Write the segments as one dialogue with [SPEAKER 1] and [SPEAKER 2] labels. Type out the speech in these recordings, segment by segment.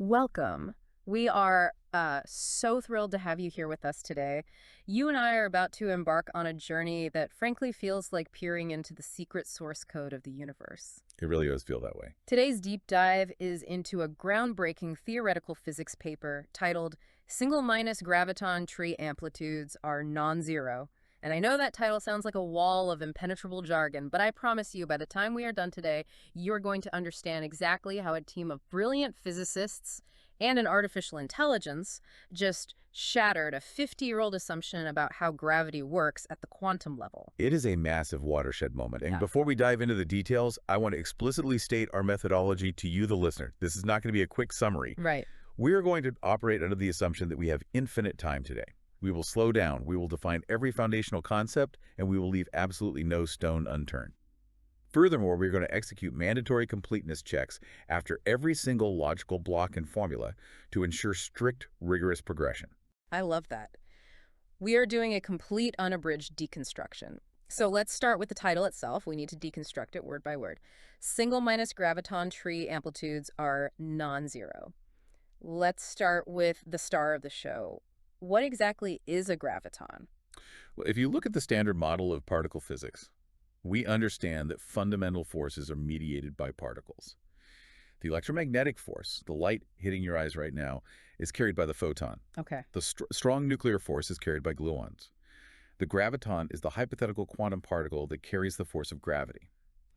[SPEAKER 1] Welcome. We are so thrilled to have you here with us today. You and I are about to embark on a journey that frankly feels like peering into the secret source code of the universe.
[SPEAKER 2] It really does feel that way.
[SPEAKER 1] Today's deep dive is into a groundbreaking theoretical physics paper titled Single Minus Graviton Tree Amplitudes Are Non-Zero. And I know that title sounds like a wall of impenetrable jargon, but I promise you by the time we are done today, you're going to understand exactly how a team of brilliant physicists and an artificial intelligence just shattered a 50-year-old assumption about how gravity works at the quantum level.
[SPEAKER 2] It is a massive watershed moment. And
[SPEAKER 1] Yeah.
[SPEAKER 2] before we dive into the details, I want to explicitly state our methodology to you, the listener. This is not going to be a quick summary.
[SPEAKER 1] Right.
[SPEAKER 2] We're going to operate under the assumption that we have infinite time today. We will slow down, we will define every foundational concept, and we will leave absolutely no stone unturned. Furthermore, we're going to execute mandatory completeness checks after every single logical block and formula to ensure strict, rigorous progression.
[SPEAKER 1] I love that. We are doing a complete unabridged deconstruction. So let's start with the title itself. We need to deconstruct it word by word. Single minus graviton tree amplitudes are non-zero. Let's start with the star of the show. What exactly is a graviton?
[SPEAKER 2] Well, if you look at the standard model of particle physics, we understand that fundamental forces are mediated by particles. The electromagnetic force, the light hitting your eyes right now, is carried by the photon.
[SPEAKER 1] Okay.
[SPEAKER 2] The strong nuclear force is carried by gluons. The graviton is the hypothetical quantum particle that carries the force of gravity.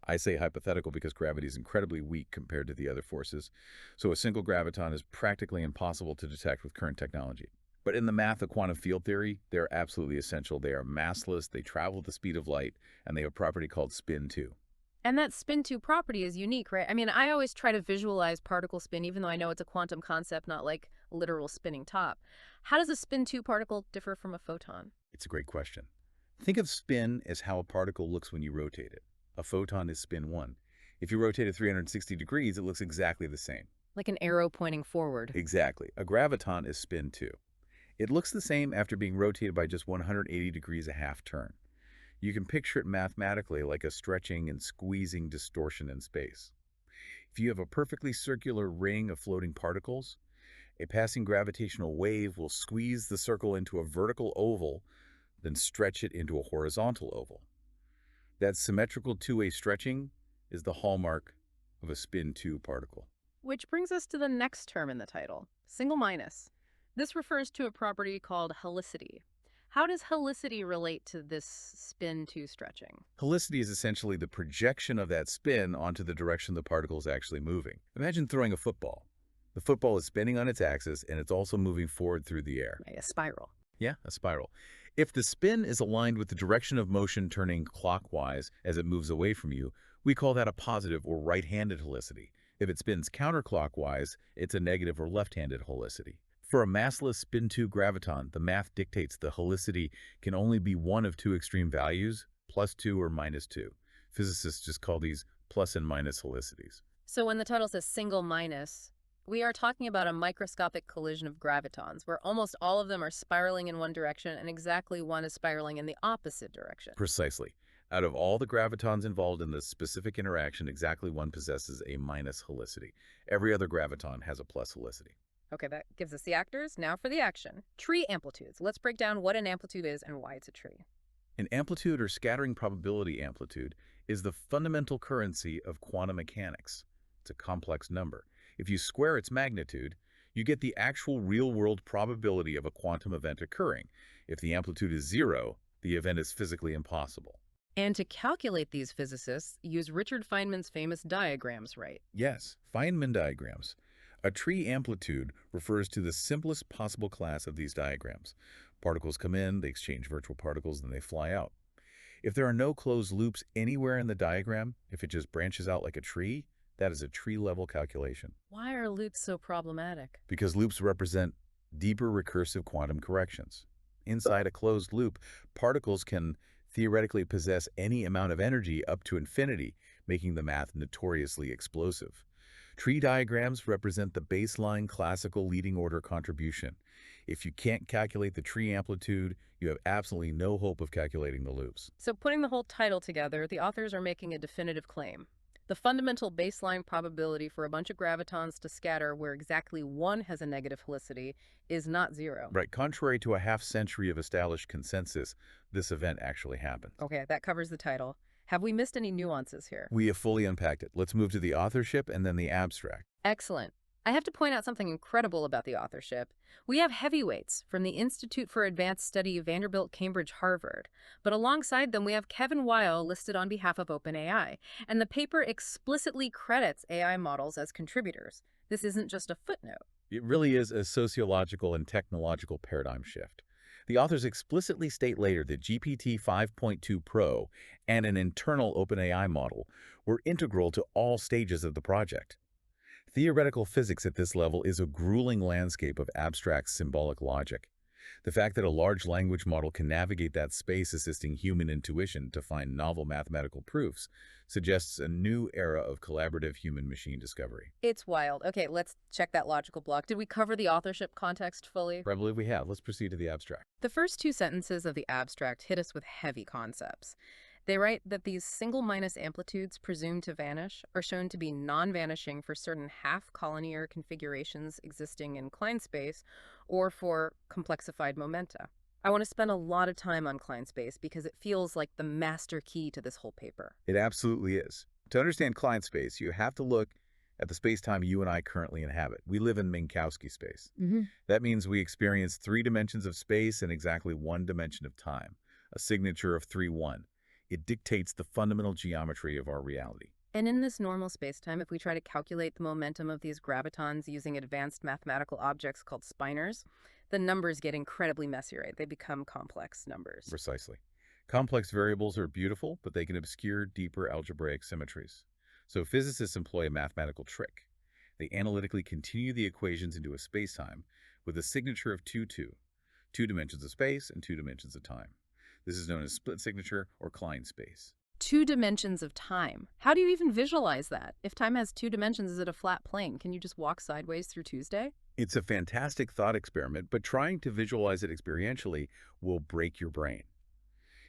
[SPEAKER 2] I say hypothetical because gravity is incredibly weak compared to the other forces, so a single graviton is practically impossible to detect with current technology. But in the math of quantum field theory, they're absolutely essential. They are massless, they travel at the speed of light, and they have a property called spin 2.
[SPEAKER 1] And that spin 2 property is unique, right? I mean, I always try to visualize particle spin, even though I know it's a quantum concept, not like a literal spinning top. How does a spin 2 particle differ from a photon?
[SPEAKER 2] It's a great question. Think of spin as how a particle looks when you rotate it. A photon is spin 1. If you rotate it 360 degrees, it looks exactly the same.
[SPEAKER 1] Like an arrow pointing forward.
[SPEAKER 2] Exactly. A graviton is spin 2. It looks the same after being rotated by just 180 degrees a half turn. You can picture it mathematically like a stretching and squeezing distortion in space. If you have a perfectly circular ring of floating particles, a passing gravitational wave will squeeze the circle into a vertical oval, then stretch it into a horizontal oval. That symmetrical two-way stretching is the hallmark of a spin 2 particle.
[SPEAKER 1] Which brings us to the next term in the title, single minus. This refers to a property called helicity. How does helicity relate to this spin 2 stretching?
[SPEAKER 2] Helicity is essentially the projection of that spin onto the direction the particle is actually moving. Imagine throwing a football. The football is spinning on its axis, and it's also moving forward through the air.
[SPEAKER 1] A spiral.
[SPEAKER 2] Yeah, a spiral. If the spin is aligned with the direction of motion turning clockwise as it moves away from you, we call that a positive or right-handed helicity. If it spins counterclockwise, it's a negative or left-handed helicity. For a massless spin 2 graviton, the math dictates the helicity can only be one of two extreme values, +2 or -2. Physicists just call these plus and minus helicities.
[SPEAKER 1] So when the title says single minus, we are talking about a microscopic collision of gravitons, where almost all of them are spiraling in one direction and exactly one is spiraling in the opposite direction.
[SPEAKER 2] Precisely. Out of all the gravitons involved in this specific interaction, exactly one possesses a minus helicity. Every other graviton has a plus helicity.
[SPEAKER 1] Okay, that gives us the actors. Now for the action. Tree amplitudes. Let's break down what an amplitude is and why it's a tree.
[SPEAKER 2] An amplitude or scattering probability amplitude is the fundamental currency of quantum mechanics. It's a complex number. If you square its magnitude, you get the actual real-world probability of a quantum event occurring. If the amplitude is 0, the event is physically impossible.
[SPEAKER 1] And to calculate these, physicists use Richard Feynman's famous diagrams, right?
[SPEAKER 2] Yes, Feynman diagrams. A tree amplitude refers to the simplest possible class of these diagrams. Particles come in, they exchange virtual particles, then they fly out. If there are no closed loops anywhere in the diagram, if it just branches out like a tree, that is a tree-level calculation.
[SPEAKER 1] Why are loops so problematic?
[SPEAKER 2] Because loops represent deeper recursive quantum corrections. Inside a closed loop, particles can theoretically possess any amount of energy up to infinity, making the math notoriously explosive. Tree diagrams represent the baseline classical leading order contribution. If you can't calculate the tree amplitude, you have absolutely no hope of calculating the loops.
[SPEAKER 1] So putting the whole title together, the authors are making a definitive claim. The fundamental baseline probability for a bunch of gravitons to scatter where exactly one has a negative helicity is not zero.
[SPEAKER 2] Right, contrary to a half-century of established consensus, this event actually happens.
[SPEAKER 1] Okay, that covers the title. Have we missed any nuances here?
[SPEAKER 2] We have fully unpacked it. Let's move to the authorship and then the abstract.
[SPEAKER 1] Excellent. I have to point out something incredible about the authorship. We have heavyweights from the Institute for Advanced Study of Vanderbilt, Cambridge, Harvard. But alongside them, we have Kevin Weil listed on behalf of OpenAI. And the paper explicitly credits AI models as contributors. This isn't just a footnote.
[SPEAKER 2] It really is a sociological and technological paradigm shift. The authors explicitly state later that GPT 5.2 Pro and an internal OpenAI model were integral to all stages of the project. Theoretical physics at this level is a grueling landscape of abstract symbolic logic. The fact that a large language model can navigate that space assisting human intuition to find novel mathematical proofs suggests a new era of collaborative human-machine discovery.
[SPEAKER 1] It's wild. Okay, let's check that logical block. Did we cover the authorship context fully?
[SPEAKER 2] I believe we have. Let's proceed to the abstract.
[SPEAKER 1] The first two sentences of the abstract hit us with heavy concepts. They write that these single minus amplitudes presumed to vanish are shown to be non-vanishing for certain half-collinear configurations existing in Klein space or for complexified momenta. I want to spend a lot of time on Klein space because it feels like the master key to this whole paper.
[SPEAKER 2] It absolutely is. To understand Klein space, you have to look at the space-time you and I currently inhabit. We live in Minkowski space. That means we experience 3 dimensions of space and exactly 1 dimension of time, a signature of 3-1. It dictates the fundamental geometry of our reality.
[SPEAKER 1] And in this normal spacetime, if we try to calculate the momentum of these gravitons using advanced mathematical objects called spinors, the numbers get incredibly messy, right? They become complex numbers.
[SPEAKER 2] Precisely. Complex variables are beautiful, but they can obscure deeper algebraic symmetries. So physicists employ a mathematical trick. They analytically continue the equations into a spacetime with a signature of 2-2, 2 dimensions of space and 2 dimensions of time. This is known as split signature or Klein space.
[SPEAKER 1] 2 dimensions of time. How do you even visualize that? If time has 2 dimensions, is it a flat plane? Can you just walk sideways through Tuesday?
[SPEAKER 2] It's a fantastic thought experiment, but trying to visualize it experientially will break your brain.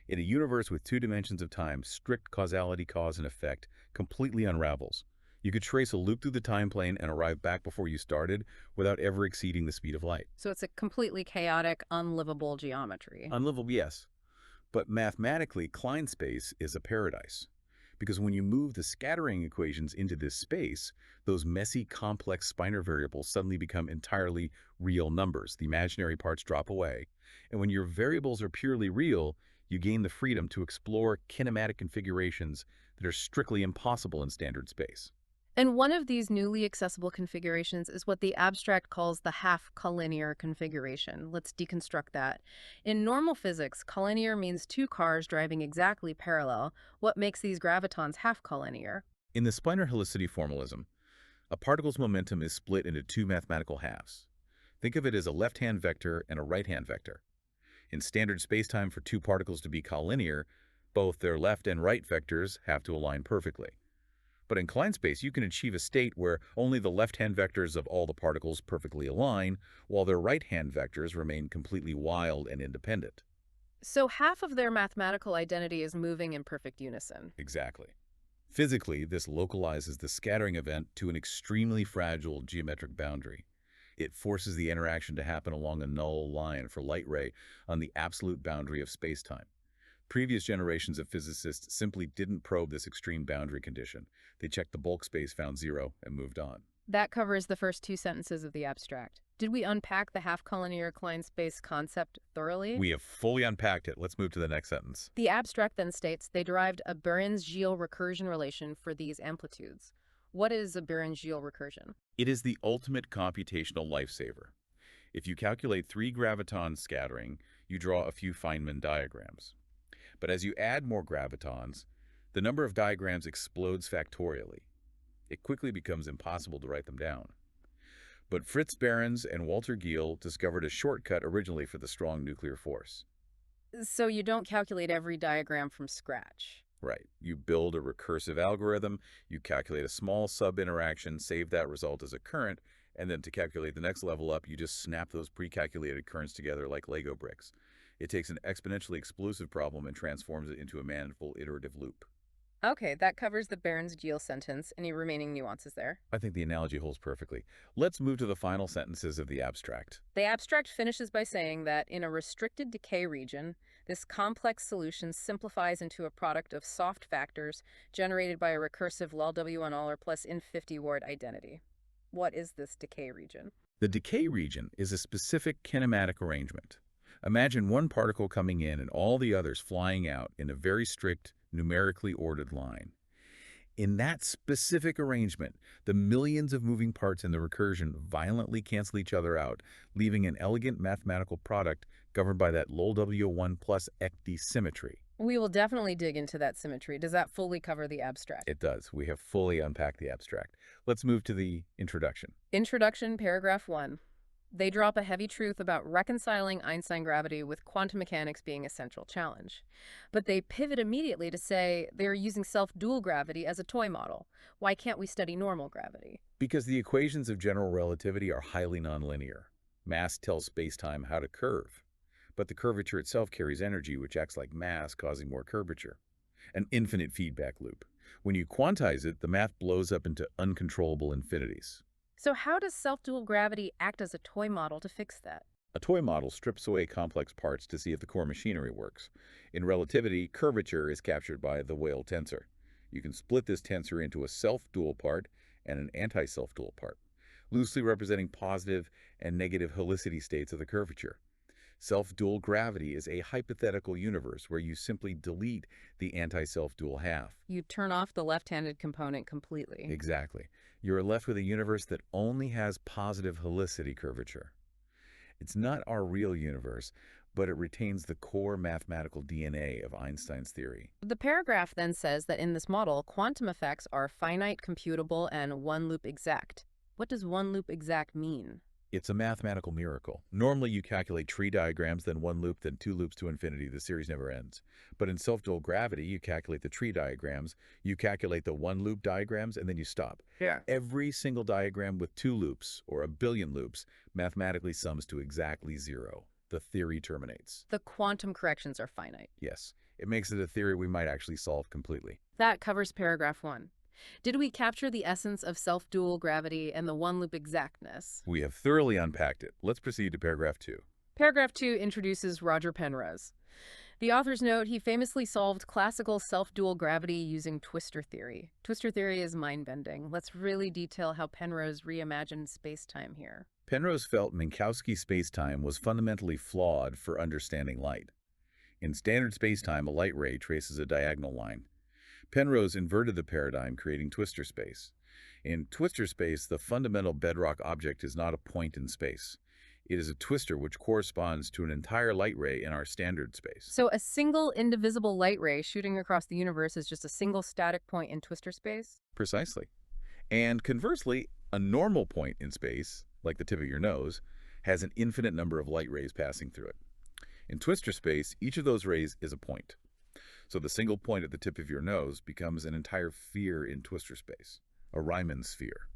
[SPEAKER 2] In a universe with 2 dimensions of time, strict causality, cause and effect completely unravels. You could trace a loop through the time plane and arrive back before you started without ever exceeding the speed of light.
[SPEAKER 1] So it's a completely chaotic, unlivable geometry.
[SPEAKER 2] Unlivable, yes. But mathematically, Klein space is a paradise. Because when you move the scattering equations into this space, those messy, complex spinor variables suddenly become entirely real numbers. The imaginary parts drop away. And when your variables are purely real, you gain the freedom to explore kinematic configurations that are strictly impossible in standard space.
[SPEAKER 1] And one of these newly accessible configurations is what the abstract calls the half-collinear configuration. Let's deconstruct that. In normal physics, collinear means 2 cars driving exactly parallel. What makes these gravitons half-collinear?
[SPEAKER 2] In the spinor-helicity formalism, a particle's momentum is split into 2 mathematical halves. Think of it as a left-hand vector and a right-hand vector. In standard spacetime, for 2 particles to be collinear, both their left and right vectors have to align perfectly. But in Klein space, you can achieve a state where only the left-hand vectors of all the particles perfectly align, while their right-hand vectors remain completely wild and independent.
[SPEAKER 1] So half of their mathematical identity is moving in perfect unison.
[SPEAKER 2] Exactly. Physically, this localizes the scattering event to an extremely fragile geometric boundary. It forces the interaction to happen along a null line for light ray on the absolute boundary of spacetime. Previous generations of physicists simply didn't probe this extreme boundary condition. They checked the bulk space, found 0, and moved on.
[SPEAKER 1] That covers the first 2 sentences of the abstract. Did we unpack the half-collinear Klein space concept thoroughly?
[SPEAKER 2] We have fully unpacked it. Let's move to the next sentence.
[SPEAKER 1] The abstract then states they derived a Behrens-Geel recursion relation for these amplitudes. What is a Behrens-Geel recursion?
[SPEAKER 2] It is the ultimate computational lifesaver. If you calculate 3 graviton scattering, you draw a few Feynman diagrams. But as you add more gravitons, the number of diagrams explodes factorially. It quickly becomes impossible to write them down. But Fritz Behrens and Walter Geel discovered a shortcut originally for the strong nuclear force.
[SPEAKER 1] So you don't calculate every diagram from scratch.
[SPEAKER 2] Right. You build a recursive algorithm, you calculate a small sub-interaction, save that result as a current, and then to calculate the next level up, you just snap those pre-calculated currents together like Lego bricks. It takes an exponentially explosive problem and transforms it into a manageable iterative loop.
[SPEAKER 1] Okay, that covers the Berens-Giel sentence. Any remaining nuances there?
[SPEAKER 2] I think the analogy holds perfectly. Let's move to the final sentences of the abstract.
[SPEAKER 1] The abstract finishes by saying that in a restricted decay region, this complex solution simplifies into a product of soft factors generated by a recursive lol-w1 plus in50 word identity. What is this decay region?
[SPEAKER 2] The decay region is a specific kinematic arrangement. Imagine one particle coming in and all the others flying out in a very strict, numerically ordered line. In that specific arrangement, the millions of moving parts in the recursion violently cancel each other out, leaving an elegant mathematical product governed by that lol-w1 plus ecdy symmetry.
[SPEAKER 1] We will definitely dig into that symmetry. Does that fully cover the abstract?
[SPEAKER 2] It does. We have fully unpacked the abstract. Let's move to the introduction.
[SPEAKER 1] Introduction, paragraph 1. They drop a heavy truth about reconciling Einstein gravity with quantum mechanics being a central challenge. But they pivot immediately to say they're using self-dual gravity as a toy model. Why can't we study normal gravity?
[SPEAKER 2] Because the equations of general relativity are highly nonlinear. Mass tells spacetime how to curve. But the curvature itself carries energy, which acts like mass, causing more curvature. An infinite feedback loop. When you quantize it, the math blows up into uncontrollable infinities.
[SPEAKER 1] So how does self-dual gravity act as a toy model to fix that?
[SPEAKER 2] A toy model strips away complex parts to see if the core machinery works. In relativity, curvature is captured by the Weyl tensor. You can split this tensor into a self-dual part and an anti-self-dual part, loosely representing positive and negative helicity states of the curvature. Self-dual gravity is a hypothetical universe where you simply delete the anti-self-dual half.
[SPEAKER 1] You turn off the left-handed component completely.
[SPEAKER 2] Exactly. You are left with a universe that only has positive helicity curvature. It's not our real universe, but it retains the core mathematical DNA of Einstein's theory.
[SPEAKER 1] The paragraph then says that in this model, quantum effects are finite, computable, and one-loop exact. What does one-loop exact mean?
[SPEAKER 2] It's a mathematical miracle. Normally, you calculate tree diagrams, then one loop, then two loops to infinity. The series never ends. But in self-dual gravity, you calculate the tree diagrams, you calculate the one-loop diagrams, and then you stop.
[SPEAKER 3] Yeah.
[SPEAKER 2] Every single diagram with 2 loops, or a billion loops, mathematically sums to exactly 0. The theory terminates.
[SPEAKER 1] The quantum corrections are finite.
[SPEAKER 2] Yes, it makes it a theory we might actually solve completely.
[SPEAKER 1] That covers paragraph 1. Did we capture the essence of self-dual gravity and the one-loop exactness?
[SPEAKER 2] We have thoroughly unpacked it. Let's proceed to paragraph 2.
[SPEAKER 1] Paragraph 2 introduces Roger Penrose. The authors note he famously solved classical self-dual gravity using twistor theory. Twistor theory is mind-bending. Let's really detail how Penrose reimagined space-time here.
[SPEAKER 2] Penrose felt Minkowski spacetime was fundamentally flawed for understanding light. In standard spacetime, a light ray traces a diagonal line. Penrose inverted the paradigm, creating twistor space. In twistor space, the fundamental bedrock object is not a point in space. It is a twistor which corresponds to an entire light ray in our standard space.
[SPEAKER 1] So a single indivisible light ray shooting across the universe is just a single static point in twistor space?
[SPEAKER 2] Precisely. And conversely, a normal point in space, like the tip of your nose, has an infinite number of light rays passing through it. In twistor space, each of those rays is a point. So the single point at the tip of your nose becomes an entire sphere in twistor space, a Riemann sphere.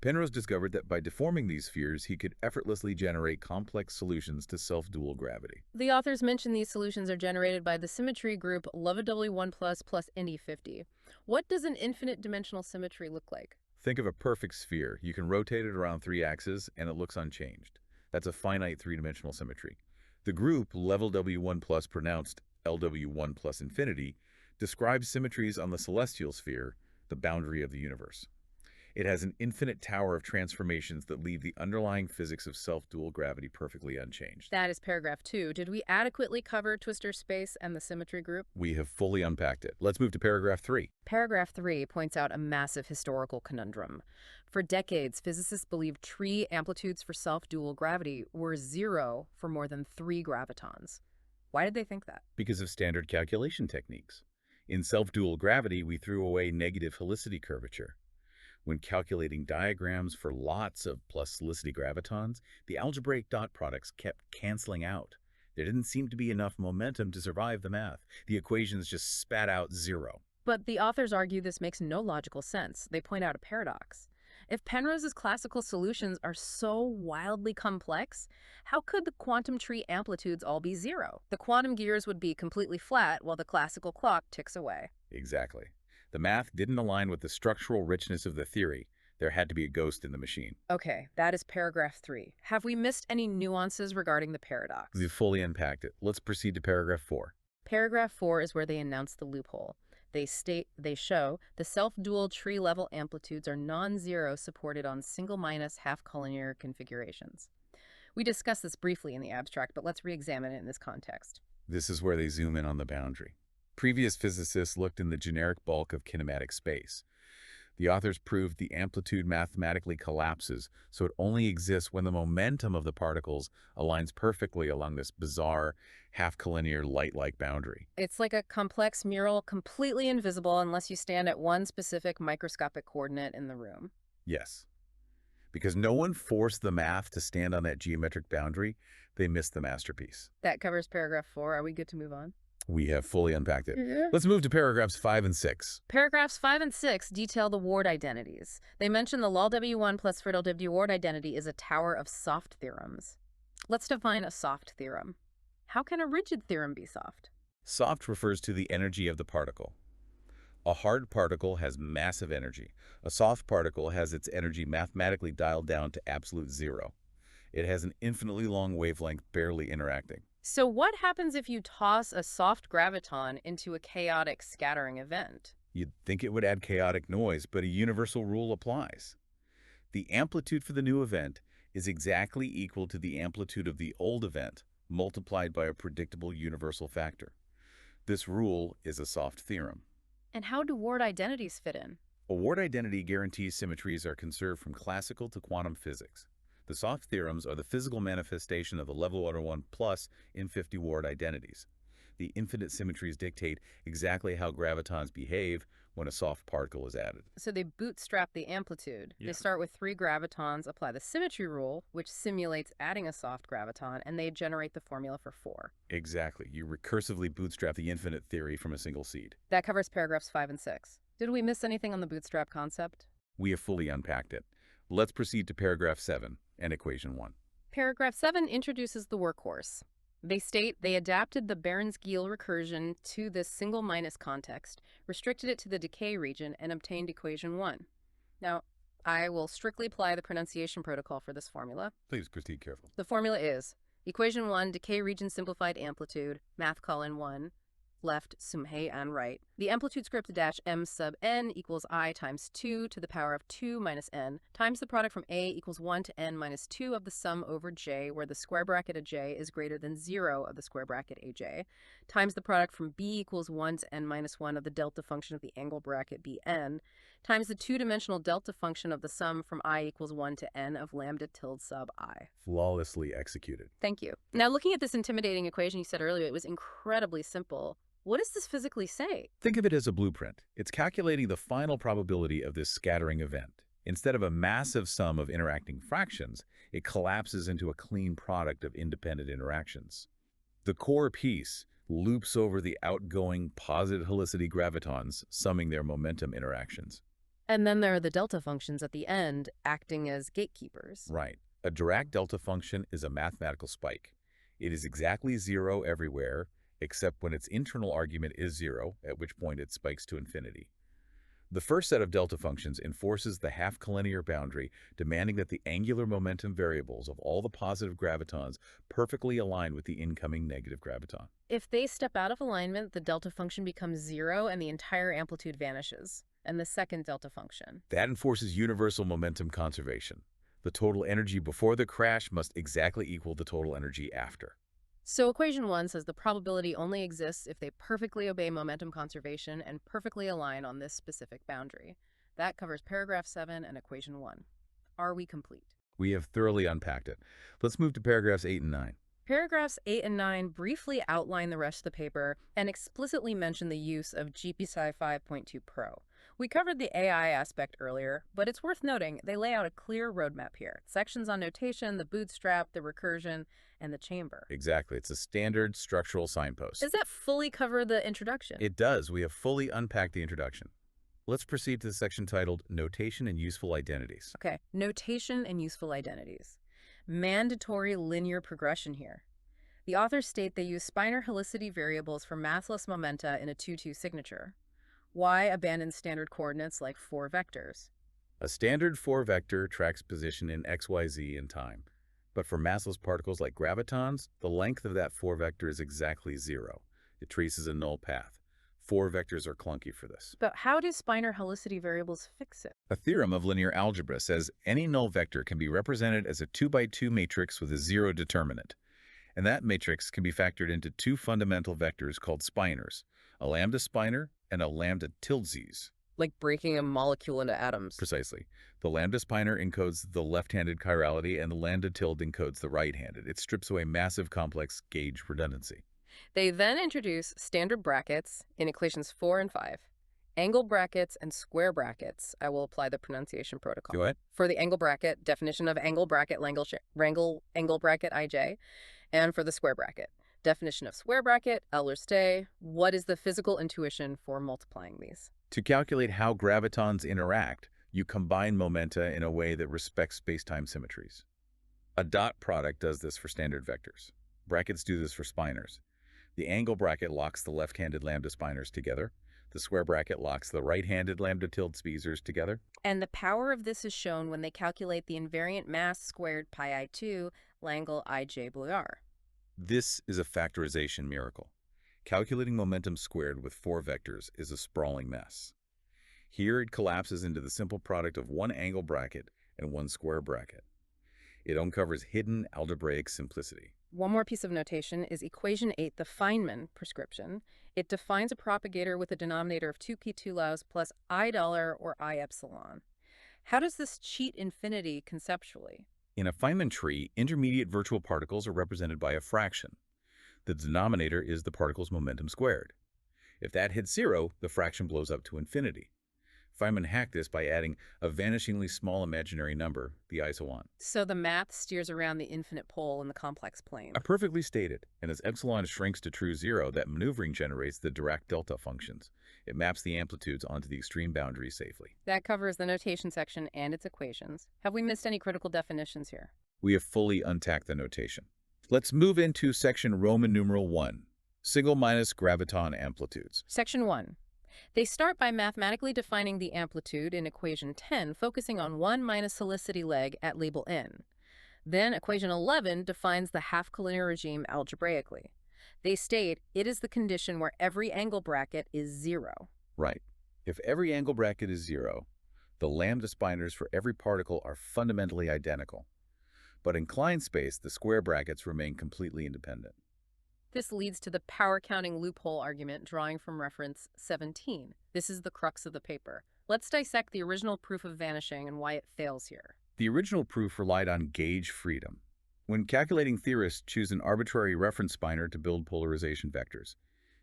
[SPEAKER 2] Penrose discovered that by deforming these spheres, he could effortlessly generate complex solutions to self-dual gravity.
[SPEAKER 1] The authors mention these solutions are generated by the symmetry group log-w1 plus NE50. What does an infinite dimensional symmetry look like?
[SPEAKER 2] Think of a perfect sphere. You can rotate it around 3 axes, and it looks unchanged. That's a finite 3-dimensional symmetry. The group level W1 plus pronounced LW1 plus infinity describes symmetries on the celestial sphere, the boundary of the universe. It has an infinite tower of transformations that leave the underlying physics of self-dual gravity perfectly unchanged.
[SPEAKER 1] That is paragraph 2. Did we adequately cover twistor space and the symmetry group?
[SPEAKER 2] We have fully unpacked it. Let's move to paragraph 3.
[SPEAKER 1] Paragraph 3 points out a massive historical conundrum. For decades, physicists believed tree amplitudes for self-dual gravity were 0 for more than 3 gravitons. Why did they think that?
[SPEAKER 2] Because of standard calculation techniques. In self-dual gravity, we threw away negative-helicity curvature. When calculating diagrams for lots of plus helicity gravitons, the algebraic dot products kept canceling out. There didn't seem to be enough momentum to survive the math. The equations just spat out 0.
[SPEAKER 1] But the authors argue this makes no logical sense. They point out a paradox. If Penrose's classical solutions are so wildly complex, how could the quantum tree amplitudes all be 0? The quantum gears would be completely flat while the classical clock ticks away.
[SPEAKER 2] Exactly. The math didn't align with the structural richness of the theory. There had to be a ghost in the machine.
[SPEAKER 1] Okay, that is paragraph 3. Have we missed any nuances regarding the paradox?
[SPEAKER 2] We've fully unpacked it. Let's proceed to paragraph 4.
[SPEAKER 1] Paragraph 4 is where they announce the loophole. They show the self-dual tree-level amplitudes are non-zero supported on single minus half collinear configurations. We discussed this briefly in the abstract, but let's re-examine it in this context.
[SPEAKER 2] This is where they zoom in on the boundary. Previous physicists looked in the generic bulk of kinematic space. The authors proved the amplitude mathematically collapses, so it only exists when the momentum of the particles aligns perfectly along this bizarre, half-collinear light-like boundary.
[SPEAKER 1] It's like a complex mural, completely invisible unless you stand at one specific microscopic coordinate in the room.
[SPEAKER 2] Yes. Because no one forced the math to stand on that geometric boundary, they missed the masterpiece.
[SPEAKER 1] That covers paragraph 4. Are we good to move on?
[SPEAKER 2] We have fully unpacked it.
[SPEAKER 1] Yeah.
[SPEAKER 2] Let's move to paragraphs 5 and 6.
[SPEAKER 1] Paragraphs 5 and 6 detail the ward identities. They mention the lol W1 plus friddle W ward identity is a tower of soft theorems. Let's define a soft theorem. How can a rigid theorem be soft?
[SPEAKER 2] Soft refers to the energy of the particle. A hard particle has massive energy. A soft particle has its energy mathematically dialed down to absolute zero. It has an infinitely long wavelength, barely interacting.
[SPEAKER 1] So what happens if you toss a soft graviton into a chaotic scattering event?
[SPEAKER 2] You'd think it would add chaotic noise, but a universal rule applies. The amplitude for the new event is exactly equal to the amplitude of the old event, multiplied by a predictable universal factor. This rule is a soft theorem.
[SPEAKER 1] And how do ward identities fit in?
[SPEAKER 2] A ward identity guarantees symmetries are conserved from classical to quantum physics. The soft theorems are the physical manifestation of the level order 1 plus in 50 ward identities. The infinite symmetries dictate exactly how gravitons behave when a soft particle is added.
[SPEAKER 1] So they bootstrap the amplitude.
[SPEAKER 2] Yeah.
[SPEAKER 1] They start with 3 gravitons, apply the symmetry rule, which simulates adding a soft graviton, and they generate the formula for 4.
[SPEAKER 2] Exactly. You recursively bootstrap the infinite theory from a single seed.
[SPEAKER 1] That covers paragraphs 5 and 6. Did we miss anything on the bootstrap concept?
[SPEAKER 2] We have fully unpacked it. Let's proceed to paragraph 7 and equation 1.
[SPEAKER 1] Paragraph 7 introduces the workhorse. They state they adapted the Baranskiel recursion to this single minus context, restricted it to the decay region, and obtained equation 1. Now, I will strictly apply the pronunciation protocol for this formula.
[SPEAKER 2] Please proceed carefully.
[SPEAKER 1] The formula is equation 1, decay region simplified amplitude, math colon 1, left sum hey and right. The amplitude script dash m sub n equals I times 2 to the power of 2 minus n times the product from a equals 1 to n minus 2 of the sum over j, where the square bracket of j is greater than 0 of the square bracket aj, times the product from b equals 1 to n minus 1 of the delta function of the angle bracket bn, times the two-dimensional delta function of the sum from I equals 1 to n of lambda tilde sub I.
[SPEAKER 2] Flawlessly executed.
[SPEAKER 1] Thank you. Now, looking at this intimidating equation you said earlier, it was incredibly simple. What does this physically say?
[SPEAKER 2] Think of it as a blueprint. It's calculating the final probability of this scattering event. Instead of a massive sum of interacting fractions, it collapses into a clean product of independent interactions. The core piece loops over the outgoing positive-helicity gravitons, summing their momentum interactions.
[SPEAKER 1] And then there are the delta functions at the end, acting as gatekeepers.
[SPEAKER 2] Right. A Dirac delta function is a mathematical spike. It is exactly 0 everywhere, except when its internal argument is 0, at which point it spikes to infinity. The first set of delta functions enforces the half-collinear boundary, demanding that the angular momentum variables of all the positive gravitons perfectly align with the incoming negative graviton.
[SPEAKER 1] If they step out of alignment, the delta function becomes 0 and the entire amplitude vanishes. And the second delta function.
[SPEAKER 2] That enforces universal momentum conservation. The total energy before the crash must exactly equal the total energy after.
[SPEAKER 1] So equation 1 says the probability only exists if they perfectly obey momentum conservation and perfectly align on this specific boundary. That covers paragraph 7 and equation 1. Are we complete?
[SPEAKER 2] We have thoroughly unpacked it. Let's move to paragraphs 8 and 9.
[SPEAKER 1] Paragraphs 8 and 9 briefly outline the rest of the paper and explicitly mention the use of GPSci 5.2 Pro. We covered the AI aspect earlier, but it's worth noting they lay out a clear roadmap here. Sections on notation, the bootstrap, the recursion, and the chamber.
[SPEAKER 2] Exactly. It's a standard structural signpost.
[SPEAKER 1] Does that fully cover the introduction?
[SPEAKER 2] It does. We have fully unpacked the introduction. Let's proceed to the section titled Notation and Useful Identities.
[SPEAKER 1] Okay, notation and useful identities. Mandatory linear progression here. The authors state they use spinor helicity variables for massless momenta in a 2-2 signature. Why abandon standard coordinates like 4 vectors?
[SPEAKER 2] A standard 4-vector tracks position in x, y, z in time. But for massless particles like gravitons, the length of that 4-vector is exactly 0. It traces a null path. 4 vectors are clunky for this.
[SPEAKER 1] But how do spinor helicity variables fix it?
[SPEAKER 2] A theorem of linear algebra says any null vector can be represented as a 2x2 matrix with a 0 determinant. And that matrix can be factored into 2 fundamental vectors called spinors, a lambda spinor and a lambda tildes.
[SPEAKER 1] Like breaking a molecule into atoms.
[SPEAKER 2] Precisely. The lambda spinor encodes the left-handed chirality and the lambda tilde encodes the right-handed. It strips away massive complex gauge redundancy.
[SPEAKER 1] They then introduce standard brackets in equations 4 and 5, angle brackets and square brackets. I will apply the pronunciation protocol.
[SPEAKER 2] Go ahead.
[SPEAKER 1] For the angle bracket, definition of angle bracket, angle bracket ij, and for the square bracket, definition of square bracket, Euler-Stay. What is the physical intuition for multiplying these?
[SPEAKER 2] To calculate how gravitons interact, you combine momenta in a way that respects spacetime symmetries. A dot product does this for standard vectors. Brackets do this for spinors. The angle bracket locks the left-handed lambda spinors together. The square bracket locks the right-handed lambda tilde spizers together.
[SPEAKER 1] And the power of this is shown when they calculate the invariant mass squared pi I2 Langle ij Boyar.
[SPEAKER 2] This is a factorization miracle. Calculating momentum squared with 4 vectors is a sprawling mess. Here it collapses into the simple product of 1 angle bracket and 1 square bracket. It uncovers hidden algebraic simplicity.
[SPEAKER 1] One more piece of notation is equation 8, the Feynman prescription. It defines a propagator with a denominator of 2p2 laus plus I dollar or I epsilon. How does this cheat infinity conceptually?
[SPEAKER 2] In a Feynman tree, intermediate virtual particles are represented by a fraction. The denominator is the particle's momentum squared. If that hits 0, the fraction blows up to infinity. Feynman hacked this by adding a vanishingly small imaginary number, the iso1.
[SPEAKER 1] So the math steers around the infinite pole in the complex plane.
[SPEAKER 2] Perfectly stated. And as epsilon shrinks to true 0, that maneuvering generates the Dirac delta functions. It maps the amplitudes onto the extreme boundary safely.
[SPEAKER 1] That covers the notation section and its equations. Have we missed any critical definitions here?
[SPEAKER 2] We have fully untacked the notation. Let's move into section Roman numeral 1, single minus graviton amplitudes.
[SPEAKER 1] Section 1. They start by mathematically defining the amplitude in equation 10, focusing on 1 minus helicity leg at label n. Then equation 11 defines the half-collinear regime algebraically. They state it is the condition where every angle bracket is 0.
[SPEAKER 2] Right. If every angle bracket is 0, the lambda spinors for every particle are fundamentally identical. But in Klein space, the square brackets remain completely independent.
[SPEAKER 1] This leads to the power-counting loophole argument drawing from reference 17. This is the crux of the paper. Let's dissect the original proof of vanishing and why it fails here.
[SPEAKER 2] The original proof relied on gauge freedom. When calculating theorists choose an arbitrary reference spinor to build polarization vectors.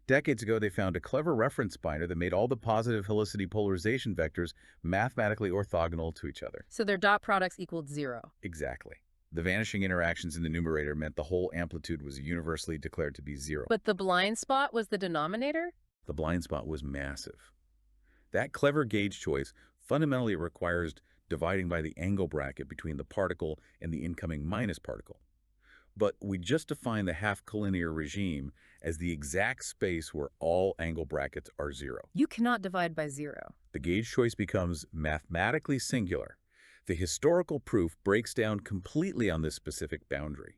[SPEAKER 2] Decades ago, they found a clever reference spinor that made all the positive helicity polarization vectors mathematically orthogonal to each other.
[SPEAKER 1] So their dot products equaled 0.
[SPEAKER 2] Exactly. The vanishing interactions in the numerator meant the whole amplitude was universally declared to be 0.
[SPEAKER 1] But the blind spot was the denominator?
[SPEAKER 2] The blind spot was massive. That clever gauge choice fundamentally requires dividing by the angle bracket between the particle and the incoming minus particle. But we just define the half-collinear regime as the exact space where all angle brackets are 0.
[SPEAKER 1] You cannot divide by 0.
[SPEAKER 2] The gauge choice becomes mathematically singular. The historical proof breaks down completely on this specific boundary.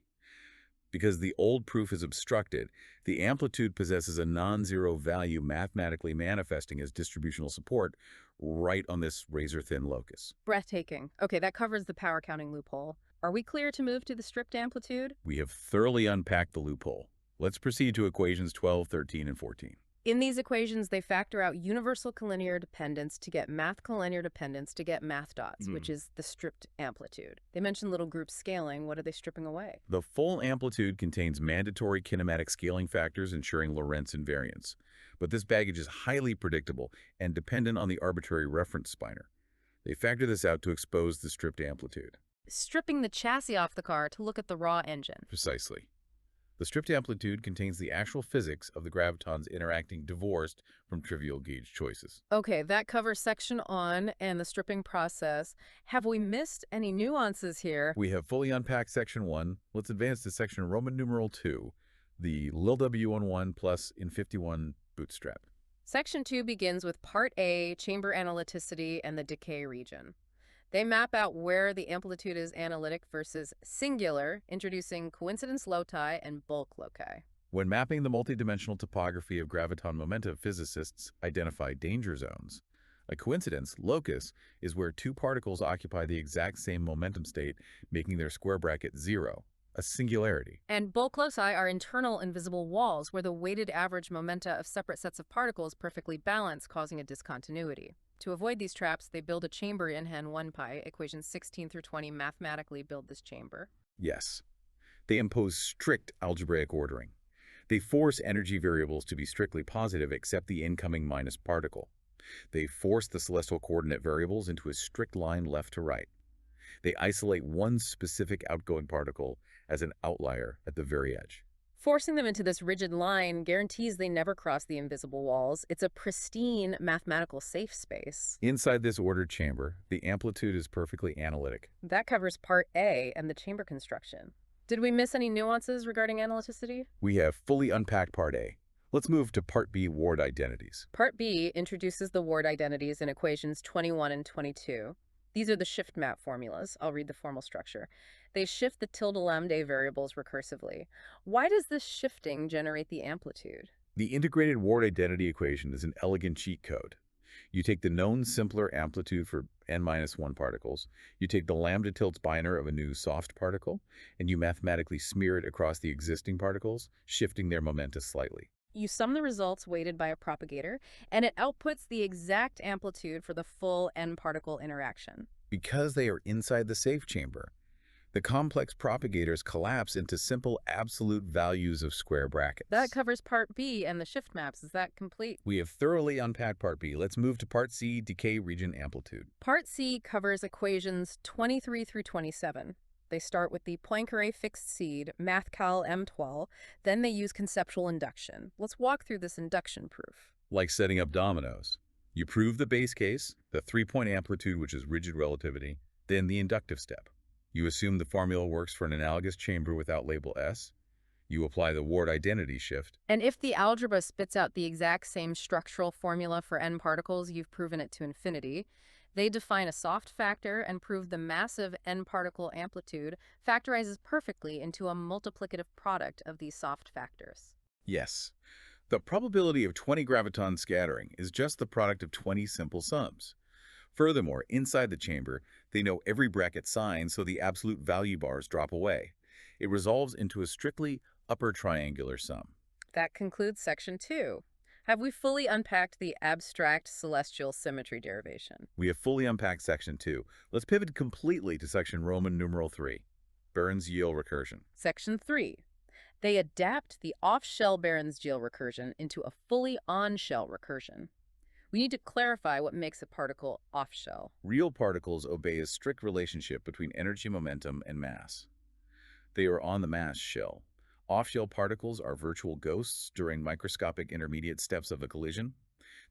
[SPEAKER 2] Because the old proof is obstructed, the amplitude possesses a non-zero value mathematically manifesting as distributional support right on this razor-thin locus.
[SPEAKER 1] Breathtaking. Okay, that covers the power-counting loophole. Are we clear to move to the stripped amplitude?
[SPEAKER 2] We have thoroughly unpacked the loophole. Let's proceed to equations 12, 13, and 14.
[SPEAKER 1] In these equations, they factor out universal collinear dependence to get math collinear dependence to get math dots, which is the stripped amplitude. They mention little group scaling. What are they stripping away?
[SPEAKER 2] The full amplitude contains mandatory kinematic scaling factors ensuring Lorentz invariance. But this baggage is highly predictable and dependent on the arbitrary reference spinor. They factor this out to expose the stripped amplitude.
[SPEAKER 1] Stripping the chassis off the car to look at the raw engine.
[SPEAKER 2] Precisely. The stripped amplitude contains the actual physics of the gravitons interacting divorced from trivial gauge choices.
[SPEAKER 1] Okay, that covers section on and the stripping process. Have we missed any nuances here?
[SPEAKER 2] We have fully unpacked section 1. Let's advance to section Roman numeral 2, the lil W11 plus in 51 bootstrap.
[SPEAKER 1] Section 2 begins with Part A, chamber analyticity and the decay region. They map out where the amplitude is analytic versus singular, introducing coincidence loci and bulk loci.
[SPEAKER 2] When mapping the multidimensional topography of graviton momenta, physicists identify danger zones. A coincidence, locus, is where two particles occupy the exact same momentum state, making their square bracket zero, a singularity.
[SPEAKER 1] And bulk loci are internal invisible walls where the weighted average momenta of separate sets of particles perfectly balance, causing a discontinuity. To avoid these traps, they build a chamber in Hen 1-pi. Equations 16 through 20 mathematically build this chamber.
[SPEAKER 2] Yes. They impose strict algebraic ordering. They force energy variables to be strictly positive except the incoming minus particle. They force the celestial coordinate variables into a strict line left to right. They isolate one specific outgoing particle as an outlier at the very edge.
[SPEAKER 1] Forcing them into this rigid line guarantees they never cross the invisible walls. It's a pristine mathematical safe space.
[SPEAKER 2] Inside this ordered chamber, the amplitude is perfectly analytic.
[SPEAKER 1] That covers Part A and the chamber construction. Did we miss any nuances regarding analyticity?
[SPEAKER 2] We have fully unpacked Part A. Let's move to Part B, Ward identities.
[SPEAKER 1] Part B introduces the Ward identities in equations 21 and 22. These are the shift map formulas. I'll read the formal structure. They shift the tilde lambda variables recursively. Why does this shifting generate the amplitude?
[SPEAKER 2] The integrated Ward identity equation is an elegant cheat code. You take the known simpler amplitude for n-1 particles, you take the lambda tilde binar of a new soft particle, and you mathematically smear it across the existing particles, shifting their momenta slightly.
[SPEAKER 1] You sum the results weighted by a propagator, and it outputs the exact amplitude for the full n-particle interaction.
[SPEAKER 2] Because they are inside the safe chamber, the complex propagators collapse into simple absolute values of square brackets.
[SPEAKER 1] That covers Part B and the shift maps. Is that complete?
[SPEAKER 2] We have thoroughly unpacked Part B. Let's move to Part C, decay region amplitude.
[SPEAKER 1] Part C covers equations 23 through 27. They start with the Poincare fixed seed, MathCal M12, then they use conceptual induction. Let's walk through this induction proof.
[SPEAKER 2] Like setting up dominoes. You prove the base case, the three-point amplitude, which is rigid relativity, then the inductive step. You assume the formula works for an analogous chamber without label S. You apply the Ward identity shift.
[SPEAKER 1] And if the algebra spits out the exact same structural formula for n particles, you've proven it to infinity. They define a soft factor and prove the massive n-particle amplitude factorizes perfectly into a multiplicative product of these soft factors.
[SPEAKER 2] Yes. The probability of 20 graviton scattering is just the product of 20 simple sums. Furthermore, inside the chamber, they know every bracket sign, so the absolute value bars drop away. It resolves into a strictly upper triangular sum.
[SPEAKER 1] That concludes Section 2. Have we fully unpacked the abstract celestial symmetry derivation?
[SPEAKER 2] We have fully unpacked Section 2. Let's pivot completely to Section Roman numeral 3, Berns-Yiel recursion.
[SPEAKER 1] Section 3. They adapt the off-shell Berns-Yiel recursion into a fully on-shell recursion. We need to clarify what makes a particle off-shell.
[SPEAKER 2] Real particles obey a strict relationship between energy, momentum, and mass. They are on the mass shell. Off-shell particles are virtual ghosts during microscopic intermediate steps of a collision.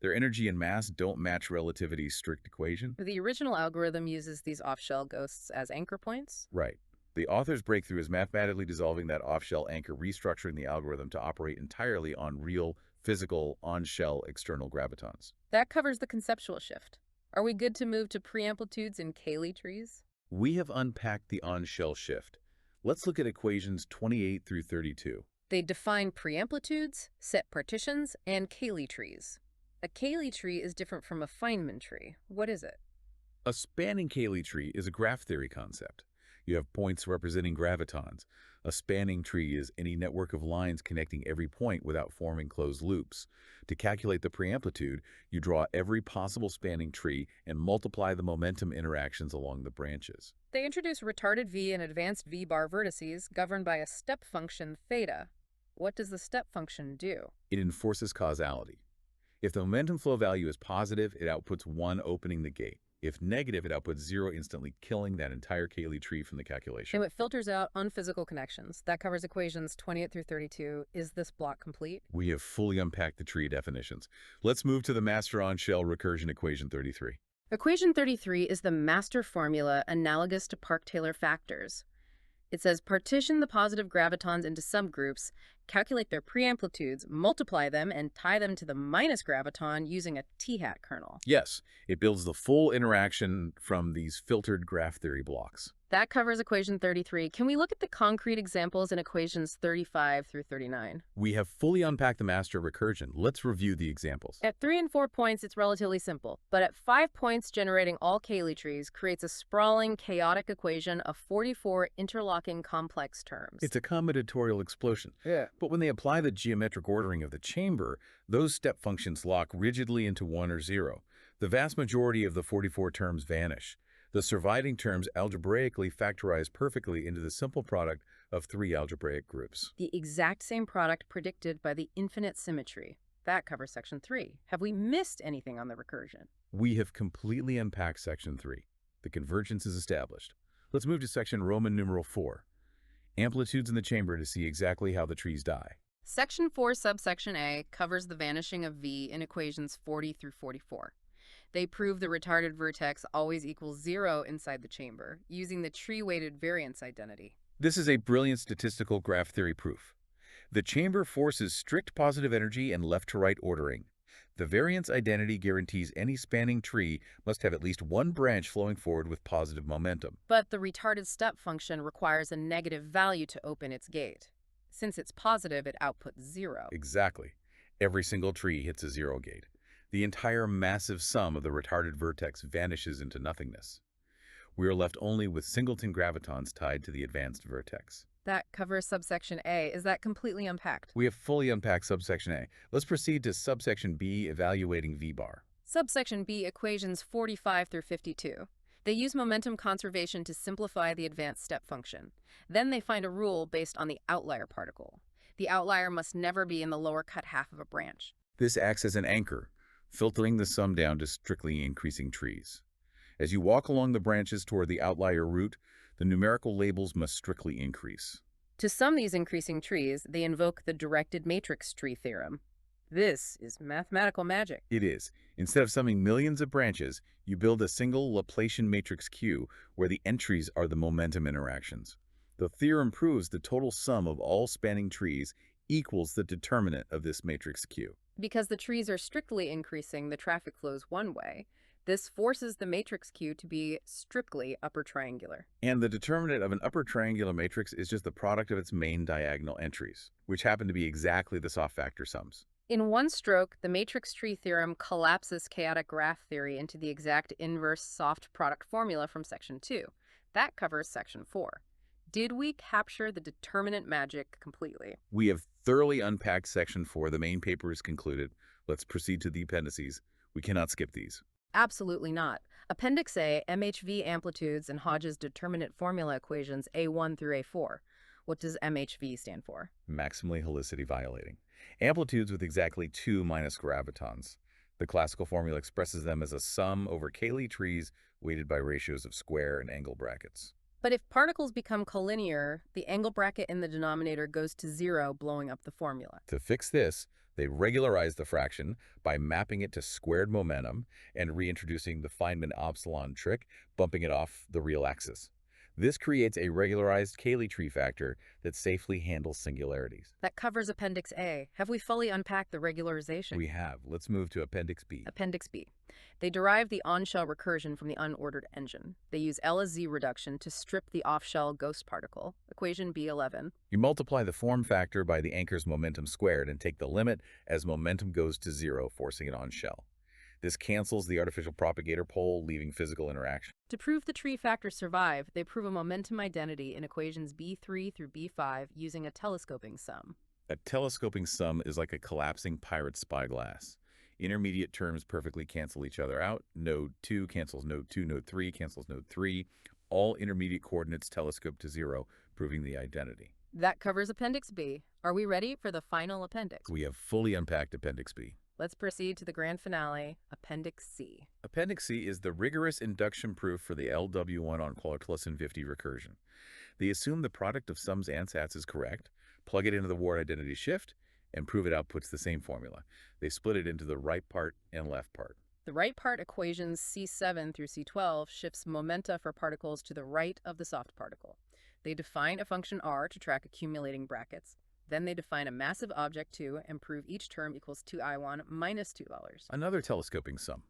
[SPEAKER 2] Their energy and mass don't match relativity's strict equation.
[SPEAKER 1] The original algorithm uses these off-shell ghosts as anchor points.
[SPEAKER 2] Right. The author's breakthrough is mathematically dissolving that off-shell anchor, restructuring the algorithm to operate entirely on real, physical, on-shell external gravitons.
[SPEAKER 1] That covers the conceptual shift. Are we good to move to preamplitudes and Cayley trees?
[SPEAKER 2] We have unpacked the on-shell shift. Let's look at equations 28 through 32.
[SPEAKER 1] They define preamplitudes, set partitions, and Cayley trees. A Cayley tree is different from a Feynman tree. What is it?
[SPEAKER 2] A spanning Cayley tree is a graph theory concept. You have points representing gravitons. A spanning tree is any network of lines connecting every point without forming closed loops. To calculate the preamplitude, you draw every possible spanning tree and multiply the momentum interactions along the branches.
[SPEAKER 1] They introduce retarded V and advanced V-bar vertices governed by a step function theta. What does the step function do?
[SPEAKER 2] It enforces causality. If the momentum flow value is positive, it outputs 1, opening the gate. If negative, it outputs 0, instantly killing that entire Cayley tree from the calculation.
[SPEAKER 1] And it filters out unphysical connections. That covers equations 28 through 32. Is this block complete?
[SPEAKER 2] We have fully unpacked the tree definitions. Let's move to the master on-shell recursion equation 33.
[SPEAKER 1] Equation 33 is the master formula analogous to Park-Taylor factors. It says partition the positive gravitons into subgroups, calculate their preamplitudes, multiply them, and tie them to the minus graviton using a t-hat kernel.
[SPEAKER 2] Yes, it builds the full interaction from these filtered graph theory blocks.
[SPEAKER 1] That covers equation 33. Can we look at the concrete examples in equations 35 through 39?
[SPEAKER 2] We have fully unpacked the master of recursion. Let's review the examples.
[SPEAKER 1] At 3 and 4 points, it's relatively simple. But at 5 points, generating all Cayley trees creates a sprawling, chaotic equation of 44 interlocking complex terms.
[SPEAKER 2] It's a combinatorial explosion.
[SPEAKER 1] Yeah.
[SPEAKER 2] But when they apply the geometric ordering of the chamber, those step functions lock rigidly into 1 or 0. The vast majority of the 44 terms vanish. The surviving terms algebraically factorize perfectly into the simple product of 3 algebraic groups.
[SPEAKER 1] The exact same product predicted by the infinite symmetry. That covers section 3. Have we missed anything on the recursion?
[SPEAKER 2] We have completely unpacked section 3. The convergence is established. Let's move to section Roman numeral 4. Amplitudes in the chamber to see exactly how the trees die.
[SPEAKER 1] Section 4, subsection A, covers the vanishing of V in equations 40 through 44. They prove the retarded vertex always equals 0 inside the chamber, using the tree-weighted variance identity.
[SPEAKER 2] This is a brilliant statistical graph theory proof. The chamber forces strict positive energy and left-to-right ordering. The variance identity guarantees any spanning tree must have at least one branch flowing forward with positive momentum.
[SPEAKER 1] But the retarded step function requires a negative value to open its gate. Since it's positive, it outputs 0.
[SPEAKER 2] Exactly. Every single tree hits a 0 gate. The entire massive sum of the retarded vertex vanishes into nothingness. We are left only with singleton gravitons tied to the advanced vertex.
[SPEAKER 1] That covers subsection A. Is that completely unpacked?
[SPEAKER 2] We have fully unpacked subsection A. Let's proceed to subsection B, evaluating V-bar.
[SPEAKER 1] Subsection B, equations 45 through 52. They use momentum conservation to simplify the advanced step function. Then they find a rule based on the outlier particle. The outlier must never be in the lower cut half of a branch.
[SPEAKER 2] This acts as an anchor, filtering the sum down to strictly increasing trees. As you walk along the branches toward the outlier root, the numerical labels must strictly increase.
[SPEAKER 1] To sum these increasing trees, they invoke the directed matrix tree theorem. This is mathematical magic.
[SPEAKER 2] It is. Instead of summing millions of branches, you build a single Laplacian matrix Q where the entries are the momentum interactions. The theorem proves the total sum of all spanning trees equals the determinant of this matrix Q.
[SPEAKER 1] Because the trees are strictly increasing, the traffic flows one way. This forces the matrix Q to be strictly upper triangular.
[SPEAKER 2] And the determinant of an upper triangular matrix is just the product of its main diagonal entries, which happen to be exactly the soft factor sums.
[SPEAKER 1] In one stroke, the matrix tree theorem collapses chaotic graph theory into the exact inverse soft product formula from section 2. That covers section 4. Did we capture the determinant magic completely?
[SPEAKER 2] We have thoroughly unpacked section 4. The main paper is concluded. Let's proceed to the appendices. We cannot skip these.
[SPEAKER 1] Absolutely not. Appendix A, MHV amplitudes and Hodge's determinant formula equations A1 through A4. What does MHV stand for?
[SPEAKER 2] Maximally helicity violating. Amplitudes with exactly 2 minus gravitons. The classical formula expresses them as a sum over Cayley trees weighted by ratios of square and angle brackets.
[SPEAKER 1] But if particles become collinear, the angle bracket in the denominator goes to 0, blowing up the formula.
[SPEAKER 2] To fix this, they regularize the fraction by mapping it to squared momentum and reintroducing the Feynman-Absalon trick, bumping it off the real axis. This creates a regularized Cayley tree factor that safely handles singularities.
[SPEAKER 1] That covers Appendix A. Have we fully unpacked the regularization?
[SPEAKER 2] We have. Let's move to Appendix B.
[SPEAKER 1] Appendix B. They derive the on-shell recursion from the unordered engine. They use L as Z reduction to strip the off-shell ghost particle, equation B11.
[SPEAKER 2] You multiply the form factor by the anchor's momentum squared and take the limit as momentum goes to 0, forcing it on shell. This cancels the artificial propagator pole, leaving physical interaction.
[SPEAKER 1] To prove the tree factors survive, they prove a momentum identity in equations B3 through B5 using a telescoping sum.
[SPEAKER 2] A telescoping sum is like a collapsing pirate spyglass. Intermediate terms perfectly cancel each other out. Node 2 cancels node 2, node 3 cancels node 3. All intermediate coordinates telescope to 0, proving the identity.
[SPEAKER 1] That covers Appendix B. Are we ready for the final appendix?
[SPEAKER 2] We have fully unpacked Appendix B.
[SPEAKER 1] Let's proceed to the grand finale, Appendix C.
[SPEAKER 2] Appendix C is the rigorous induction proof for the LW1 on Clausen 50 recursion. They assume the product of sums and sats is correct, plug it into the ward identity shift, and prove it outputs the same formula. They split it into the right part and left part.
[SPEAKER 1] The right part equations C7 through C12 shifts momenta for particles to the right of the soft particle. They define a function R to track accumulating brackets. Then they define a massive object 2 and prove each term equals 2I1 minus $2.
[SPEAKER 2] Another telescoping sum.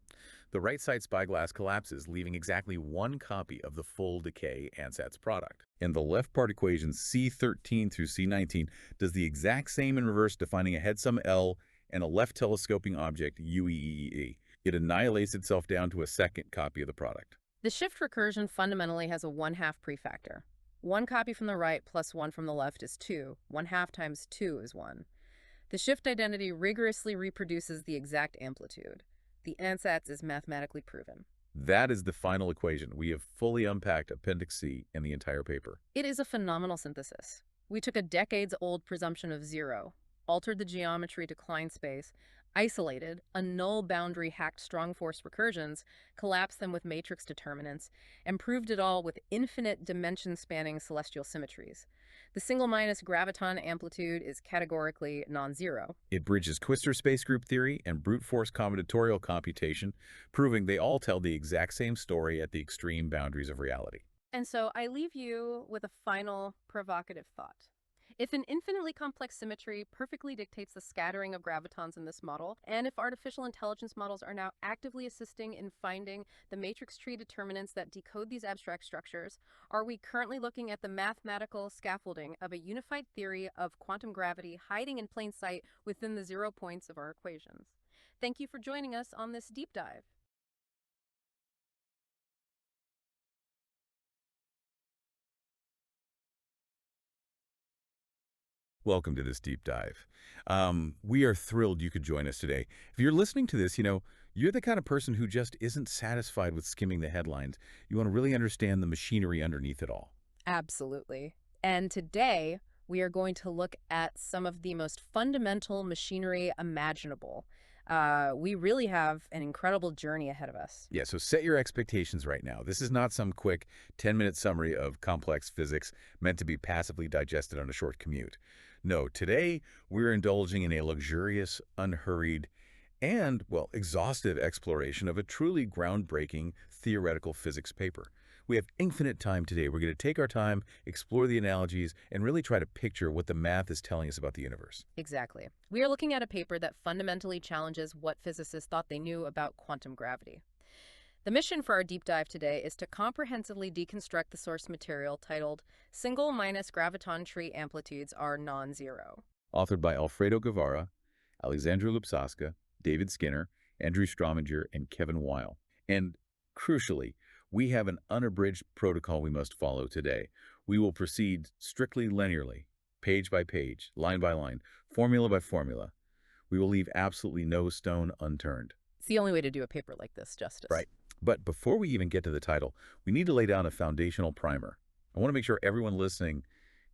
[SPEAKER 2] The right side spyglass collapses, leaving exactly one copy of the full decay ansatz product. And the left part equation C13 through C19 does the exact same in reverse, defining a head sum L and a left telescoping object UEEE. It annihilates itself down to a second copy of the product.
[SPEAKER 1] The shift recursion fundamentally has a 1/2 prefactor. One copy from the right plus one from the left is 2. 1/2 times 2 is 1. The shift identity rigorously reproduces the exact amplitude. The ansatz is mathematically proven.
[SPEAKER 2] That is the final equation. We have fully unpacked Appendix C and the entire paper.
[SPEAKER 1] It is a phenomenal synthesis. We took a decades-old presumption of zero, altered the geometry to Klein space, isolated a null boundary hacked strong force recursions, collapsed them with matrix determinants, and proved it all with infinite dimension-spanning celestial symmetries. The single minus graviton amplitude is categorically non-zero.
[SPEAKER 2] It bridges Twister space group theory and brute force combinatorial computation, proving they all tell the exact same story at the extreme boundaries of reality.
[SPEAKER 1] And so I leave you with a final provocative thought. If an infinitely complex symmetry perfectly dictates the scattering of gravitons in this model, and if artificial intelligence models are now actively assisting in finding the matrix tree determinants that decode these abstract structures, are we currently looking at the mathematical scaffolding of a unified theory of quantum gravity hiding in plain sight within the 0 points of our equations? Thank you for joining us on this deep dive.
[SPEAKER 2] Welcome to this deep dive. We are thrilled you could join us today. If you're listening to this, you're the kind of person who just isn't satisfied with skimming the headlines. You want to really understand the machinery underneath it all.
[SPEAKER 1] Absolutely. And today, we are going to look at some of the most fundamental machinery imaginable. We really have an incredible journey ahead of us.
[SPEAKER 2] Yeah, so set your expectations right now. This is not some quick 10-minute summary of complex physics meant to be passively digested on a short commute. No, today we're indulging in a luxurious, unhurried, and, well, exhaustive exploration of a truly groundbreaking theoretical physics paper. We have infinite time today. We're going to take our time, explore the analogies, and really try to picture what the math is telling us about the universe.
[SPEAKER 1] Exactly. We are looking at a paper that fundamentally challenges what physicists thought they knew about quantum gravity. The mission for our deep dive today is to comprehensively deconstruct the source material titled Single minus Graviton Tree Amplitudes Are Non-Zero.
[SPEAKER 2] Authored by Alfredo Guevara, Alexandru Lupsasca, David Skinner, Andrew Strominger, and Kevin Weil. And crucially, we have an unabridged protocol we must follow today. We will proceed strictly linearly, page by page, line by line, formula by formula. We will leave absolutely no stone unturned.
[SPEAKER 1] It's the only way to do a paper like this justice.
[SPEAKER 2] Right. But before we even get to the title, we need to lay down a foundational primer. I want to make sure everyone listening,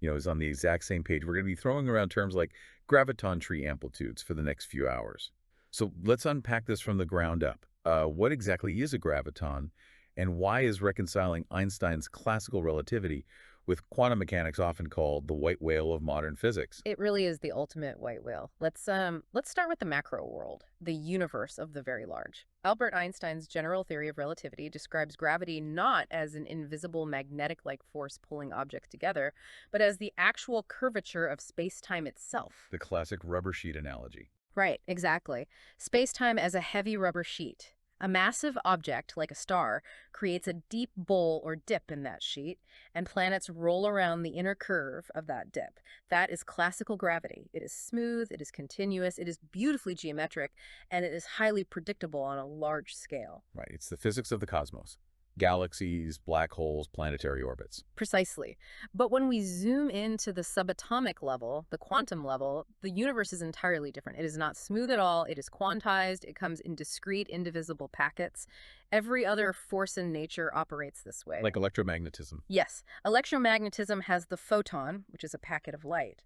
[SPEAKER 2] is on the exact same page. We're going to be throwing around terms like graviton tree amplitudes for the next few hours. So let's unpack this from the ground up. What exactly is a graviton, and why is reconciling Einstein's classical relativity with quantum mechanics often called the white whale of modern physics?
[SPEAKER 1] It really is the ultimate white whale. Let's start with the macro world, the universe of the very large. Albert Einstein's general theory of relativity describes gravity not as an invisible magnetic-like force pulling objects together, but as the actual curvature of space-time itself.
[SPEAKER 2] The classic rubber sheet analogy.
[SPEAKER 1] Right, exactly. Space-time as a heavy rubber sheet. A massive object, like a star, creates a deep bowl or dip in that sheet, and planets roll around the inner curve of that dip. That is classical gravity. It is smooth, it is continuous, it is beautifully geometric, and it is highly predictable on a large scale.
[SPEAKER 2] Right, it's the physics of the cosmos. Galaxies, black holes, planetary orbits.
[SPEAKER 1] Precisely. But when we zoom into the subatomic level, the quantum level, the universe is entirely different. It is not smooth at all. It is quantized. It comes in discrete, indivisible packets. Every other force in nature operates this way.
[SPEAKER 2] Like electromagnetism.
[SPEAKER 1] Yes. Electromagnetism has the photon, which is a packet of light.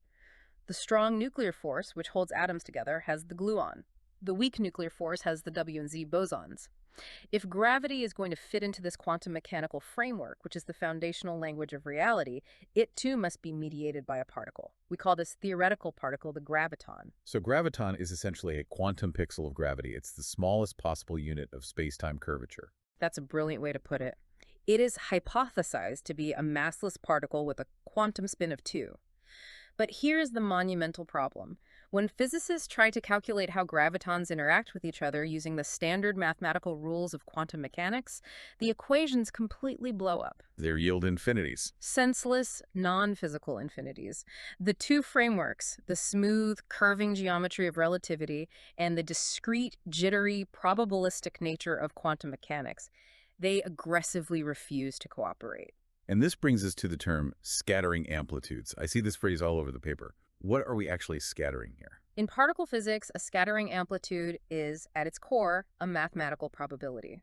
[SPEAKER 1] The strong nuclear force, which holds atoms together, has the gluon. The weak nuclear force has the W and Z bosons. If gravity is going to fit into this quantum mechanical framework, which is the foundational language of reality, it too must be mediated by a particle. We call this theoretical particle the graviton.
[SPEAKER 2] So graviton is essentially a quantum pixel of gravity. It's the smallest possible unit of space-time curvature.
[SPEAKER 1] That's a brilliant way to put it. It is hypothesized to be a massless particle with a quantum spin of 2. But here's the monumental problem. When physicists try to calculate how gravitons interact with each other using the standard mathematical rules of quantum mechanics, the equations completely blow up.
[SPEAKER 2] They yield infinities.
[SPEAKER 1] Senseless, non-physical infinities. The two frameworks, the smooth, curving geometry of relativity and the discrete, jittery, probabilistic nature of quantum mechanics, they aggressively refuse to cooperate.
[SPEAKER 2] And this brings us to the term scattering amplitudes. I see this phrase all over the paper. What are we actually scattering here?
[SPEAKER 1] In particle physics, a scattering amplitude is, at its core, a mathematical probability.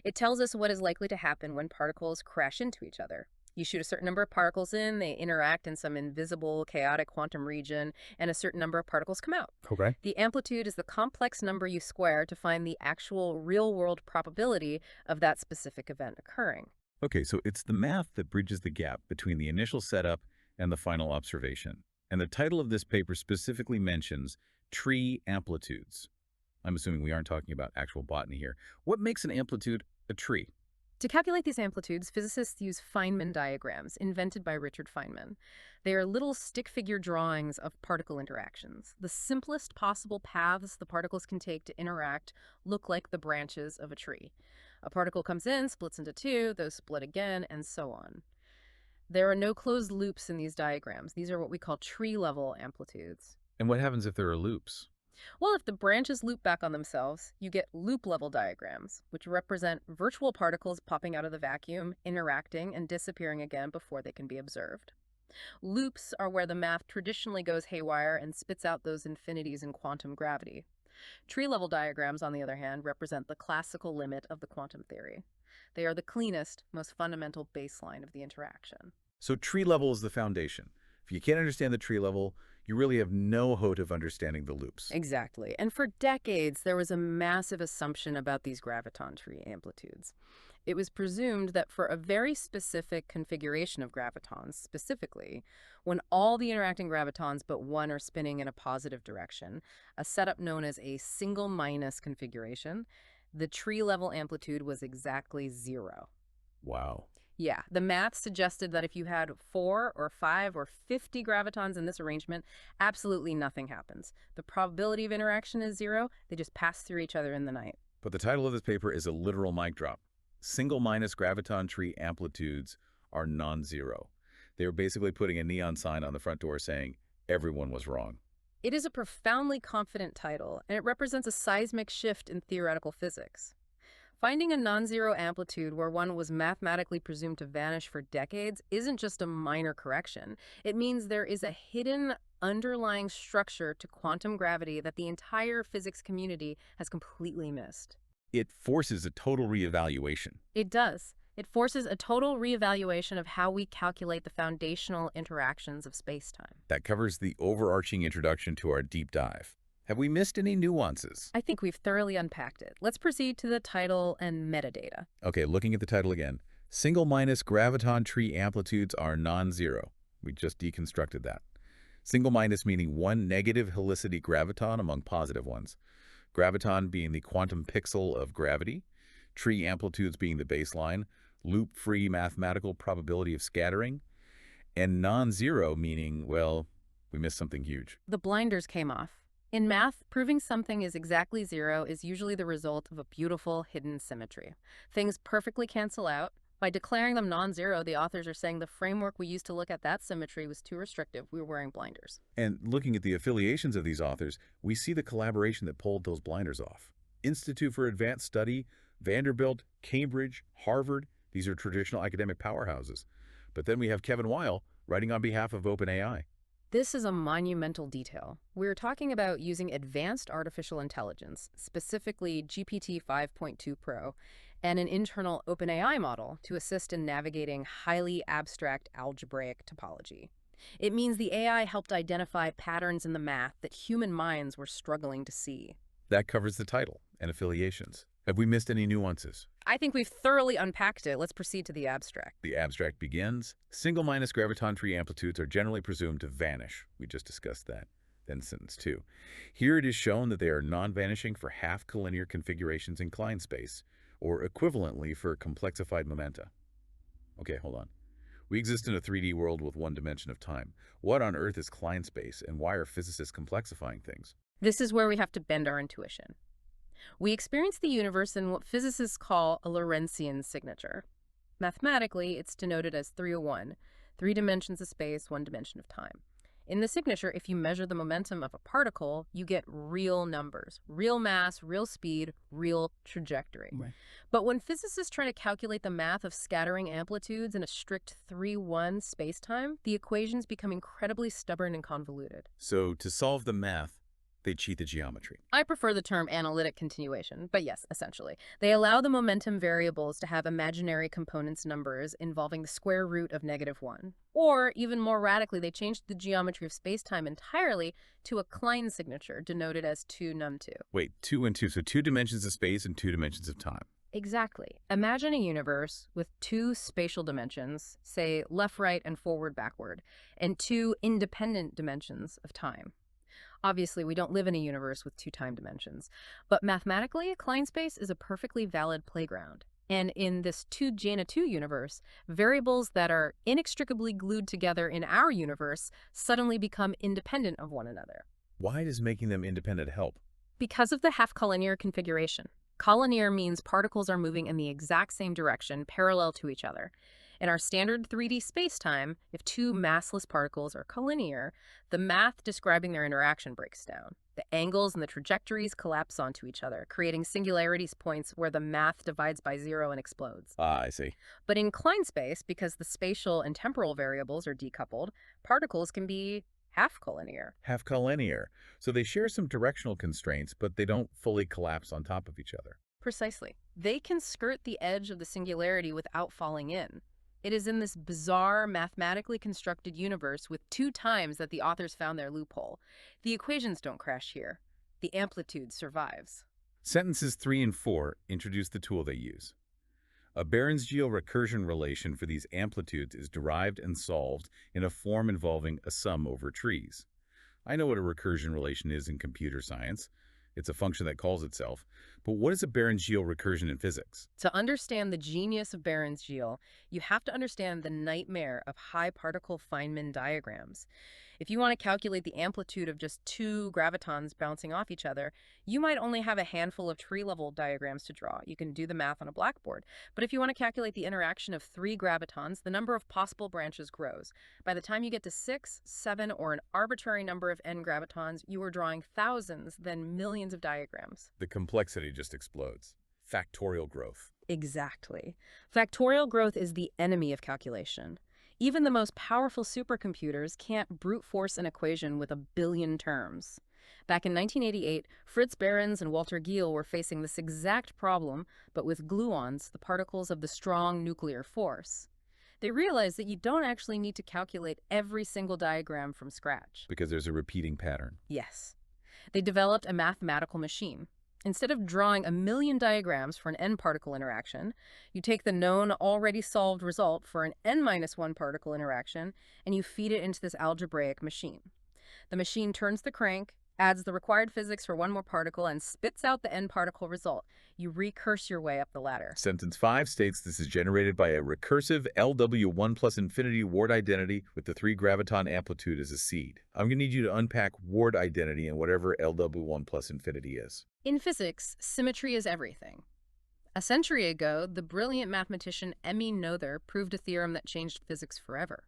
[SPEAKER 1] It tells us what is likely to happen when particles crash into each other. You shoot a certain number of particles in, they interact in some invisible, chaotic quantum region, and a certain number of particles come out.
[SPEAKER 2] Okay.
[SPEAKER 1] The amplitude is the complex number you square to find the actual real-world probability of that specific event occurring.
[SPEAKER 2] Okay, so it's the math that bridges the gap between the initial setup and the final observation. And the title of this paper specifically mentions tree amplitudes. I'm assuming we aren't talking about actual botany here. What makes an amplitude a tree?
[SPEAKER 1] To calculate these amplitudes, physicists use Feynman diagrams, invented by Richard Feynman. They are little stick figure drawings of particle interactions. The simplest possible paths the particles can take to interact look like the branches of a tree. A particle comes in, splits into two, those split again, and so on. There are no closed loops in these diagrams. These are what we call tree-level amplitudes.
[SPEAKER 2] And what happens if there are loops?
[SPEAKER 1] Well, if the branches loop back on themselves, you get loop-level diagrams, which represent virtual particles popping out of the vacuum, interacting, and disappearing again before they can be observed. Loops are where the math traditionally goes haywire and spits out those infinities in quantum gravity. Tree-level diagrams, on the other hand, represent the classical limit of the quantum theory. They are the cleanest, most fundamental baseline of the interaction.
[SPEAKER 2] So tree level is the foundation. If you can't understand the tree level, you really have no hope of understanding the loops.
[SPEAKER 1] Exactly. And for decades, there was a massive assumption about these graviton tree amplitudes. It was presumed that for a very specific configuration of gravitons, specifically, when all the interacting gravitons but one are spinning in a positive direction, a setup known as a single minus configuration, the tree-level amplitude was exactly 0.
[SPEAKER 2] Wow.
[SPEAKER 1] Yeah, the math suggested that if you had 4 or 5 or 50 gravitons in this arrangement, absolutely nothing happens. The probability of interaction is 0. They just pass through each other in the night.
[SPEAKER 2] But the title of this paper is a literal mic drop. Single minus graviton tree amplitudes are non-zero. They were basically putting a neon sign on the front door saying everyone was wrong.
[SPEAKER 1] It is a profoundly confident title, and it represents a seismic shift in theoretical physics. Finding a non-zero amplitude where one was mathematically presumed to vanish for decades isn't just a minor correction. It means there is a hidden underlying structure to quantum gravity that the entire physics community has completely missed.
[SPEAKER 2] It forces a total reevaluation.
[SPEAKER 1] It does. It forces a total reevaluation of how we calculate the foundational interactions of spacetime.
[SPEAKER 2] That covers the overarching introduction to our deep dive. Have we missed any nuances?
[SPEAKER 1] I think we've thoroughly unpacked it. Let's proceed to the title and metadata.
[SPEAKER 2] Okay, looking at the title again. Single minus graviton tree amplitudes are non-zero. We just deconstructed that. Single minus meaning one negative helicity graviton among positive ones. Graviton being the quantum pixel of gravity. Tree amplitudes being the baseline. Loop-free mathematical probability of scattering. And non-zero meaning, well, we missed something huge.
[SPEAKER 1] The blinders came off. In math, proving something is exactly 0 is usually the result of a beautiful hidden symmetry. Things perfectly cancel out. By declaring them non-zero, the authors are saying the framework we used to look at that symmetry was too restrictive. We were wearing blinders.
[SPEAKER 2] And looking at the affiliations of these authors, we see the collaboration that pulled those blinders off. Institute for Advanced Study, Vanderbilt, Cambridge, Harvard, these are traditional academic powerhouses. But then we have Kevin Weil writing on behalf of OpenAI.
[SPEAKER 1] This is a monumental detail. We're talking about using advanced artificial intelligence, specifically GPT 5.2 Pro, and an internal OpenAI model to assist in navigating highly abstract algebraic topology. It means the AI helped identify patterns in the math that human minds were struggling to see.
[SPEAKER 2] That covers the title and affiliations. Have we missed any nuances?
[SPEAKER 1] I think we've thoroughly unpacked it. Let's proceed to the abstract.
[SPEAKER 2] The abstract begins. Single minus graviton tree amplitudes are generally presumed to vanish. We just discussed that. Then sentence 2. Here it is shown that they are non-vanishing for half collinear configurations in Klein space, or equivalently for complexified momenta. Okay, hold on. We exist in a 3D world with one dimension of time. What on earth is Klein space, and why are physicists complexifying things?
[SPEAKER 1] This is where we have to bend our intuition. We experience the universe in what physicists call a Lorentzian signature. Mathematically, it's denoted as 301, 3 dimensions of space, 1 dimension of time. In the signature, if you measure the momentum of a particle, you get real numbers, real mass, real speed, real trajectory.
[SPEAKER 2] Right.
[SPEAKER 1] But when physicists try to calculate the math of scattering amplitudes in a strict 3-1 spacetime, the equations become incredibly stubborn and convoluted.
[SPEAKER 2] So to solve the math, they cheat the geometry.
[SPEAKER 1] I prefer the term analytic continuation, but yes, essentially. They allow the momentum variables to have imaginary components numbers involving the square root of -1. Or, even more radically, they changed the geometry of spacetime entirely to a Klein signature, denoted as 2 num 2.
[SPEAKER 2] Wait, 2 and 2, so 2 dimensions of space and 2 dimensions of time.
[SPEAKER 1] Exactly. Imagine a universe with 2 spatial dimensions, say left, right, and forward, backward, and 2 independent dimensions of time. Obviously, we don't live in a universe with 2 time dimensions, but mathematically, a Klein space is a perfectly valid playground. And in this 2Jana2 universe, variables that are inextricably glued together in our universe suddenly become independent of one another.
[SPEAKER 2] Why does making them independent help?
[SPEAKER 1] Because of the half-collinear configuration. Collinear means particles are moving in the exact same direction, parallel to each other. In our standard 3D spacetime, if 2 massless particles are collinear, the math describing their interaction breaks down. The angles and the trajectories collapse onto each other, creating singularities points where the math divides by 0 and explodes.
[SPEAKER 2] Ah, I see.
[SPEAKER 1] But in Klein space, because the spatial and temporal variables are decoupled, particles can be half collinear.
[SPEAKER 2] Half collinear. So they share some directional constraints, but they don't fully collapse on top of each other.
[SPEAKER 1] Precisely. They can skirt the edge of the singularity without falling in. It is in this bizarre, mathematically constructed universe with 2 times that the authors found their loophole. The equations don't crash here. The amplitude survives.
[SPEAKER 2] Sentences 3 and 4 introduce the tool they use. A Behrens-Geel recursion relation for these amplitudes is derived and solved in a form involving a sum over trees. I know what a recursion relation is in computer science. It's a function that calls itself. But what is a Behrens-Geel recursion in physics?
[SPEAKER 1] To understand the genius of Behrens-Geel, you have to understand the nightmare of high particle Feynman diagrams. If you want to calculate the amplitude of just 2 gravitons bouncing off each other, you might only have a handful of tree-level diagrams to draw. You can do the math on a blackboard. But if you want to calculate the interaction of 3 gravitons, the number of possible branches grows. By the time you get to 6, 7, or an arbitrary number of n gravitons, you are drawing thousands, then millions of diagrams.
[SPEAKER 2] The complexity just explodes. Factorial growth.
[SPEAKER 1] Exactly. Factorial growth is the enemy of calculation. Even the most powerful supercomputers can't brute force an equation with 1 billion terms. Back in 1988, Fritz Behrens and Walter Giel were facing this exact problem, but with gluons, the particles of the strong nuclear force. They realized that you don't actually need to calculate every single diagram from scratch.
[SPEAKER 2] Because there's a repeating pattern.
[SPEAKER 1] Yes. They developed a mathematical machine. Instead of drawing 1 million diagrams for an n-particle interaction, you take the known, already solved result for an n-1 particle interaction, and you feed it into this algebraic machine. The machine turns the crank, adds the required physics for 1 more particle, and spits out the n-particle result. You recurse your way up the ladder.
[SPEAKER 2] Sentence 5 states this is generated by a recursive LW1 plus infinity Ward identity with the 3 graviton amplitude as a seed. I'm going to need you to unpack Ward identity and whatever LW1 plus infinity is.
[SPEAKER 1] In physics, symmetry is everything. A century ago, the brilliant mathematician Emmy Noether proved a theorem that changed physics forever.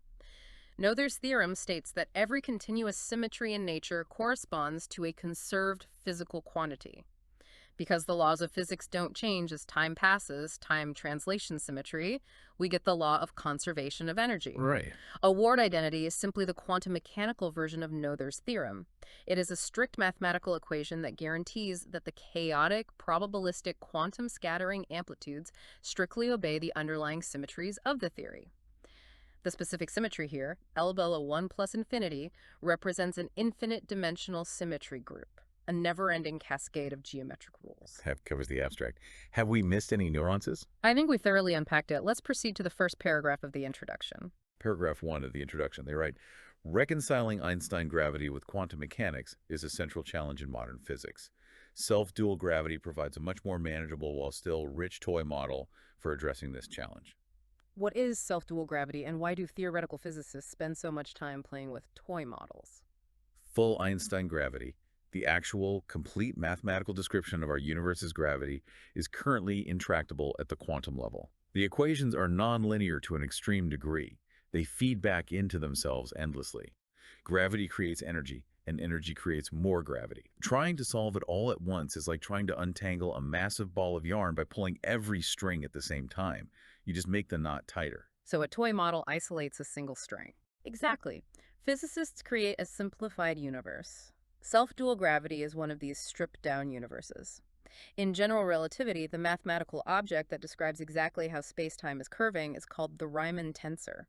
[SPEAKER 1] Noether's theorem states that every continuous symmetry in nature corresponds to a conserved physical quantity. Because the laws of physics don't change as time passes, time translation symmetry, we get the law of conservation of energy.
[SPEAKER 2] Right.
[SPEAKER 1] A Ward identity is simply the quantum mechanical version of Noether's theorem. It is a strict mathematical equation that guarantees that the chaotic, probabilistic quantum scattering amplitudes strictly obey the underlying symmetries of the theory. The specific symmetry here, LW1 plus infinity, represents an infinite dimensional symmetry group, a never-ending cascade of geometric rules.
[SPEAKER 2] That covers the abstract. Have we missed any nuances?
[SPEAKER 1] I think we thoroughly unpacked it. Let's proceed to the first paragraph of the introduction.
[SPEAKER 2] Paragraph 1 of the introduction, they write, reconciling Einstein gravity with quantum mechanics is a central challenge in modern physics. Self-dual gravity provides a much more manageable while still rich toy model for addressing this challenge.
[SPEAKER 1] What is self-dual gravity, and why do theoretical physicists spend so much time playing with toy models?
[SPEAKER 2] Full Einstein gravity, the actual, complete mathematical description of our universe's gravity, is currently intractable at the quantum level. The equations are nonlinear to an extreme degree. They feed back into themselves endlessly. Gravity creates energy, and energy creates more gravity. Trying to solve it all at once is like trying to untangle a massive ball of yarn by pulling every string at the same time. You just make the knot tighter.
[SPEAKER 1] So a toy model isolates a single string. Exactly. Physicists create a simplified universe. Self-dual gravity is one of these stripped-down universes. In general relativity, the mathematical object that describes exactly how space-time is curving is called the Riemann tensor.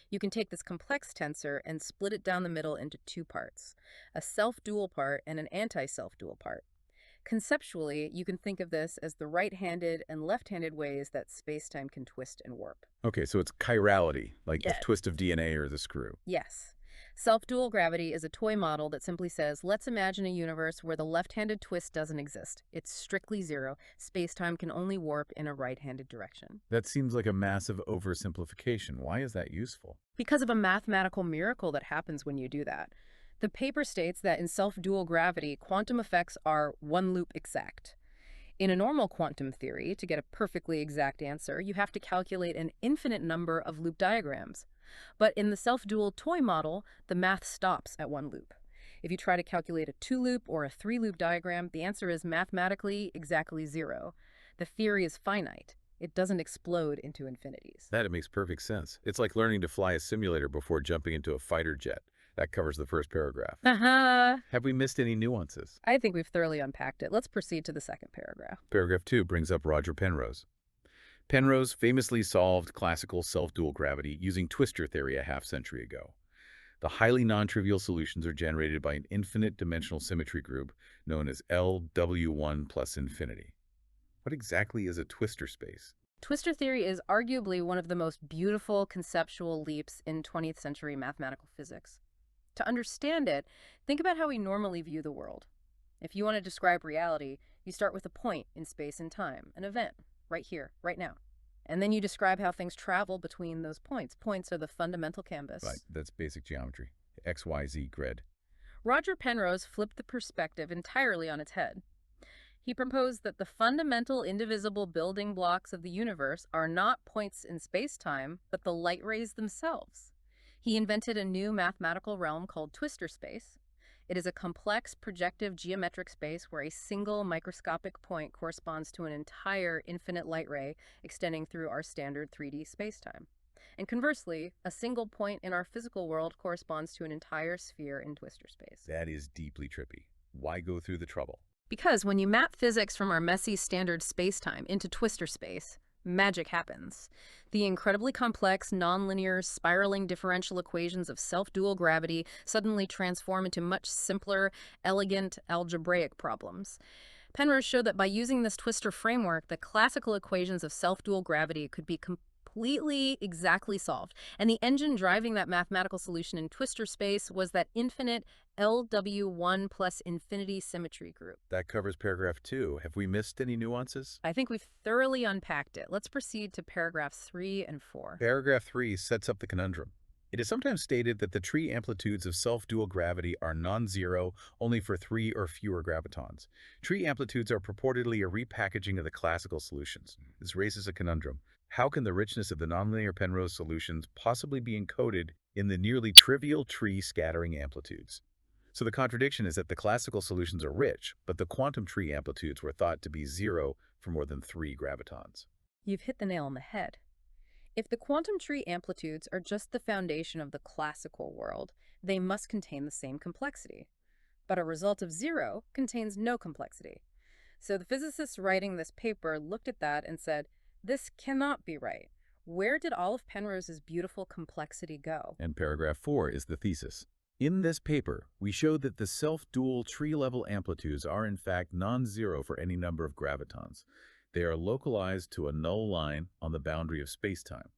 [SPEAKER 1] You can take this complex tensor and split it down the middle into two parts, a self-dual part and an anti-self-dual part. Conceptually, you can think of this as the right-handed and left-handed ways that space-time can twist and warp.
[SPEAKER 2] Okay, so it's chirality, like the
[SPEAKER 1] Yes.
[SPEAKER 2] twist of DNA or the screw.
[SPEAKER 1] Yes. Self-dual gravity is a toy model that simply says, let's imagine a universe where the left-handed twist doesn't exist. It's strictly zero. Space-time can only warp in a right-handed direction.
[SPEAKER 2] That seems like a massive oversimplification. Why is that useful?
[SPEAKER 1] Because of a mathematical miracle that happens when you do that. The paper states that in self-dual gravity, quantum effects are one loop exact. In a normal quantum theory, to get a perfectly exact answer, you have to calculate an infinite number of loop diagrams. But in the self-dual toy model, the math stops at one loop. If you try to calculate a two-loop or a three-loop diagram, the answer is mathematically exactly zero. The theory is finite. It doesn't explode into infinities.
[SPEAKER 2] That makes perfect sense. It's like learning to fly a simulator before jumping into a fighter jet. That covers the first paragraph. Have we missed any nuances?
[SPEAKER 1] I think we've thoroughly unpacked it. Let's proceed to the second paragraph.
[SPEAKER 2] Paragraph 2 brings up Roger Penrose. Penrose famously solved classical self-dual gravity using twistor theory a half-century ago. The highly non-trivial solutions are generated by an infinite-dimensional symmetry group known as LW1 plus infinity. What exactly is a twistor space?
[SPEAKER 1] Twistor theory is arguably one of the most beautiful conceptual leaps in 20th century mathematical physics. To understand it, think about how we normally view the world. If you want to describe reality, you start with a point in space and time, an event, right here, right now. And then you describe how things travel between those points. Points are the fundamental canvas.
[SPEAKER 2] Right, that's basic geometry. X, Y, Z grid.
[SPEAKER 1] Roger Penrose flipped the perspective entirely on its head. He proposed that the fundamental indivisible building blocks of the universe are not points in space-time, but the light rays themselves. He invented a new mathematical realm called twistor space. It is a complex projective geometric space where a single microscopic point corresponds to an entire infinite light ray extending through our standard 3D spacetime. And conversely, a single point in our physical world corresponds to an entire sphere in twistor space.
[SPEAKER 2] That is deeply trippy. Why go through the trouble?
[SPEAKER 1] Because when you map physics from our messy standard spacetime into twistor space, magic happens. The incredibly complex, nonlinear, spiraling differential equations of self-dual gravity suddenly transform into much simpler, elegant, algebraic problems. Penrose showed that by using this twistor framework, the classical equations of self-dual gravity could be completely exactly solved. And the engine driving that mathematical solution in twistor space was that infinite LW1 plus infinity symmetry group.
[SPEAKER 2] That covers paragraph 2. Have we missed any nuances?
[SPEAKER 1] I think we've thoroughly unpacked it. Let's proceed to paragraphs 3 and 4.
[SPEAKER 2] Paragraph 3 sets up the conundrum. It is sometimes stated that the tree amplitudes of self-dual gravity are non-zero only for 3 or fewer gravitons. Tree amplitudes are purportedly a repackaging of the classical solutions. This raises a conundrum. How can the richness of the nonlinear Penrose solutions possibly be encoded in the nearly trivial tree scattering amplitudes? So the contradiction is that the classical solutions are rich, but the quantum tree amplitudes were thought to be zero for more than 3 gravitons.
[SPEAKER 1] You've hit the nail on the head. If the quantum tree amplitudes are just the foundation of the classical world, they must contain the same complexity. But a result of zero contains no complexity. So the physicists writing this paper looked at that and said, this cannot be right. Where did all of Penrose's beautiful complexity go?
[SPEAKER 2] And paragraph 4 is the thesis. In this paper, we showed that the self-dual tree-level amplitudes are in fact non-zero for any number of gravitons. They are localized to a null line on the boundary of spacetime.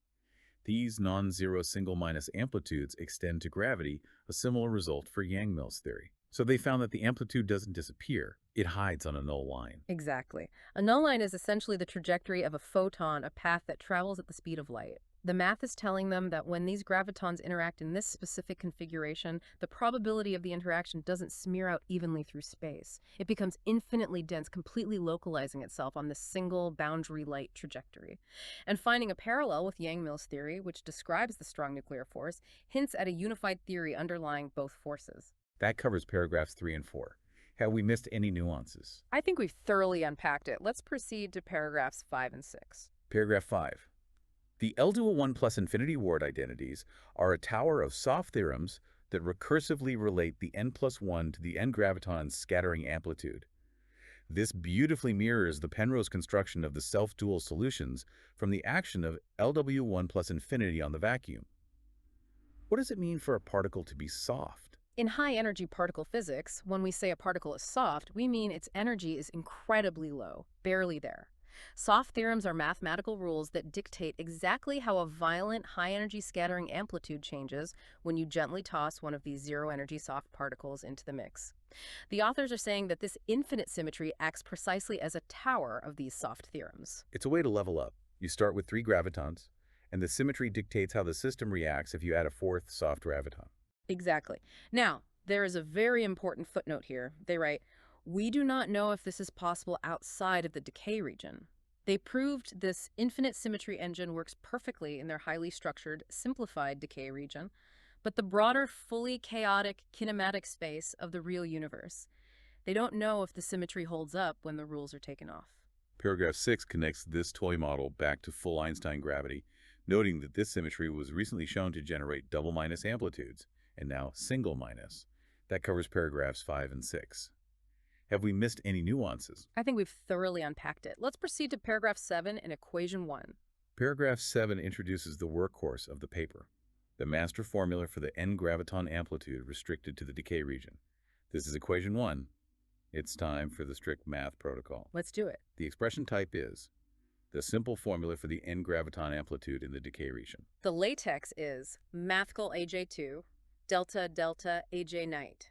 [SPEAKER 2] These non-zero single-minus amplitudes extend to gravity, a similar result for Yang-Mills theory. So they found that the amplitude doesn't disappear. It hides on a null line.
[SPEAKER 1] Exactly. A null line is essentially the trajectory of a photon, a path that travels at the speed of light. The math is telling them that when these gravitons interact in this specific configuration, the probability of the interaction doesn't smear out evenly through space. It becomes infinitely dense, completely localizing itself on this single boundary light trajectory. And finding a parallel with Yang-Mills theory, which describes the strong nuclear force, hints at a unified theory underlying both forces.
[SPEAKER 2] That covers paragraphs 3 and 4. Have we missed any nuances?
[SPEAKER 1] I think we've thoroughly unpacked it. Let's proceed to paragraphs 5 and 6.
[SPEAKER 2] Paragraph 5. The L-dual 1 plus infinity ward identities are a tower of soft theorems that recursively relate the n plus 1 to the n graviton's scattering amplitude. This beautifully mirrors the Penrose construction of the self-dual solutions from the action of LW1 plus infinity on the vacuum. What does it mean for a particle to be soft?
[SPEAKER 1] In high-energy particle physics, when we say a particle is soft, we mean its energy is incredibly low, barely there. Soft theorems are mathematical rules that dictate exactly how a violent high-energy scattering amplitude changes when you gently toss one of these zero-energy soft particles into the mix. The authors are saying that this infinite symmetry acts precisely as a tower of these soft theorems.
[SPEAKER 2] It's a way to level up. You start with 3 gravitons, and the symmetry dictates how the system reacts if you add a 4th soft graviton.
[SPEAKER 1] Exactly. Now, there is a very important footnote here. They write, "We do not know if this is possible outside of the decay region." They proved this infinite symmetry engine works perfectly in their highly structured, simplified decay region, but the broader, fully chaotic, kinematic space of the real universe, they don't know if the symmetry holds up when the rules are taken off.
[SPEAKER 2] Paragraph 6 connects this toy model back to full Einstein gravity, noting that this symmetry was recently shown to generate double minus amplitudes, and now single minus. That covers paragraphs 5 and 6. Have we missed any nuances?
[SPEAKER 1] I think we've thoroughly unpacked it. Let's proceed to paragraph 7 in equation 1.
[SPEAKER 2] Paragraph 7 introduces the workhorse of the paper, the master formula for the n graviton amplitude restricted to the decay region. This is equation 1. It's time for the strict math protocol.
[SPEAKER 1] Let's do it.
[SPEAKER 2] The expression type is the simple formula for the n graviton amplitude in the decay region.
[SPEAKER 1] The latex is mathcal AJ2, delta delta AJ night.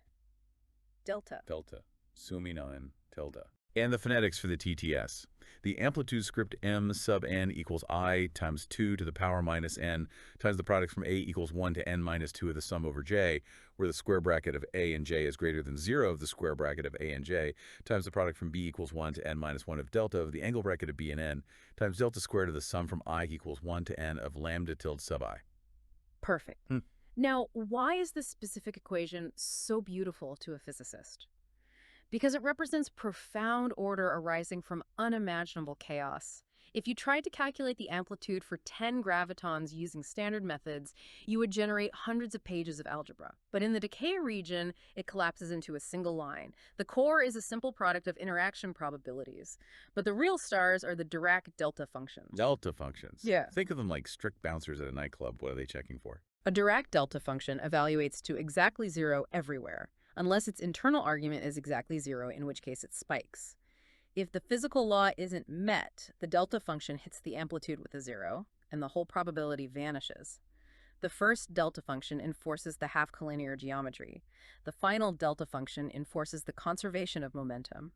[SPEAKER 1] Delta.
[SPEAKER 2] Delta, suming on tilde. And the phonetics for the TTS. The amplitude script m sub n equals I times 2 to the power minus n times the product from a equals 1 to n minus 2 of the sum over j, where the square bracket of a and j is greater than 0 of the square bracket of a and j, times the product from b equals 1 to n minus 1 of delta of the angle bracket of b and n, times delta squared of the sum from I equals 1 to n of lambda tilde sub I.
[SPEAKER 1] Perfect. Now, why is this specific equation so beautiful to a physicist? Because it represents profound order arising from unimaginable chaos. If you tried to calculate the amplitude for 10 gravitons using standard methods, you would generate hundreds of pages of algebra. But in the decay region, it collapses into a single line. The core is a simple product of interaction probabilities. But the real stars are the Dirac delta functions.
[SPEAKER 2] Delta functions.
[SPEAKER 1] Yeah.
[SPEAKER 2] Think of them like strict bouncers at a nightclub. What are they checking for?
[SPEAKER 1] A Dirac delta function evaluates to exactly 0 everywhere, unless its internal argument is exactly 0, in which case it spikes. If the physical law isn't met, the delta function hits the amplitude with a 0, and the whole probability vanishes. The first delta function enforces the half-collinear geometry. The final delta function enforces the conservation of momentum.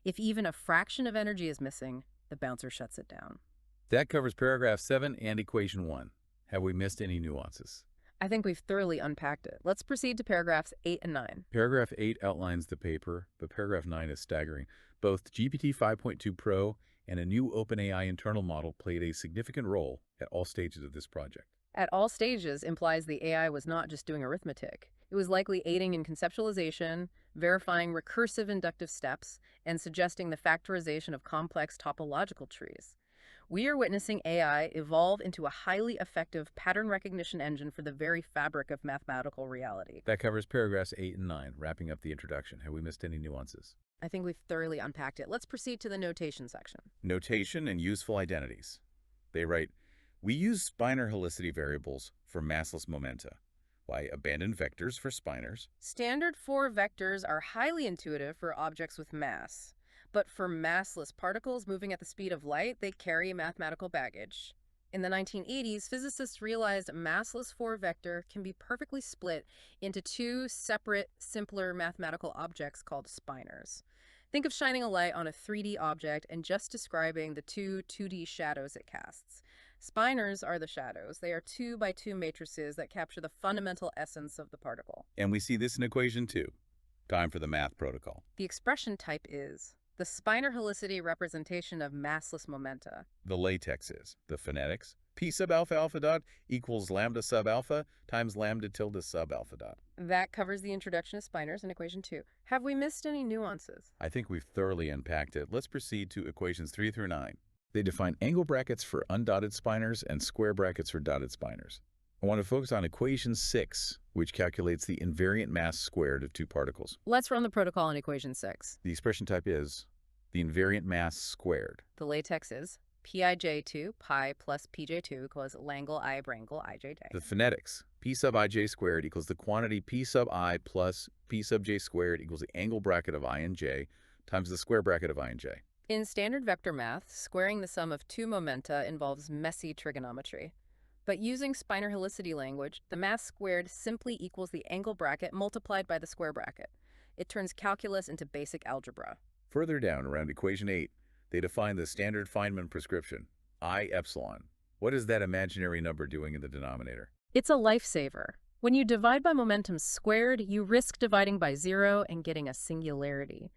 [SPEAKER 1] If even a fraction of energy is missing, the bouncer shuts it down.
[SPEAKER 2] That covers paragraph 7 and equation 1. Have we missed any nuances?
[SPEAKER 1] I think we've thoroughly unpacked it. Let's proceed to paragraphs 8 and 9.
[SPEAKER 2] Paragraph 8 outlines the paper, but paragraph 9 is staggering. Both GPT 5.2 Pro and a new OpenAI internal model played a significant role at all stages of this project.
[SPEAKER 1] At all stages implies the AI was not just doing arithmetic. It was likely aiding in conceptualization, verifying recursive inductive steps, and suggesting the factorization of complex topological trees. We are witnessing AI evolve into a highly effective pattern recognition engine for the very fabric of mathematical reality.
[SPEAKER 2] That covers paragraphs 8 and 9, wrapping up the introduction. Have we missed any nuances?
[SPEAKER 1] I think we've thoroughly unpacked it. Let's proceed to the notation section.
[SPEAKER 2] Notation and useful identities. They write, we use spinor helicity variables for massless momenta. Why abandon vectors for spinors?
[SPEAKER 1] Standard 4 vectors are highly intuitive for objects with mass. But for massless particles moving at the speed of light, they carry mathematical baggage. In the 1980s, physicists realized a massless 4-vector can be perfectly split into 2 separate, simpler mathematical objects called spinors. Think of shining a light on a 3D object and just describing the 2 2D shadows it casts. Spinors are the shadows. They are 2 by 2 matrices that capture the fundamental essence of the particle.
[SPEAKER 2] And we see this in equation 2. Time for the math protocol.
[SPEAKER 1] The expression type is the spinor-helicity representation of massless momenta.
[SPEAKER 2] The latex is the phonetics. P sub alpha alpha dot equals lambda sub alpha times lambda tilde sub alpha dot.
[SPEAKER 1] That covers the introduction of spinors in equation 2. Have we missed any nuances?
[SPEAKER 2] I think we've thoroughly unpacked it. Let's proceed to equations 3 through 9. They define angle brackets for undotted spinors and square brackets for dotted spinors. I want to focus on equation 6, which calculates the invariant mass squared of two particles.
[SPEAKER 1] Let's run the protocol in equation 6.
[SPEAKER 2] The expression type is the invariant mass squared.
[SPEAKER 1] The latex is Pij2 pi plus Pj2 equals Langle I Brangle Ij.
[SPEAKER 2] The phonetics, P sub ij squared equals the quantity P sub I plus P sub j squared equals the angle bracket of I and j times the square bracket of I and j.
[SPEAKER 1] In standard vector math, squaring the sum of two momenta involves messy trigonometry. But using spinor-helicity language, the mass squared simply equals the angle bracket multiplied by the square bracket. It turns calculus into basic algebra.
[SPEAKER 2] Further down around equation 8, they define the standard Feynman prescription, I epsilon. What is that imaginary number doing in the denominator?
[SPEAKER 1] It's a lifesaver. When you divide by momentum squared, you risk dividing by 0 and getting a singularity.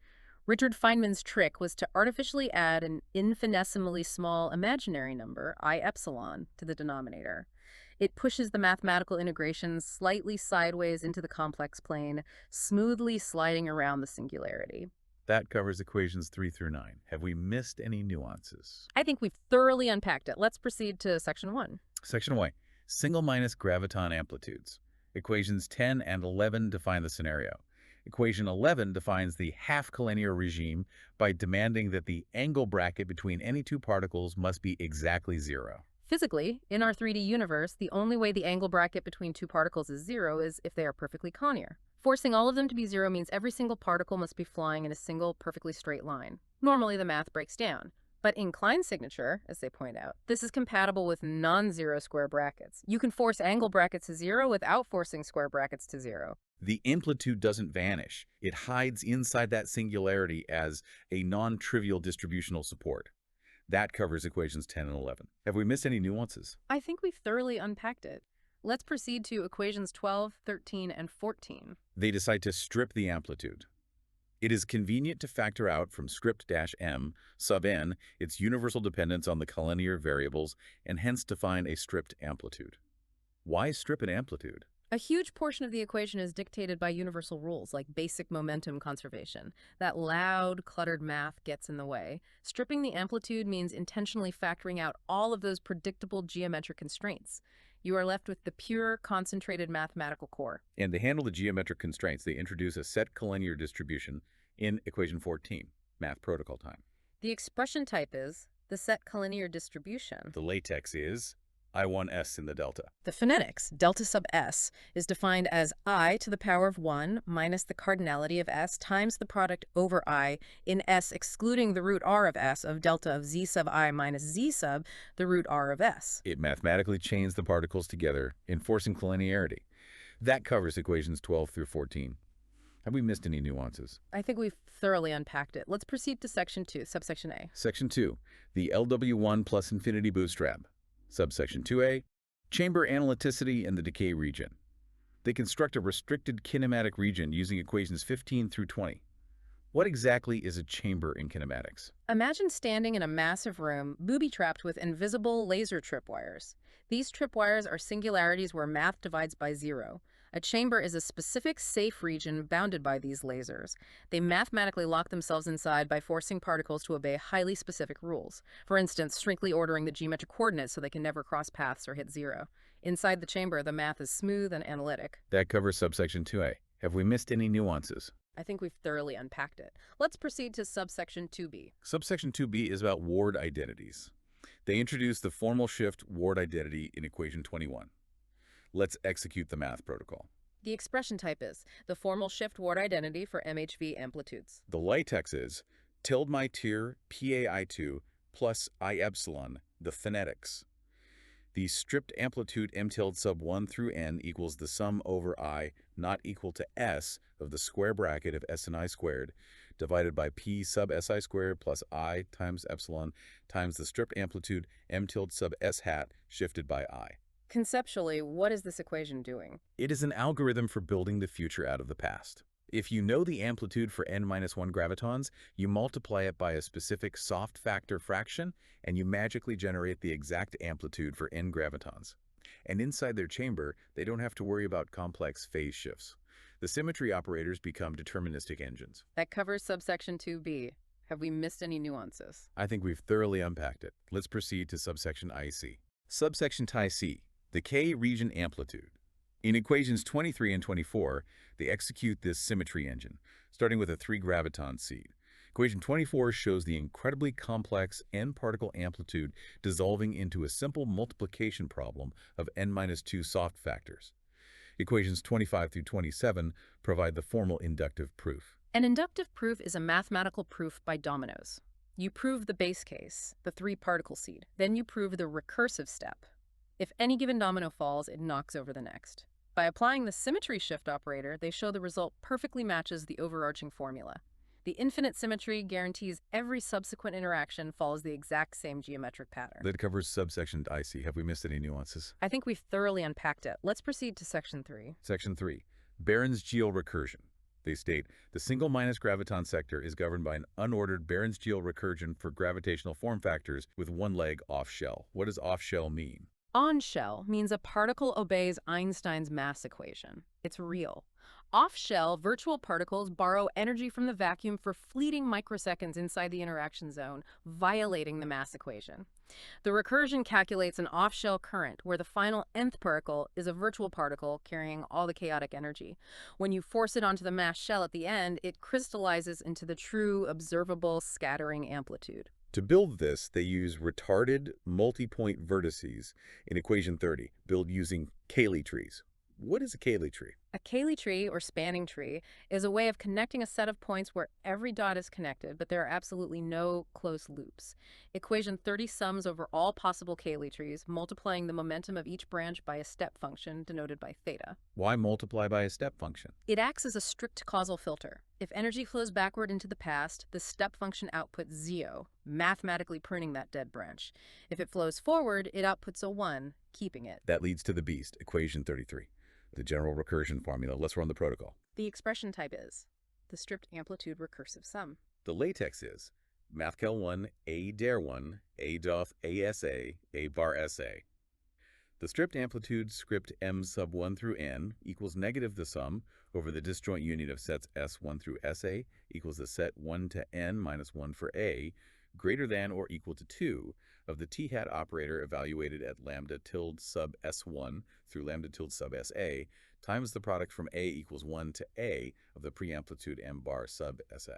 [SPEAKER 1] Richard Feynman's trick was to artificially add an infinitesimally small imaginary number, I epsilon, to the denominator. It pushes the mathematical integration slightly sideways into the complex plane, smoothly sliding around the singularity.
[SPEAKER 2] That covers equations 3 through 9. Have we missed any nuances?
[SPEAKER 1] I think we've thoroughly unpacked it. Let's proceed to section 1.
[SPEAKER 2] Section 1, single minus graviton amplitudes. Equations 10 and 11 define the scenario. Equation 11 defines the half-collinear regime by demanding that the angle bracket between any two particles must be exactly 0.
[SPEAKER 1] Physically, in our 3D universe, the only way the angle bracket between two particles is 0 is if they are perfectly conier. Forcing all of them to be 0 means every single particle must be flying in a single, perfectly straight line. Normally, the math breaks down. But in Klein's signature, as they point out, this is compatible with non-zero square brackets. You can force angle brackets to 0 without forcing square brackets to 0.
[SPEAKER 2] The amplitude doesn't vanish. It hides inside that singularity as a non-trivial distributional support. That covers equations 10 and 11. Have we missed any nuances?
[SPEAKER 1] I think we've thoroughly unpacked it. Let's proceed to equations 12, 13, and 14.
[SPEAKER 2] They decide to strip the amplitude. It is convenient to factor out from script-m sub n its universal dependence on the collinear variables and hence define a stripped amplitude. Why strip an amplitude?
[SPEAKER 1] A huge portion of the equation is dictated by universal rules like basic momentum conservation. That loud, cluttered math gets in the way. Stripping the amplitude means intentionally factoring out all of those predictable geometric constraints. You are left with the pure, concentrated mathematical core.
[SPEAKER 2] And to handle the geometric constraints, they introduce a set collinear distribution in equation 14, math protocol time.
[SPEAKER 1] The expression type is the set collinear distribution.
[SPEAKER 2] The latex is I1s in the delta.
[SPEAKER 1] The phonetics, delta sub s, is defined as I to the power of 1 minus the cardinality of s times the product over I in s excluding the root r of s of delta of z sub I minus z sub the root r of s.
[SPEAKER 2] It mathematically chains the particles together, enforcing collinearity. That covers equations 12 through 14. Have we missed any nuances?
[SPEAKER 1] I think we've thoroughly unpacked it. Let's proceed to section 2, subsection A.
[SPEAKER 2] Section 2, the LW1 plus infinity bootstrap. Subsection 2a, chamber analyticity and the decay region. They construct a restricted kinematic region using equations 15 through 20. What exactly is a chamber in kinematics?
[SPEAKER 1] Imagine standing in a massive room, booby-trapped with invisible laser tripwires. These tripwires are singularities where math divides by 0. A chamber is a specific safe region bounded by these lasers. They mathematically lock themselves inside by forcing particles to obey highly specific rules. For instance, strictly ordering the geometric coordinates so they can never cross paths or hit 0. Inside the chamber, the math is smooth and analytic.
[SPEAKER 2] That covers subsection 2a. Have we missed any nuances?
[SPEAKER 1] I think we've thoroughly unpacked it. Let's proceed to subsection 2b.
[SPEAKER 2] Subsection 2b is about ward identities. They introduce the formal shift ward identity in equation 21. Let's execute the math protocol.
[SPEAKER 1] The expression type is the formal shift ward identity for MHV amplitudes.
[SPEAKER 2] The latex is tilde my tier PAI2 plus I epsilon, the phonetics. The stripped amplitude m tilde sub 1 through n equals the sum over I not equal to s of the square bracket of s and I squared divided by p sub si squared plus I times epsilon times the stripped amplitude m tilde sub s hat shifted by I.
[SPEAKER 1] Conceptually, what is this equation doing?
[SPEAKER 2] It is an algorithm for building the future out of the past. If you know the amplitude for n-1 gravitons, you multiply it by a specific soft factor fraction, and you magically generate the exact amplitude for n gravitons. And inside their chamber, they don't have to worry about complex phase shifts. The symmetry operators become deterministic engines.
[SPEAKER 1] That covers subsection 2b. Have we missed any nuances?
[SPEAKER 2] I think we've thoroughly unpacked it. Let's proceed to subsection IC. Subsection IC, the K region amplitude. In equations 23 and 24, they execute this symmetry engine, starting with a 3-graviton seed. Equation 24 shows the incredibly complex n-particle amplitude dissolving into a simple multiplication problem of n-2 soft factors. Equations 25 through 27 provide the formal inductive proof.
[SPEAKER 1] An inductive proof is a mathematical proof by dominoes. You prove the base case, the 3-particle seed. Then you prove the recursive step. If any given domino falls, it knocks over the next. By applying the symmetry shift operator, they show the result perfectly matches the overarching formula. The infinite symmetry guarantees every subsequent interaction follows the exact same geometric pattern.
[SPEAKER 2] That covers subsection IC. Have we missed any nuances?
[SPEAKER 1] I think we've thoroughly unpacked it. Let's proceed to section 3.
[SPEAKER 2] Section 3. Barron's georecursion. They state, the single minus graviton sector is governed by an unordered Barron's georecursion for gravitational form factors with one leg off shell. What does off shell mean?
[SPEAKER 1] On shell means a particle obeys Einstein's mass equation. It's real. Off shell, virtual particles borrow energy from the vacuum for fleeting microseconds inside the interaction zone, violating the mass equation. The recursion calculates an off shell current where the final nth particle is a virtual particle carrying all the chaotic energy. When you force it onto the mass shell at the end, it crystallizes into the true observable scattering amplitude.
[SPEAKER 2] To build this, they use retarded multi-point vertices in equation 30, built using Cayley trees. What is a Cayley tree?
[SPEAKER 1] A Cayley tree, or spanning tree, is a way of connecting a set of points where every dot is connected, but there are absolutely no closed loops. Equation 30 sums over all possible Cayley trees, multiplying the momentum of each branch by a step function denoted by theta.
[SPEAKER 2] Why multiply by a step function?
[SPEAKER 1] It acts as a strict causal filter. If energy flows backward into the past, the step function outputs 0, mathematically pruning that dead branch. If it flows forward, it outputs a 1, keeping it.
[SPEAKER 2] That leads to the beast, equation 33. The general recursion formula. Let's run the protocol.
[SPEAKER 1] The expression type is the stripped amplitude recursive sum.
[SPEAKER 2] The latex is mathcal1 a dar 1 a doth asa a bar sa. The stripped amplitude script m sub 1 through n equals negative the sum over the disjoint union of sets s1 through sa equals the set 1 to n minus 1 for a greater than or equal to 2 of the t-hat operator evaluated at lambda tilde sub s1 through lambda tilde sub sa times the product from a equals 1 to a of the preamplitude m bar sub sa.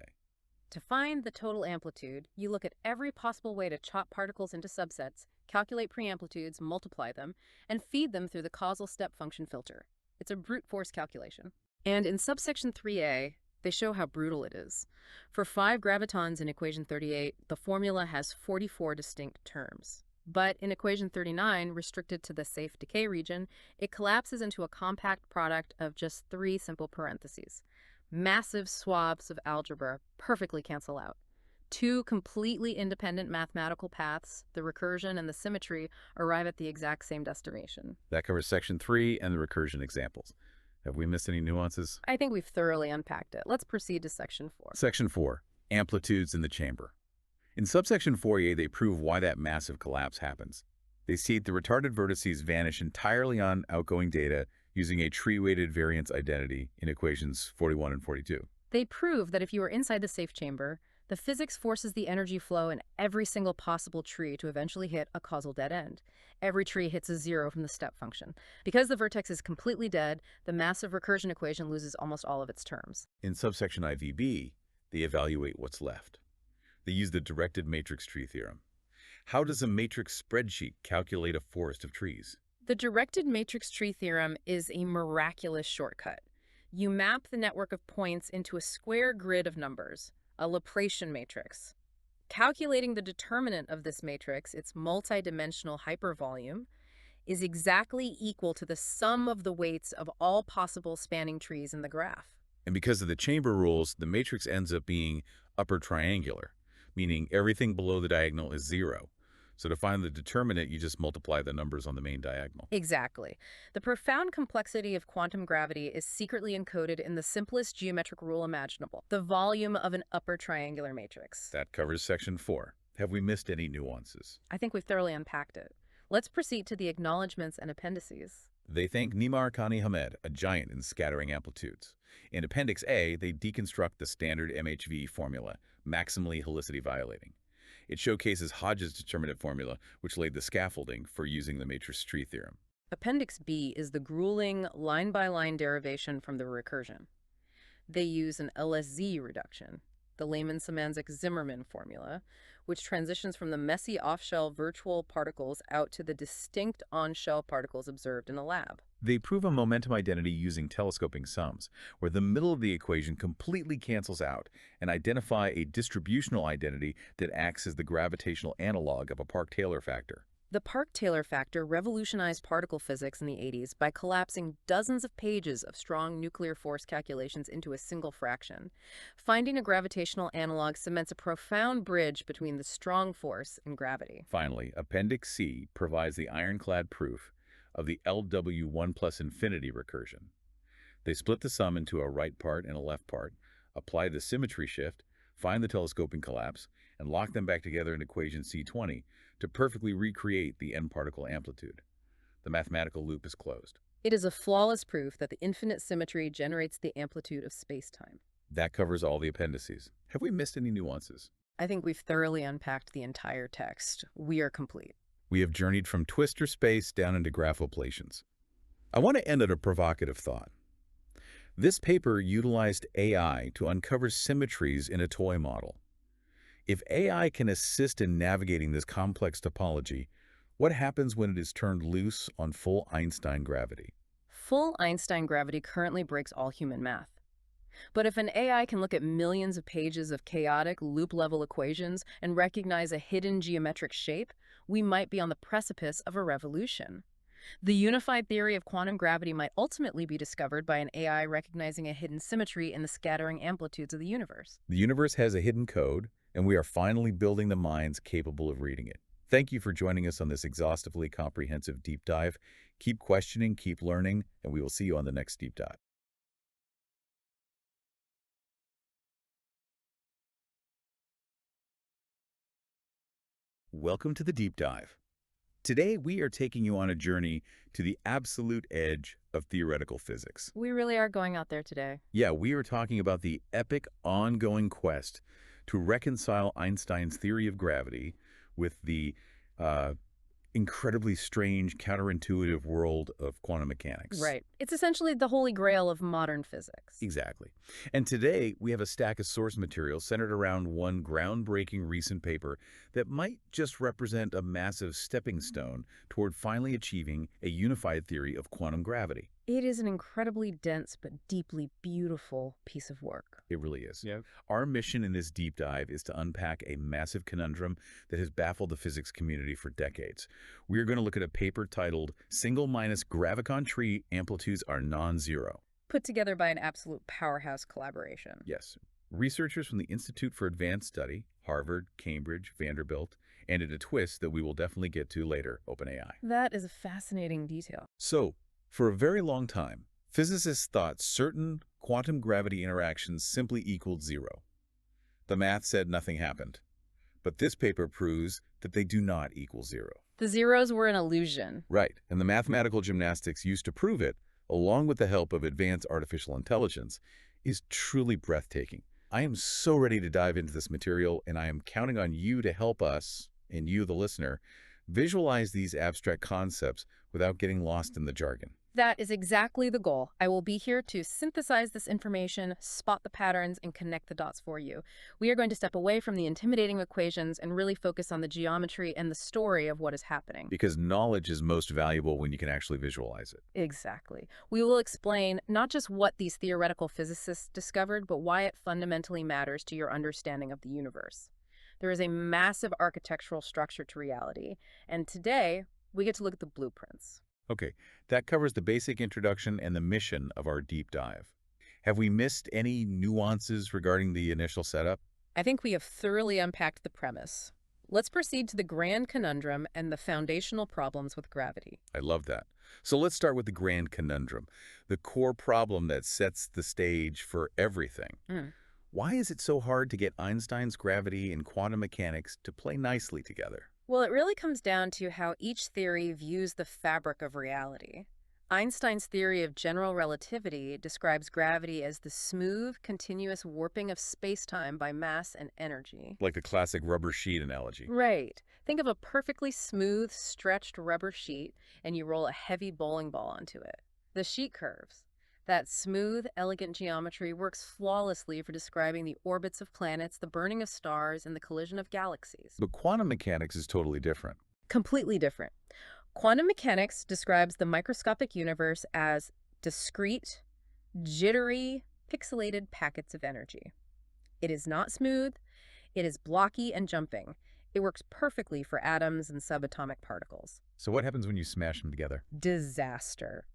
[SPEAKER 1] To find the total amplitude, you look at every possible way to chop particles into subsets, calculate preamplitudes, multiply them, and feed them through the causal step function filter. It's a brute force calculation. And in subsection 3a, they show how brutal it is. For 5 gravitons in equation 38, the formula has 44 distinct terms. But in equation 39, restricted to the safe decay region, it collapses into a compact product of just 3 simple parentheses. Massive swaths of algebra perfectly cancel out. 2 completely independent mathematical paths, the recursion and the symmetry, arrive at the exact same destination.
[SPEAKER 2] That covers section 3 and the recursion examples. Have we missed any nuances?
[SPEAKER 1] I think we've thoroughly unpacked it. Let's proceed to section 4.
[SPEAKER 2] Section 4. Amplitudes in the chamber. In subsection 4a, they prove why that massive collapse happens. They state the retarded vertices vanish entirely on outgoing data using a tree-weighted variance identity in equations 41 and 42.
[SPEAKER 1] They prove that if you are inside the safe chamber, the physics forces the energy flow in every single possible tree to eventually hit a causal dead end. Every tree hits a 0 from the step function. Because the vertex is completely dead, the massive recursion equation loses almost all of its terms.
[SPEAKER 2] In subsection IVB, they evaluate what's left. They use the directed matrix tree theorem. How does a matrix spreadsheet calculate a forest of trees?
[SPEAKER 1] The directed matrix tree theorem is a miraculous shortcut. You map the network of points into a square grid of numbers, a Laplacian matrix. Calculating the determinant of this matrix, its multidimensional hypervolume, is exactly equal to the sum of the weights of all possible spanning trees in the graph.
[SPEAKER 2] And because of the chamber rules, the matrix ends up being upper triangular, meaning everything below the diagonal is 0. So to find the determinant, you just multiply the numbers on the main diagonal.
[SPEAKER 1] Exactly. The profound complexity of quantum gravity is secretly encoded in the simplest geometric rule imaginable, the volume of an upper triangular matrix.
[SPEAKER 2] That covers section 4. Have we missed any nuances?
[SPEAKER 1] I think we've thoroughly unpacked it. Let's proceed to the acknowledgments and appendices.
[SPEAKER 2] They thank Nimar Khani Hamed, a giant in scattering amplitudes. In Appendix A, they deconstruct the standard MHV formula, maximally helicity violating. It showcases Hodge's determinant formula, which laid the scaffolding for using the matrix tree theorem.
[SPEAKER 1] Appendix B is the grueling line-by-line derivation from the recursion. They use an LSZ reduction, the Lehmann-Szymanczyk-Zimmermann formula, which transitions from the messy off-shell virtual particles out to the distinct on-shell particles observed in a lab.
[SPEAKER 2] They prove a momentum identity using telescoping sums, where the middle of the equation completely cancels out, and identify a distributional identity that acts as the gravitational analog of a Park-Taylor factor.
[SPEAKER 1] The Park-Taylor factor revolutionized particle physics in the 80s by collapsing dozens of pages of strong nuclear force calculations into a single fraction. Finding a gravitational analog cements a profound bridge between the strong force and gravity.
[SPEAKER 2] Finally, Appendix C provides the ironclad proof of the LW1 plus infinity recursion. They split the sum into a right part and a left part, apply the symmetry shift, find the telescoping collapse, and lock them back together in equation C20 to perfectly recreate the n-particle amplitude. The mathematical loop is closed.
[SPEAKER 1] It is a flawless proof that the infinite symmetry generates the amplitude of space-time.
[SPEAKER 2] That covers all the appendices. Have we missed any nuances?
[SPEAKER 1] I think we've thoroughly unpacked the entire text. We are complete.
[SPEAKER 2] We have journeyed from twistor space down into graphoblations. I want to end on a provocative thought. This paper utilized AI to uncover symmetries in a toy model. If AI can assist in navigating this complex topology, what happens when it is turned loose on full Einstein gravity?
[SPEAKER 1] Full Einstein gravity currently breaks all human math. But if an AI can look at millions of pages of chaotic, loop-level equations and recognize a hidden geometric shape, we might be on the precipice of a revolution. The unified theory of quantum gravity might ultimately be discovered by an AI recognizing a hidden symmetry in the scattering amplitudes of the universe.
[SPEAKER 2] The universe has a hidden code, and we are finally building the minds capable of reading it. Thank you for joining us on this exhaustively comprehensive deep dive. Keep questioning, keep learning, and we will see you on the next deep dive. Welcome to the deep dive. Today, we are taking you on a journey to the absolute edge of theoretical physics.
[SPEAKER 1] We really are going out there today.
[SPEAKER 2] Yeah, we are talking about the epic, ongoing quest to reconcile Einstein's theory of gravity with the incredibly strange, counterintuitive world of quantum mechanics.
[SPEAKER 1] Right. It's essentially the holy grail of modern physics.
[SPEAKER 2] Exactly. And today, we have a stack of source material centered around one groundbreaking recent paper that might just represent a massive stepping stone toward finally achieving a unified theory of quantum gravity.
[SPEAKER 1] It is an incredibly dense but deeply beautiful piece of work.
[SPEAKER 2] It really is. Yeah. Our mission in this deep dive is to unpack a massive conundrum that has baffled the physics community for decades. We're going to look at a paper titled Single minus Graviton Tree Amplitudes Are Non-Zero.
[SPEAKER 1] Put together by an absolute powerhouse collaboration.
[SPEAKER 2] Yes. Researchers from the Institute for Advanced Study, Harvard, Cambridge, Vanderbilt, and in a twist that we will definitely get to later, OpenAI.
[SPEAKER 1] That is a fascinating detail.
[SPEAKER 2] So, for a very long time, physicists thought certain quantum gravity interactions simply equaled 0. The math said nothing happened. But this paper proves that they do not equal 0.
[SPEAKER 1] The zeros were an illusion.
[SPEAKER 2] Right, and the mathematical gymnastics used to prove it, along with the help of advanced artificial intelligence, is truly breathtaking. I am so ready to dive into this material, and I am counting on you to help us, and you, the listener, visualize these abstract concepts without getting lost in the jargon.
[SPEAKER 1] That is exactly the goal. I will be here to synthesize this information, spot the patterns, and connect the dots for you. We are going to step away from the intimidating equations and really focus on the geometry and the story of what is happening.
[SPEAKER 2] Because knowledge is most valuable when you can actually visualize it.
[SPEAKER 1] Exactly. We will explain not just what these theoretical physicists discovered, but why it fundamentally matters to your understanding of the universe. There is a massive architectural structure to reality, and today, we get to look at the blueprints.
[SPEAKER 2] Okay, that covers the basic introduction and the mission of our deep dive. Have we missed any nuances regarding the initial setup?
[SPEAKER 1] I think we have thoroughly unpacked the premise. Let's proceed to the grand conundrum and the foundational problems with gravity.
[SPEAKER 2] I love that. So let's start with the grand conundrum, the core problem that sets the stage for everything.
[SPEAKER 1] Mm.
[SPEAKER 2] Why is it so hard to get Einstein's gravity and quantum mechanics to play nicely together?
[SPEAKER 1] Well, it really comes down to how each theory views the fabric of reality. Einstein's theory of general relativity describes gravity as the smooth, continuous warping of spacetime by mass and energy.
[SPEAKER 2] Like the classic rubber sheet analogy.
[SPEAKER 1] Right. Think of a perfectly smooth, stretched rubber sheet, and you roll a heavy bowling ball onto it. The sheet curves. That smooth, elegant geometry works flawlessly for describing the orbits of planets, the burning of stars, and the collision of galaxies.
[SPEAKER 2] But quantum mechanics is totally different.
[SPEAKER 1] Completely different. Quantum mechanics describes the microscopic universe as discrete, jittery, pixelated packets of energy. It is not smooth, it is blocky and jumping. It works perfectly for atoms and subatomic particles.
[SPEAKER 2] So what happens when you smash them together?
[SPEAKER 1] Disaster.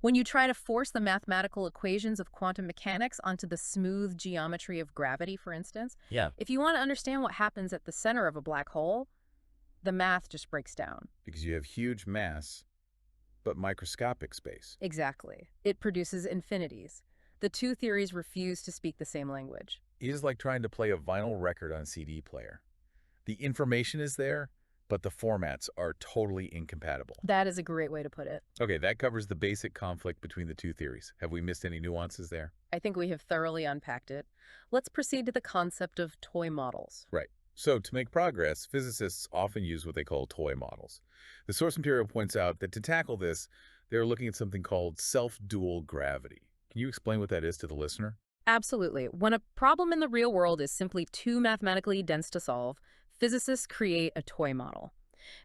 [SPEAKER 1] When you try to force the mathematical equations of quantum mechanics onto the smooth geometry of gravity, for instance,
[SPEAKER 2] Yeah.
[SPEAKER 1] if you want to understand what happens at the center of a black hole, the math just breaks down.
[SPEAKER 2] Because you have huge mass, but microscopic space.
[SPEAKER 1] Exactly. It produces infinities. The two theories refuse to speak the same language.
[SPEAKER 2] It is like trying to play a vinyl record on a CD player. The information is there, but the formats are totally incompatible.
[SPEAKER 1] That is a great way to put it.
[SPEAKER 2] Okay, that covers the basic conflict between the two theories. Have we missed any nuances there?
[SPEAKER 1] I think we have thoroughly unpacked it. Let's proceed to the concept of toy models.
[SPEAKER 2] Right. So, to make progress, physicists often use what they call toy models. The source material points out that to tackle this, they're looking at something called self-dual gravity. Can you explain what that is to the listener?
[SPEAKER 1] Absolutely. When a problem in the real world is simply too mathematically dense to solve, physicists create a toy model.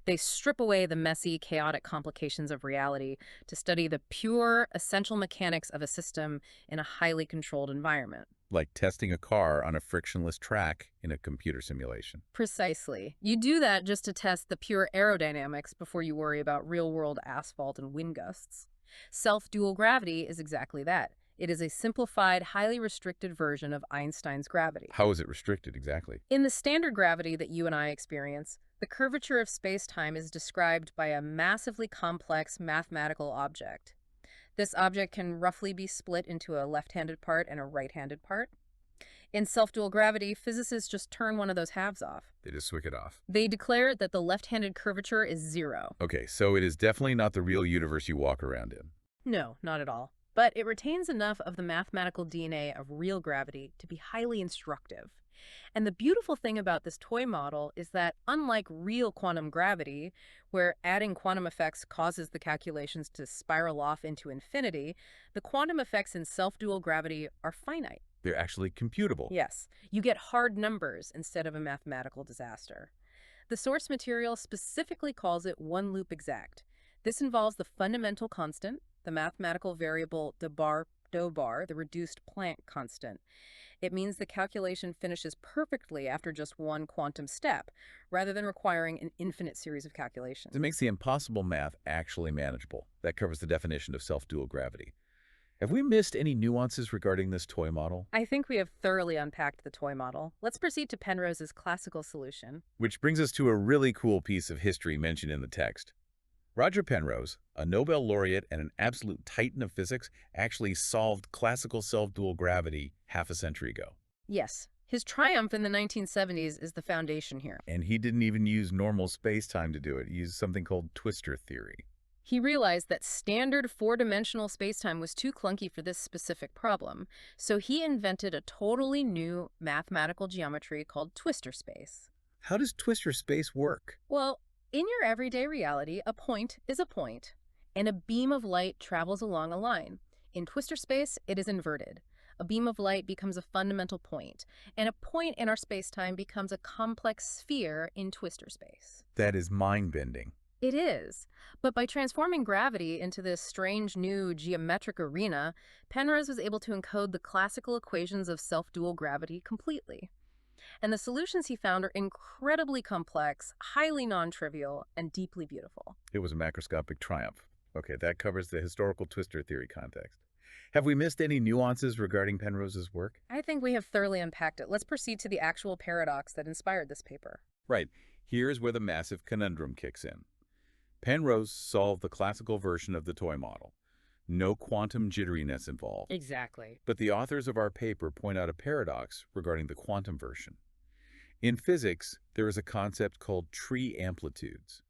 [SPEAKER 1] They strip away the messy, chaotic complications of reality to study the pure, essential mechanics of a system in a highly controlled environment.
[SPEAKER 2] Like testing a car on a frictionless track in a computer simulation.
[SPEAKER 1] Precisely. You do that just to test the pure aerodynamics before you worry about real-world asphalt and wind gusts. Self-dual gravity is exactly that. It is a simplified, highly restricted version of Einstein's gravity.
[SPEAKER 2] How is it restricted exactly?
[SPEAKER 1] In the standard gravity that you and I experience, the curvature of space-time is described by a massively complex mathematical object. This object can roughly be split into a left-handed part and a right-handed part. In self-dual gravity, physicists just turn one of those halves off.
[SPEAKER 2] They just switch it off.
[SPEAKER 1] They declare that the left-handed curvature is zero.
[SPEAKER 2] Okay, so it is definitely not the real universe you walk around in.
[SPEAKER 1] No, not at all. But it retains enough of the mathematical DNA of real gravity to be highly instructive. And the beautiful thing about this toy model is that, unlike real quantum gravity, where adding quantum effects causes the calculations to spiral off into infinity, the quantum effects in self-dual gravity are finite.
[SPEAKER 2] They're actually computable.
[SPEAKER 1] Yes, you get hard numbers instead of a mathematical disaster. The source material specifically calls it one-loop exact. This involves the fundamental constant, the mathematical variable dou bar, the reduced Planck constant. It means the calculation finishes perfectly after just one quantum step, rather than requiring an infinite series of calculations.
[SPEAKER 2] It makes the impossible math actually manageable. That covers the definition of self-dual gravity. Have we missed any nuances regarding this toy model?
[SPEAKER 1] I think we have thoroughly unpacked the toy model. Let's proceed to Penrose's classical solution.
[SPEAKER 2] Which brings us to a really cool piece of history mentioned in the text. Roger Penrose, a Nobel laureate and an absolute titan of physics, actually solved classical self-dual gravity half a century ago.
[SPEAKER 1] Yes, his triumph in the 1970s is the foundation here.
[SPEAKER 2] And he didn't even use normal space-time to do it. He used something called twistor theory.
[SPEAKER 1] He realized that standard four-dimensional spacetime was too clunky for this specific problem, so he invented a totally new mathematical geometry called twistor space.
[SPEAKER 2] How does twistor space work?
[SPEAKER 1] Well, in your everyday reality, a point is a point, and a beam of light travels along a line. In twistor space, it is inverted. A beam of light becomes a fundamental point, and a point in our spacetime becomes a complex sphere in twistor space.
[SPEAKER 2] That is mind-bending.
[SPEAKER 1] It is. But by transforming gravity into this strange new geometric arena, Penrose was able to encode the classical equations of self-dual gravity completely. And the solutions he found are incredibly complex, highly non-trivial, and deeply beautiful.
[SPEAKER 2] It was a macroscopic triumph. Okay, that covers the historical twister theory context. Have we missed any nuances regarding Penrose's work?
[SPEAKER 1] I think we have thoroughly unpacked it. Let's proceed to the actual paradox that inspired this paper.
[SPEAKER 2] Right. Here's where the massive conundrum kicks in. Penrose solved the classical version of the toy model. No quantum jitteriness involved.
[SPEAKER 1] Exactly.
[SPEAKER 2] But the authors of our paper point out a paradox regarding the quantum version. In physics, there is a concept called tree amplitudes.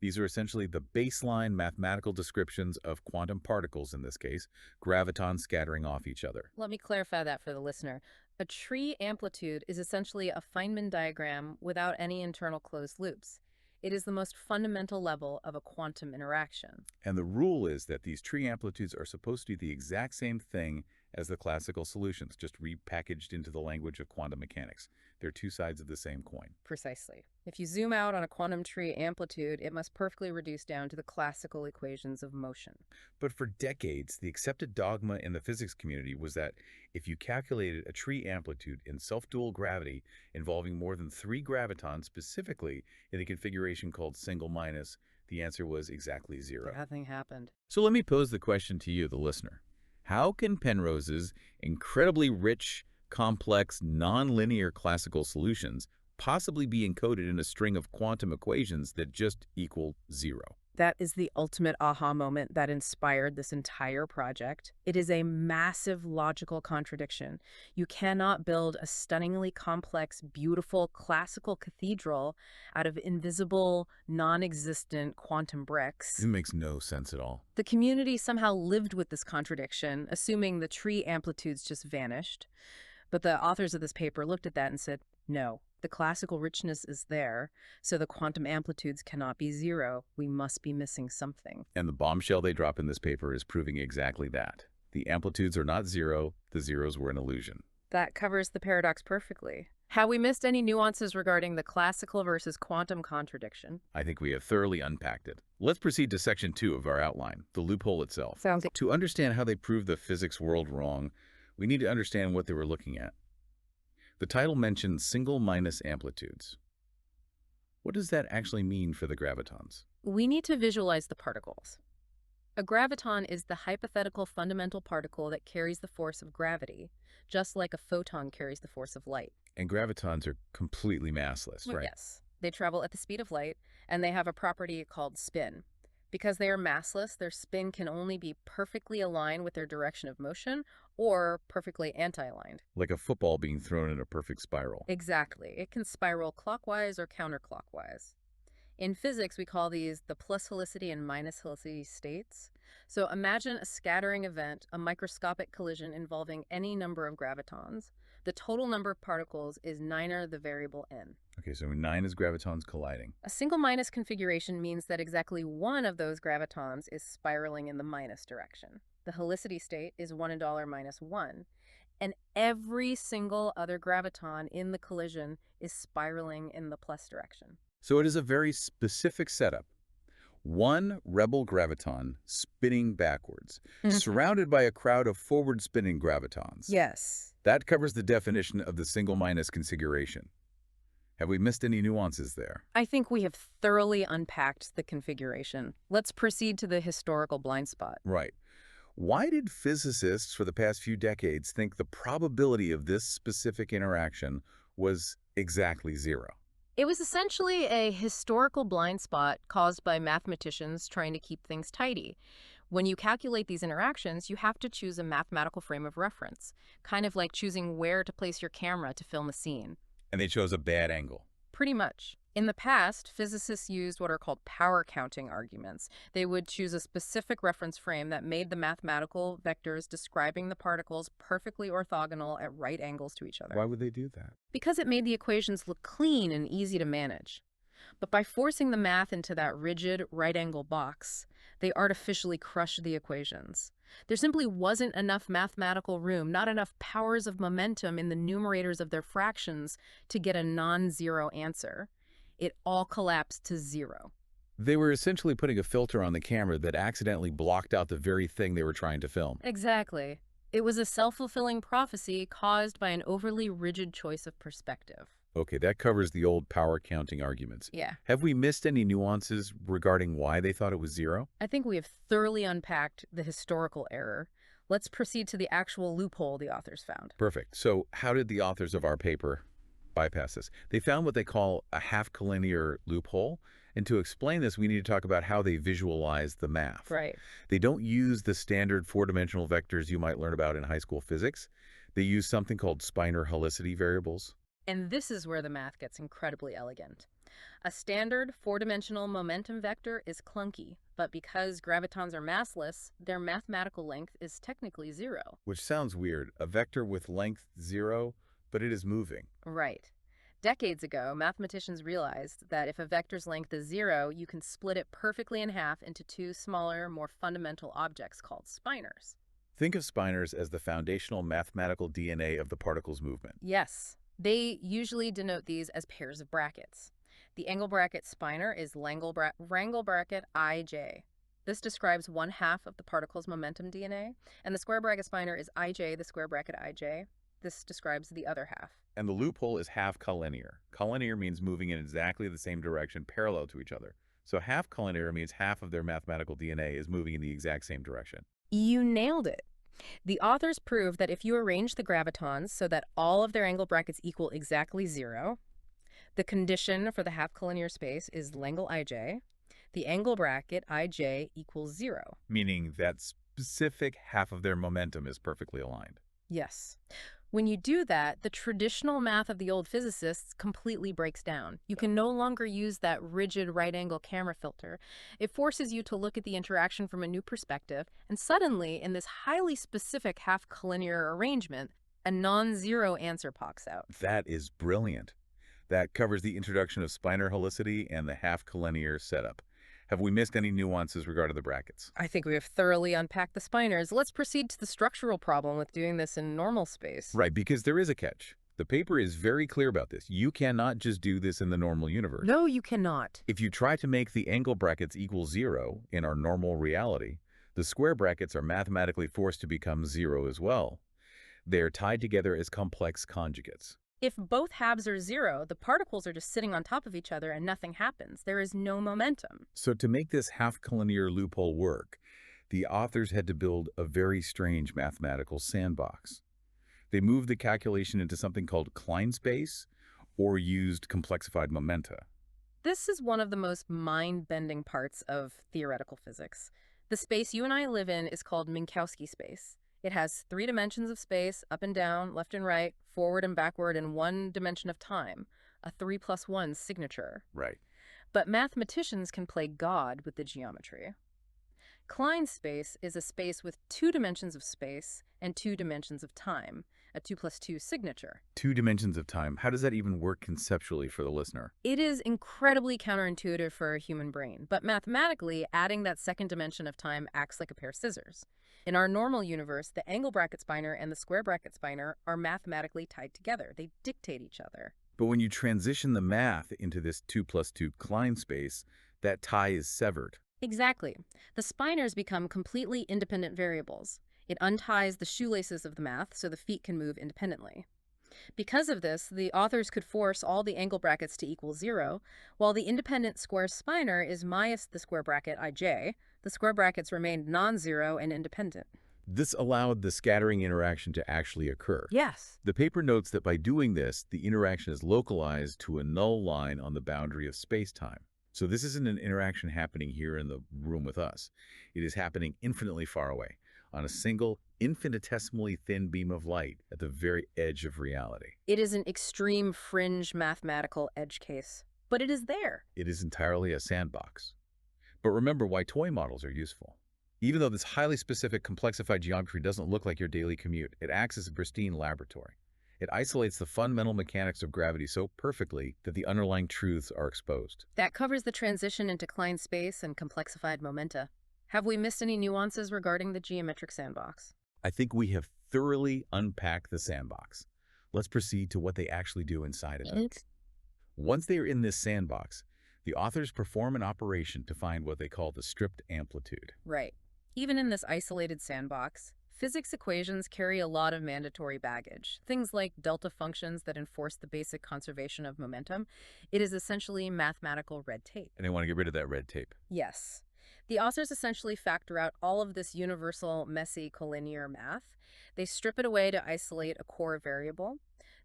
[SPEAKER 2] These are essentially the baseline mathematical descriptions of quantum particles, in this case, gravitons scattering off each other.
[SPEAKER 1] Let me clarify that for the listener. A tree amplitude is essentially a Feynman diagram without any internal closed loops. It is the most fundamental level of a quantum interaction.
[SPEAKER 2] And the rule is that these tree amplitudes are supposed to be the exact same thing as the classical solutions, just repackaged into the language of quantum mechanics. They're two sides of the same coin.
[SPEAKER 1] Precisely. If you zoom out on a quantum tree amplitude, it must perfectly reduce down to the classical equations of motion.
[SPEAKER 2] But for decades, the accepted dogma in the physics community was that if you calculated a tree amplitude in self-dual gravity involving more than 3 gravitons, specifically in a configuration called single minus, the answer was exactly 0.
[SPEAKER 1] Nothing happened.
[SPEAKER 2] So let me pose the question to you, the listener. How can Penrose's incredibly rich, complex, nonlinear classical solutions possibly be encoded in a string of quantum equations that just equal 0?
[SPEAKER 1] That is the ultimate aha moment that inspired this entire project. It is a massive logical contradiction. You cannot build a stunningly complex, beautiful, classical cathedral out of invisible, non-existent quantum bricks.
[SPEAKER 2] It makes no sense at all.
[SPEAKER 1] The community somehow lived with this contradiction, assuming the tree amplitudes just vanished. But the authors of this paper looked at that and said, no, the classical richness is there, so the quantum amplitudes cannot be 0. We must be missing something.
[SPEAKER 2] And the bombshell they drop in this paper is proving exactly that. The amplitudes are not 0, the zeros were an illusion.
[SPEAKER 1] That covers the paradox perfectly. Have we missed any nuances regarding the classical versus quantum contradiction?
[SPEAKER 2] I think we have thoroughly unpacked it. Let's proceed to section 2 of our outline, the loophole itself.
[SPEAKER 1] Sounds good.
[SPEAKER 2] To understand how they proved the physics world wrong, we need to understand what they were looking at. The title mentions single minus amplitudes. What does that actually mean for the gravitons?
[SPEAKER 1] We need to visualize the particles. A graviton is the hypothetical fundamental particle that carries the force of gravity, just like a photon carries the force of light.
[SPEAKER 2] And gravitons are completely massless, right?
[SPEAKER 1] Yes. They travel at the speed of light, and they have a property called spin. Because they are massless, their spin can only be perfectly aligned with their direction of motion or perfectly anti-aligned.
[SPEAKER 2] Like a football being thrown in a perfect spiral.
[SPEAKER 1] Exactly. It can spiral clockwise or counterclockwise. In physics, we call these the plus helicity and minus helicity states. So imagine a scattering event, a microscopic collision involving any number of gravitons. The total number of particles is 9 the variable n.
[SPEAKER 2] Okay, so 9 is gravitons colliding.
[SPEAKER 1] A single minus configuration means that exactly one of those gravitons is spiraling in the minus direction. The helicity state is 1 minus 1, and every single other graviton in the collision is spiraling in the plus direction.
[SPEAKER 2] So it is a very specific setup. One rebel graviton spinning backwards, surrounded by a crowd of forward-spinning gravitons.
[SPEAKER 1] Yes.
[SPEAKER 2] That covers the definition of the single minus configuration. Have we missed any nuances there?
[SPEAKER 1] I think we have thoroughly unpacked the configuration. Let's proceed to the historical blind spot.
[SPEAKER 2] Right. Why did physicists for the past few decades think the probability of this specific interaction was exactly 0?
[SPEAKER 1] It was essentially a historical blind spot caused by mathematicians trying to keep things tidy. When you calculate these interactions, you have to choose a mathematical frame of reference, kind of like choosing where to place your camera to film a scene.
[SPEAKER 2] And they chose a bad angle.
[SPEAKER 1] Pretty much. In the past, physicists used what are called power counting arguments. They would choose a specific reference frame that made the mathematical vectors describing the particles perfectly orthogonal at right angles to each other.
[SPEAKER 2] Why would they do that?
[SPEAKER 1] Because it made the equations look clean and easy to manage. But by forcing the math into that rigid right-angle box, they artificially crushed the equations. There simply wasn't enough mathematical room, not enough powers of momentum in the numerators of their fractions to get a non-zero answer. It all collapsed to 0.
[SPEAKER 2] They were essentially putting a filter on the camera that accidentally blocked out the very thing they were trying to film.
[SPEAKER 1] Exactly. It was a self-fulfilling prophecy caused by an overly rigid choice of perspective.
[SPEAKER 2] Okay, that covers the old power counting arguments.
[SPEAKER 1] Yeah.
[SPEAKER 2] Have we missed any nuances regarding why they thought it was zero?
[SPEAKER 1] I think we have thoroughly unpacked the historical error. Let's proceed to the actual loophole the authors found.
[SPEAKER 2] Perfect. So how did the authors of our paper bypass this? They found what they call a half-collinear loophole. And to explain this, we need to talk about how they visualize the math.
[SPEAKER 1] Right.
[SPEAKER 2] They don't use the standard four-dimensional vectors you might learn about in high school physics. They use something called spinor-helicity variables.
[SPEAKER 1] And this is where the math gets incredibly elegant. A standard four-dimensional momentum vector is clunky, but because gravitons are massless, their mathematical length is technically zero.
[SPEAKER 2] Which sounds weird. A vector with length 0, but it is moving.
[SPEAKER 1] Right. Decades ago, mathematicians realized that if a vector's length is zero, you can split it perfectly in half into two smaller, more fundamental objects called spinors.
[SPEAKER 2] Think of spinors as the foundational mathematical DNA of the particle's movement.
[SPEAKER 1] Yes, they usually denote these as pairs of brackets. The angle bracket spinor is wrangle bracket ij. This describes one half of the particle's momentum DNA, and the square bracket spinor is ij, the square bracket ij. This describes the other half.
[SPEAKER 2] And the loophole is half collinear. Collinear means moving in exactly the same direction parallel to each other. So half collinear means half of their mathematical DNA is moving in the exact same direction.
[SPEAKER 1] You nailed it. The authors prove that if you arrange the gravitons so that all of their angle brackets equal exactly zero, the condition for the half collinear space is Langle ij, the angle bracket ij equals zero.
[SPEAKER 2] Meaning that specific half of their momentum is perfectly aligned.
[SPEAKER 1] Yes. When you do that, the traditional math of the old physicists completely breaks down. You can no longer use that rigid right-angle camera filter. It forces you to look at the interaction from a new perspective, and suddenly, in this highly specific half-collinear arrangement, a non-zero answer pops out.
[SPEAKER 2] That is brilliant. That covers the introduction of spinor helicity and the half collinear setup. Have we missed any nuances regarding the brackets?
[SPEAKER 1] I think we have thoroughly unpacked the spinors. Let's proceed to the structural problem with doing this in normal space.
[SPEAKER 2] Right, because there is a catch. The paper is very clear about this. You cannot just do this in the normal universe.
[SPEAKER 1] No, you cannot.
[SPEAKER 2] If you try to make the angle brackets equal 0 in our normal reality, the square brackets are mathematically forced to become 0 as well. They are tied together as complex conjugates.
[SPEAKER 1] If both halves are zero, the particles are just sitting on top of each other and nothing happens. There is no momentum.
[SPEAKER 2] So to make this half-collinear loophole work, the authors had to build a very strange mathematical sandbox. They moved the calculation into something called Klein space or used complexified momenta.
[SPEAKER 1] This is one of the most mind-bending parts of theoretical physics. The space you and I live in is called Minkowski space. It has 3 dimensions of space, up and down, left and right, forward and backward, and 1 dimension of time, a 3+1 signature.
[SPEAKER 2] Right.
[SPEAKER 1] But mathematicians can play God with the geometry. Klein space is a space with 2 dimensions of space and 2 dimensions of time, a 2+2 signature.
[SPEAKER 2] 2 dimensions of time. How does that even work conceptually for the listener?
[SPEAKER 1] It is incredibly counterintuitive for a human brain, but mathematically, adding that second dimension of time acts like a pair of scissors. In our normal universe, the angle bracket spinor and the square bracket spinor are mathematically tied together. They dictate each other.
[SPEAKER 2] But when you transition the math into this 2+2 Klein space, that tie is severed.
[SPEAKER 1] Exactly. The spinors become completely independent variables. It unties the shoelaces of the math so the feet can move independently. Because of this, the authors could force all the angle brackets to equal 0, while the independent square spinor is minus the square bracket ij. The square brackets remained non-zero and independent.
[SPEAKER 2] This allowed the scattering interaction to actually occur.
[SPEAKER 1] Yes.
[SPEAKER 2] The paper notes that by doing this, the interaction is localized to a null line on the boundary of space-time. So this isn't an interaction happening here in the room with us. It is happening infinitely far away, on a single, infinitesimally thin beam of light at the very edge of reality.
[SPEAKER 1] It is an extreme fringe mathematical edge case, but it is there.
[SPEAKER 2] It is entirely a sandbox. But remember why toy models are useful. Even though this highly specific complexified geometry doesn't look like your daily commute, it acts as a pristine laboratory. It isolates the fundamental mechanics of gravity so perfectly that the underlying truths are exposed.
[SPEAKER 1] That covers the transition into Klein space and complexified momenta. Have we missed any nuances regarding the geometric sandbox?
[SPEAKER 2] I think we have thoroughly unpacked the sandbox. Let's proceed to what they actually do inside of it. Once they are in this sandbox, the authors perform an operation to find what they call the stripped amplitude.
[SPEAKER 1] Right. Even in this isolated sandbox, Physics equations carry a lot of mandatory baggage, things like delta functions that enforce the basic conservation of momentum. It is essentially mathematical red tape.
[SPEAKER 2] And they want to get rid of that red tape.
[SPEAKER 1] Yes. The authors essentially factor out all of this universal, messy, collinear math. They strip it away to isolate a core variable.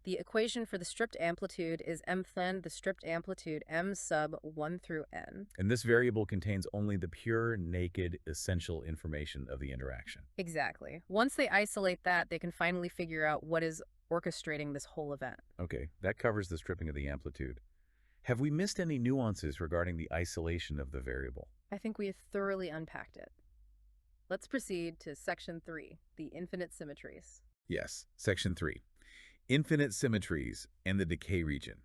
[SPEAKER 1] The equation for the stripped amplitude is m then the stripped amplitude m sub 1 through n.
[SPEAKER 2] And this variable contains only the pure, naked, essential information of the interaction.
[SPEAKER 1] Exactly. Once they isolate that, they can finally figure out what is orchestrating this whole event.
[SPEAKER 2] Okay, that covers the stripping of the amplitude. Have we missed any nuances regarding the isolation of the variable?
[SPEAKER 1] I think we have thoroughly unpacked it. Let's proceed to section 3, the infinite symmetries.
[SPEAKER 2] Yes, section 3. Infinite symmetries and the decay region.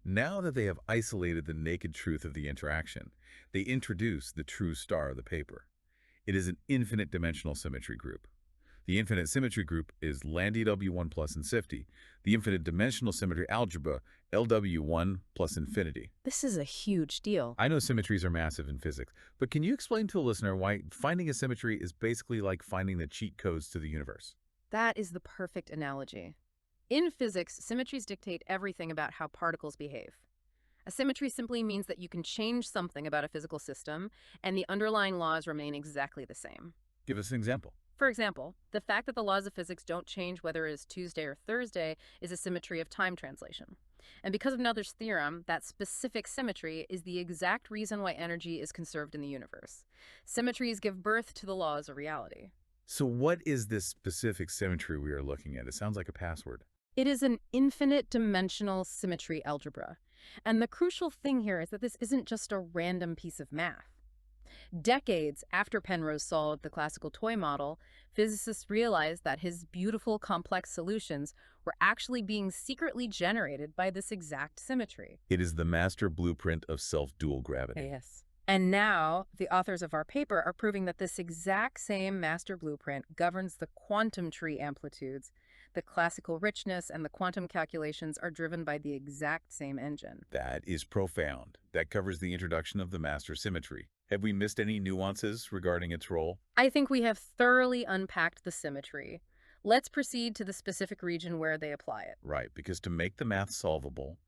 [SPEAKER 2] Now that they have isolated the naked truth of the interaction, they introduce the true star of the paper. It is an infinite dimensional symmetry group. The infinite symmetry group is LANDW1 plus infinity, the infinite dimensional symmetry algebra, LW1 plus infinity.
[SPEAKER 1] This is a huge deal.
[SPEAKER 2] I know symmetries are massive in physics, but can you explain to a listener why finding a symmetry is basically like finding the cheat codes to the universe?
[SPEAKER 1] That is the perfect analogy. In physics, symmetries dictate everything about how particles behave. A symmetry simply means that you can change something about a physical system, and the underlying laws remain exactly the same.
[SPEAKER 2] Give us an example.
[SPEAKER 1] For example, the fact that the laws of physics don't change whether it is Tuesday or Thursday is a symmetry of time translation. And because of Noether's theorem, that specific symmetry is the exact reason why energy is conserved in the universe. Symmetries give birth to the laws of reality.
[SPEAKER 2] So what is this specific symmetry we are looking at? It sounds like a password.
[SPEAKER 1] It is an infinite dimensional symmetry algebra. And the crucial thing here is that this isn't just a random piece of math. Decades after Penrose solved the classical toy model, physicists realized that his beautiful, complex solutions were actually being secretly generated by this exact symmetry.
[SPEAKER 2] It is the master blueprint of self-dual gravity.
[SPEAKER 1] Yes. And now, the authors of our paper are proving that this exact same master blueprint governs the quantum tree amplitudes. The classical richness and the quantum calculations are driven by the exact same engine.
[SPEAKER 2] That is profound. That covers the introduction of the master symmetry. Have we missed any nuances regarding its role?
[SPEAKER 1] I think we have thoroughly unpacked the symmetry. Let's proceed to the specific region where they apply it.
[SPEAKER 2] Right, because to make the math solvable,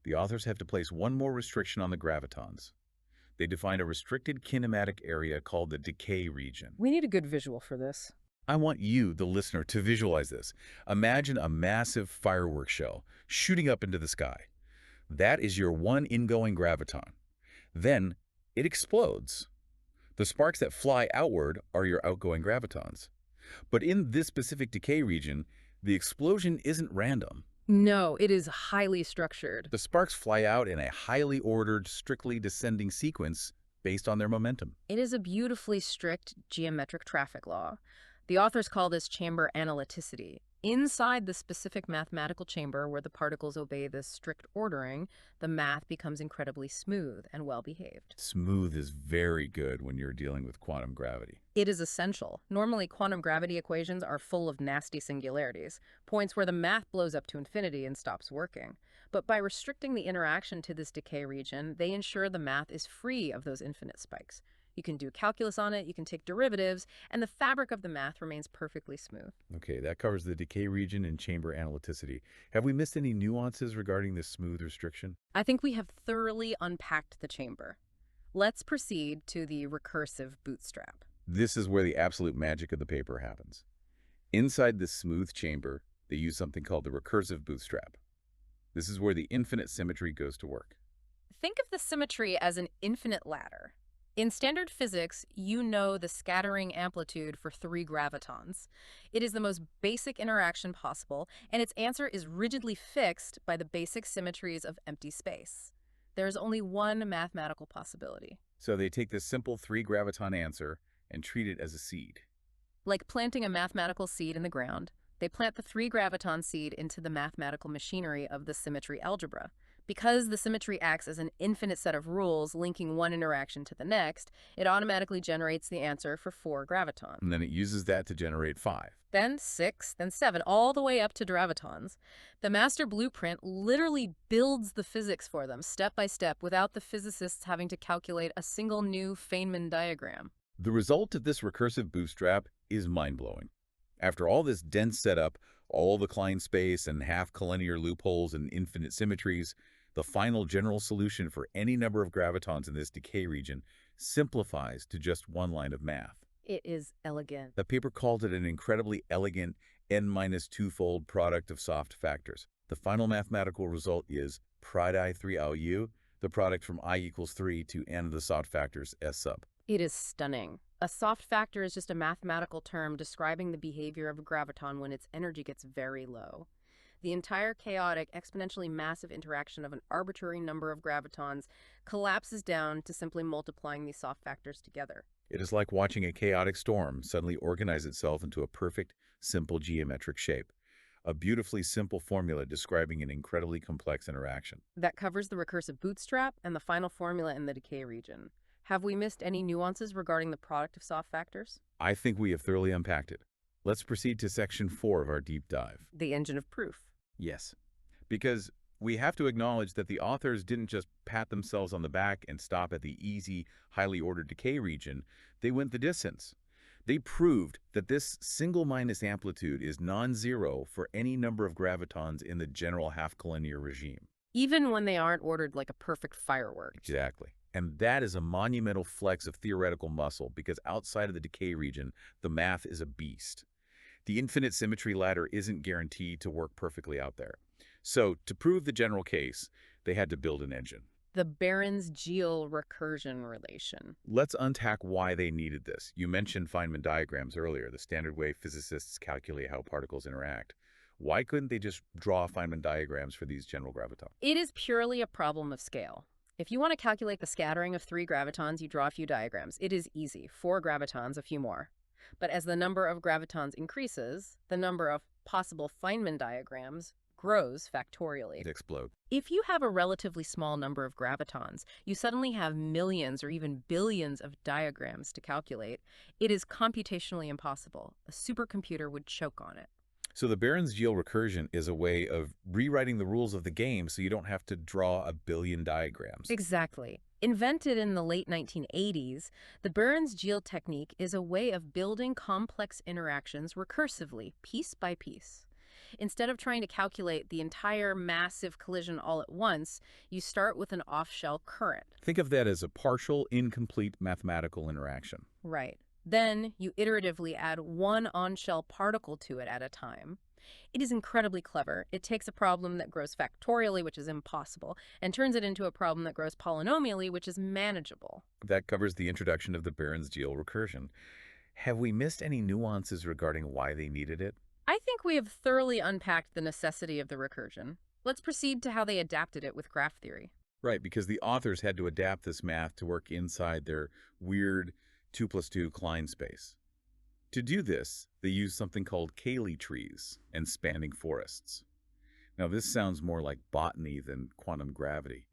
[SPEAKER 2] the authors have to place one more restriction on the gravitons. They define a restricted kinematic area called the decay region.
[SPEAKER 1] We need a good visual for this.
[SPEAKER 2] I want you, the listener, to visualize this. Imagine a massive fireworks show shooting up into the sky. That is your one ingoing graviton. Then it explodes. The sparks that fly outward are your outgoing gravitons. But in this specific decay region, the explosion isn't random.
[SPEAKER 1] No, it is highly structured.
[SPEAKER 2] The sparks fly out in a highly ordered, strictly descending sequence based on their momentum.
[SPEAKER 1] It is a beautifully strict geometric traffic law. The authors call this chamber analyticity. Inside the specific mathematical chamber where the particles obey this strict ordering, the math becomes incredibly smooth and well-behaved.
[SPEAKER 2] Smooth is very good when you're dealing with quantum gravity.
[SPEAKER 1] It is essential. Normally, quantum gravity equations are full of nasty singularities, points where the math blows up to infinity and stops working. But by restricting the interaction to this decay region, they ensure the math is free of those infinite spikes. You can do calculus on it, you can take derivatives, and the fabric of the math remains perfectly smooth.
[SPEAKER 2] Okay, that covers the decay region and chamber analyticity. Have we missed any nuances regarding this smooth restriction?
[SPEAKER 1] I think we have thoroughly unpacked the chamber. Let's proceed to the recursive bootstrap.
[SPEAKER 2] This is where the absolute magic of the paper happens. Inside this smooth chamber, they use something called the recursive bootstrap. This is where the infinite symmetry goes to work.
[SPEAKER 1] Think of the symmetry as an infinite ladder. In standard physics, you know the scattering amplitude for 3 gravitons. It is the most basic interaction possible, and its answer is rigidly fixed by the basic symmetries of empty space. There is only one mathematical possibility.
[SPEAKER 2] So they take this simple 3 graviton answer and treat it as a seed.
[SPEAKER 1] Like planting a mathematical seed in the ground, they plant the 3 graviton seed into the mathematical machinery of the symmetry algebra. Because the symmetry acts as an infinite set of rules linking one interaction to the next, it automatically generates the answer for 4 gravitons.
[SPEAKER 2] And then it uses that to generate 5.
[SPEAKER 1] Then 6, then 7, all the way up to gravitons. The master blueprint literally builds the physics for them, step by step, without the physicists having to calculate a single new Feynman diagram.
[SPEAKER 2] The result of this recursive bootstrap is mind-blowing. After all this dense setup, all the Klein space and half-collinear loopholes and infinite symmetries, the final general solution for any number of gravitons in this decay region simplifies to just one line of math.
[SPEAKER 1] It is elegant.
[SPEAKER 2] The paper called it an incredibly elegant n-2-fold product of soft factors. The final mathematical result is prod I 3 LU, the product from I equals 3 to n of the soft factors S sub.
[SPEAKER 1] It is stunning. A soft factor is just a mathematical term describing the behavior of a graviton when its energy gets very low. The entire chaotic, exponentially massive interaction of an arbitrary number of gravitons collapses down to simply multiplying these soft factors together.
[SPEAKER 2] It is like watching a chaotic storm suddenly organize itself into a perfect, simple geometric shape. A beautifully simple formula describing an incredibly complex interaction.
[SPEAKER 1] That covers the recursive bootstrap and the final formula in the decay region. Have we missed any nuances regarding the product of soft factors?
[SPEAKER 2] I think we have thoroughly unpacked it. Let's proceed to section 4 of our deep dive.
[SPEAKER 1] The engine of proof.
[SPEAKER 2] Yes, because we have to acknowledge that the authors didn't just pat themselves on the back and stop at the easy, highly ordered decay region. They went the distance. They proved that this single minus amplitude is non-zero for any number of gravitons in the general half-collinear regime.
[SPEAKER 1] Even when they aren't ordered like a perfect firework.
[SPEAKER 2] Exactly. And that is a monumental flex of theoretical muscle because outside of the decay region, the math is a beast. The infinite symmetry ladder isn't guaranteed to work perfectly out there. So, to prove the general case, they had to build an engine.
[SPEAKER 1] The Behrens-Geal recursion relation.
[SPEAKER 2] Let's unpack why they needed this. You mentioned Feynman diagrams earlier, the standard way physicists calculate how particles interact. Why couldn't they just draw Feynman diagrams for these general gravitons?
[SPEAKER 1] It is purely a problem of scale. If you want to calculate the scattering of 3 gravitons, you draw a few diagrams. It is easy. 4 gravitons, a few more. But as the number of gravitons increases, the number of possible Feynman diagrams grows factorially.
[SPEAKER 2] It explode.
[SPEAKER 1] If you have a relatively small number of gravitons, you suddenly have millions or even billions of diagrams to calculate. It is computationally impossible. A supercomputer would choke on it.
[SPEAKER 2] So the Behrens-Geal recursion is a way of rewriting the rules of the game so you don't have to draw a billion diagrams.
[SPEAKER 1] Exactly. Invented in the late 1980s, the Behrens-Geal technique is a way of building complex interactions recursively, piece by piece. Instead of trying to calculate the entire massive collision all at once, you start with an off-shell current.
[SPEAKER 2] Think of that as a partial, incomplete mathematical interaction.
[SPEAKER 1] Right. Then you iteratively add one on-shell particle to it at a time. It is incredibly clever. It takes a problem that grows factorially, which is impossible, and turns it into a problem that grows polynomially, which is manageable.
[SPEAKER 2] That covers the introduction of the Behrens-Geal recursion. Have we missed any nuances regarding why they needed it?
[SPEAKER 1] I think we have thoroughly unpacked the necessity of the recursion. Let's proceed to how they adapted it with graph theory.
[SPEAKER 2] Right, because the authors had to adapt this math to work inside their weird 2 + 2 Klein space. To do this, they used something called Cayley trees and spanning forests. Now, this sounds more like botany than quantum gravity.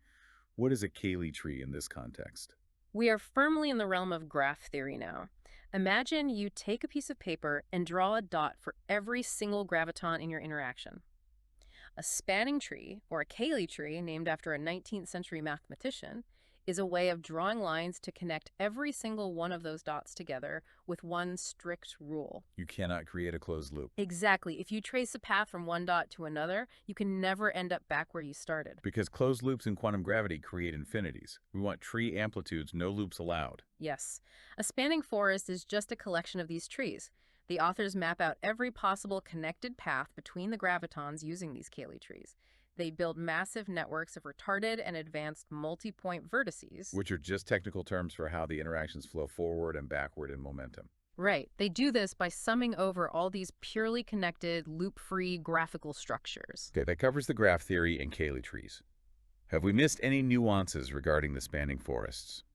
[SPEAKER 2] What is a Cayley tree in this context?
[SPEAKER 1] We are firmly in the realm of graph theory now. Imagine you take a piece of paper and draw a dot for every single graviton in your interaction. A spanning tree, or a Cayley tree, named after a 19th century mathematician, is a way of drawing lines to connect every single one of those dots together with one strict rule.
[SPEAKER 2] You cannot create a closed loop.
[SPEAKER 1] Exactly. If you trace a path from one dot to another, you can never end up back where you started.
[SPEAKER 2] Because closed loops in quantum gravity create infinities. We want tree amplitudes, no loops allowed.
[SPEAKER 1] Yes. A spanning forest is just a collection of these trees. The authors map out every possible connected path between the gravitons using these Cayley trees. They build massive networks of retarded and advanced multi-point vertices.
[SPEAKER 2] Which are just technical terms for how the interactions flow forward and backward in momentum.
[SPEAKER 1] Right. They do this by summing over all these purely connected, loop-free graphical structures.
[SPEAKER 2] Okay, that covers the graph theory and Cayley trees. Have we missed any nuances regarding the spanning forests?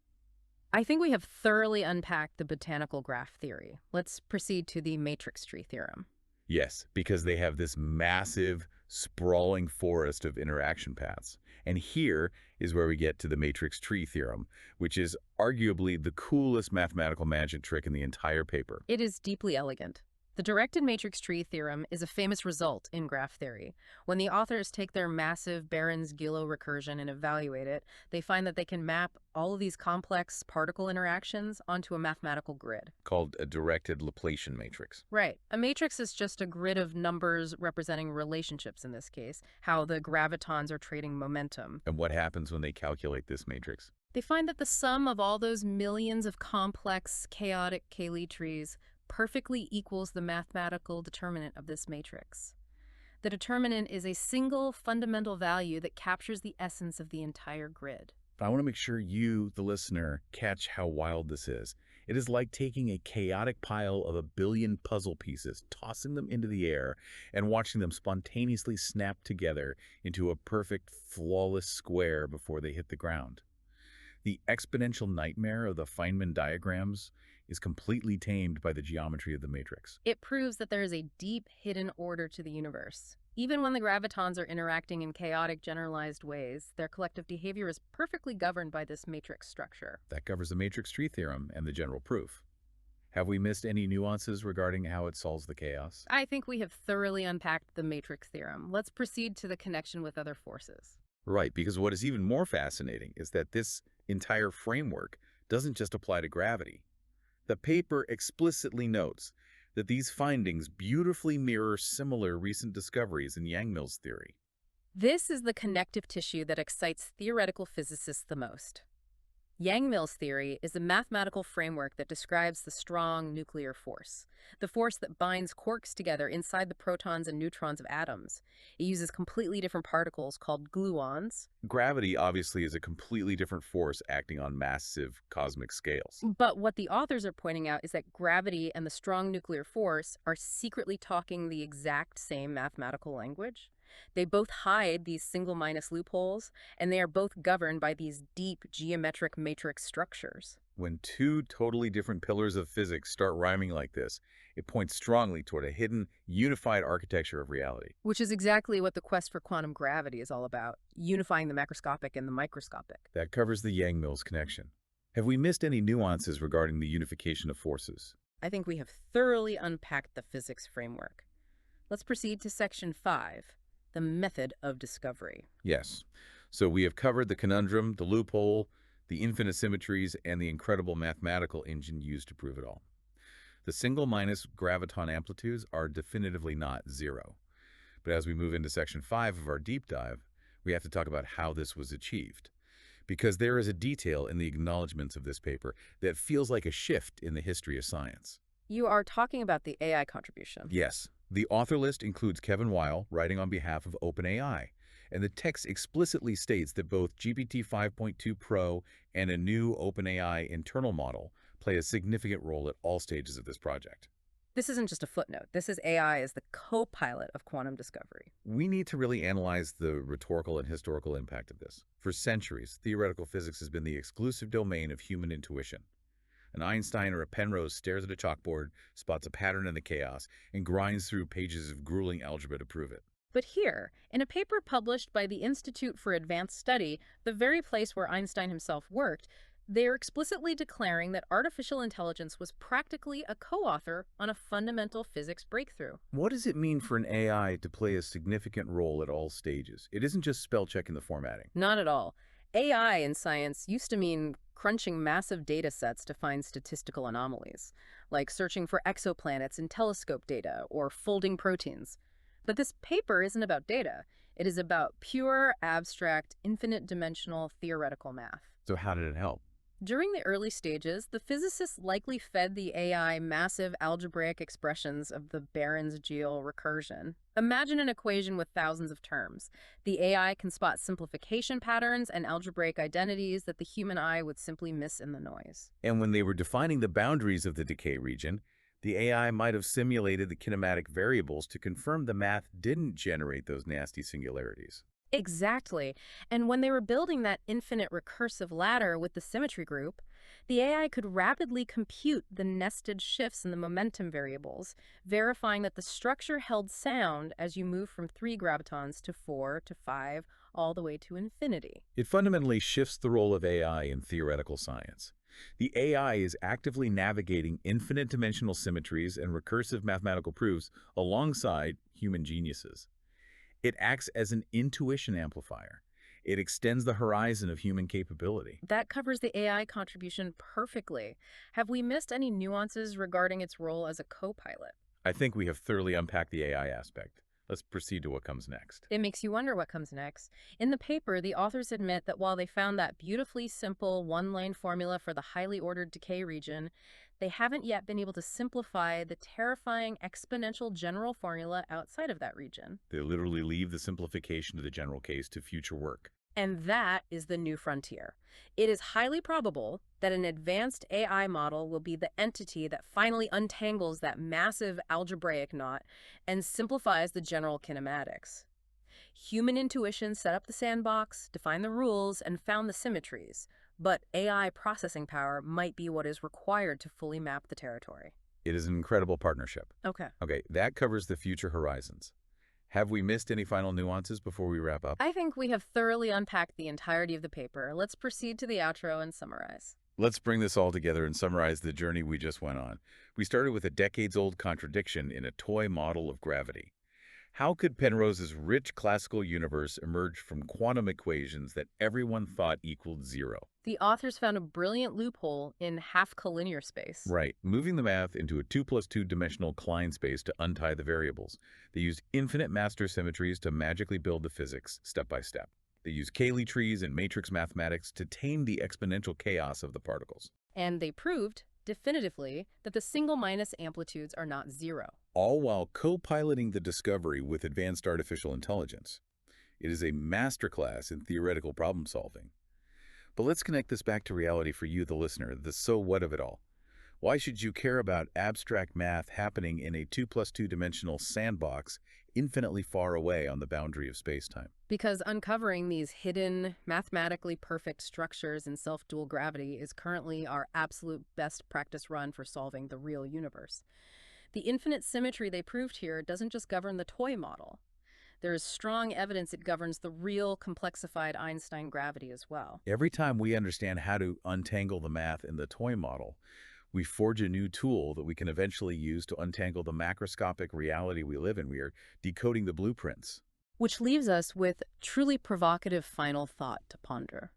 [SPEAKER 1] I think we have thoroughly unpacked the botanical graph theory. Let's proceed to the matrix tree theorem.
[SPEAKER 2] Yes, because they have this massive, sprawling forest of interaction paths. And here is where we get to the matrix tree theorem, which is arguably the coolest mathematical magic trick in the entire paper.
[SPEAKER 1] It is deeply elegant. The directed matrix tree theorem is a famous result in graph theory. When the authors take their massive Barron's-Gillow recursion and evaluate it, they find that they can map all of these complex particle interactions onto a mathematical grid.
[SPEAKER 2] Called a directed Laplacian matrix.
[SPEAKER 1] Right. A matrix is just a grid of numbers representing relationships in this case, how the gravitons are trading momentum.
[SPEAKER 2] And what happens when they calculate this matrix?
[SPEAKER 1] They find that the sum of all those millions of complex, chaotic Cayley trees perfectly equals the mathematical determinant of this matrix. The determinant is a single fundamental value that captures the essence of the entire grid.
[SPEAKER 2] But I want to make sure you, the listener, catch how wild this is. It is like taking a chaotic pile of a billion puzzle pieces, tossing them into the air, and watching them spontaneously snap together into a perfect, flawless square before they hit the ground. The exponential nightmare of the Feynman diagrams is completely tamed by the geometry of the matrix.
[SPEAKER 1] It proves that there is a deep, hidden order to the universe. Even when the gravitons are interacting in chaotic, generalized ways, their collective behavior is perfectly governed by this matrix structure.
[SPEAKER 2] That covers the matrix tree theorem and the general proof. Have we missed any nuances regarding how it solves the chaos?
[SPEAKER 1] I think we have thoroughly unpacked the matrix theorem. Let's proceed to the connection with other forces.
[SPEAKER 2] Right, because what is even more fascinating is that this entire framework doesn't just apply to gravity. The paper explicitly notes that these findings beautifully mirror similar recent discoveries in Yang-Mills theory.
[SPEAKER 1] This is the connective tissue that excites theoretical physicists the most. Yang-Mills theory is a mathematical framework that describes the strong nuclear force, the force that binds quarks together inside the protons and neutrons of atoms. It uses completely different particles called gluons.
[SPEAKER 2] Gravity obviously is a completely different force acting on massive cosmic scales.
[SPEAKER 1] But what the authors are pointing out is that gravity and the strong nuclear force are secretly talking the exact same mathematical language. They both hide these single minus loopholes, and they are both governed by these deep geometric matrix structures.
[SPEAKER 2] When two totally different pillars of physics start rhyming like this, it points strongly toward a hidden, unified architecture of reality.
[SPEAKER 1] Which is exactly what the quest for quantum gravity is all about, unifying the macroscopic and the microscopic.
[SPEAKER 2] That covers the Yang-Mills connection. Have we missed any nuances regarding the unification of forces?
[SPEAKER 1] I think we have thoroughly unpacked the physics framework. Let's proceed to Section 5. The method of discovery.
[SPEAKER 2] Yes. So we have covered the conundrum, the loophole, the infinite symmetries, and the incredible mathematical engine used to prove it all. The single minus graviton amplitudes are definitively not zero. But as we move into Section 5 of our deep dive, we have to talk about how this was achieved. Because there is a detail in the acknowledgments of this paper that feels like a shift in the history of science.
[SPEAKER 1] You are talking about the AI contribution.
[SPEAKER 2] Yes. The author list includes Kevin Weil, writing on behalf of OpenAI, and the text explicitly states that both GPT 5.2 Pro and a new OpenAI internal model play a significant role at all stages of this project.
[SPEAKER 1] This isn't just a footnote. This is AI as the co-pilot of quantum discovery.
[SPEAKER 2] We need to really analyze the rhetorical and historical impact of this. For centuries, theoretical physics has been the exclusive domain of human intuition. An Einstein or a Penrose stares at a chalkboard, spots a pattern in the chaos, and grinds through pages of grueling algebra to prove it.
[SPEAKER 1] But here, in a paper published by the Institute for Advanced Study, the very place where Einstein himself worked, they are explicitly declaring that artificial intelligence was practically a co-author on a fundamental physics breakthrough.
[SPEAKER 2] What does it mean for an AI to play a significant role at all stages? It isn't just spell checking the formatting.
[SPEAKER 1] Not at all. AI in science used to mean crunching massive data sets to find statistical anomalies, like searching for exoplanets in telescope data or folding proteins. But this paper isn't about data. It is about pure, abstract, infinite-dimensional theoretical math.
[SPEAKER 2] So how did it help?
[SPEAKER 1] During the early stages, the physicists likely fed the AI massive algebraic expressions of the Barron's-Gillow recursion. Imagine an equation with thousands of terms. The AI can spot simplification patterns and algebraic identities that the human eye would simply miss in the noise.
[SPEAKER 2] And when they were defining the boundaries of the decay region, the AI might have simulated the kinematic variables to confirm the math didn't generate those nasty singularities.
[SPEAKER 1] Exactly. And when they were building that infinite recursive ladder with the symmetry group, the AI could rapidly compute the nested shifts in the momentum variables, verifying that the structure held sound as you move from 3 gravitons to 4 to 5, all the way to infinity.
[SPEAKER 2] It fundamentally shifts the role of AI in theoretical science. The AI is actively navigating infinite dimensional symmetries and recursive mathematical proofs alongside human geniuses. It acts as an intuition amplifier. It extends the horizon of human capability.
[SPEAKER 1] That covers the AI contribution perfectly. Have we missed any nuances regarding its role as a co-pilot?
[SPEAKER 2] I think we have thoroughly unpacked the AI aspect. Let's proceed to what comes next.
[SPEAKER 1] It makes you wonder what comes next. In the paper, the authors admit that while they found that beautifully simple one-line formula for the highly ordered decay region, they haven't yet been able to simplify the terrifying exponential general formula outside of that region.
[SPEAKER 2] They literally leave the simplification of the general case to future work.
[SPEAKER 1] And that is the new frontier. It is highly probable that an advanced AI model will be the entity that finally untangles that massive algebraic knot and simplifies the general kinematics. Human intuition set up the sandbox, defined the rules, and found the symmetries, but AI processing power might be what is required to fully map the territory.
[SPEAKER 2] It is an incredible partnership.
[SPEAKER 1] Okay.
[SPEAKER 2] Okay, that covers the future horizons. Have we missed any final nuances before we wrap up?
[SPEAKER 1] I think we have thoroughly unpacked the entirety of the paper. Let's proceed to the outro and summarize.
[SPEAKER 2] Let's bring this all together and summarize the journey we just went on. We started with a decades-old contradiction in a toy model of gravity. How could Penrose's rich classical universe emerge from quantum equations that everyone thought equaled zero?
[SPEAKER 1] The authors found a brilliant loophole in half-collinear space.
[SPEAKER 2] Right, moving the math into a 2 plus 2 dimensional Klein space to untie the variables. They used infinite master symmetries to magically build the physics step by step. They used Cayley trees and matrix mathematics to tame the exponential chaos of the particles.
[SPEAKER 1] And they proved, definitively, that the single minus amplitudes are not zero.
[SPEAKER 2] All while co-piloting the discovery with advanced artificial intelligence. It is a masterclass in theoretical problem solving. But let's connect this back to reality for you, the listener, the so what of it all. Why should you care about abstract math happening in a 2 plus 2 dimensional sandbox infinitely far away on the boundary of space-time?
[SPEAKER 1] Because uncovering these hidden, mathematically perfect structures in self-dual gravity is currently our absolute best practice run for solving the real universe. The infinite symmetry they proved here doesn't just govern the toy model. There is strong evidence it governs the real complexified Einstein gravity as well.
[SPEAKER 2] Every time we understand how to untangle the math in the toy model, we forge a new tool that we can eventually use to untangle the macroscopic reality we live in. We are decoding the blueprints.
[SPEAKER 1] Which leaves us with truly provocative final thought to ponder.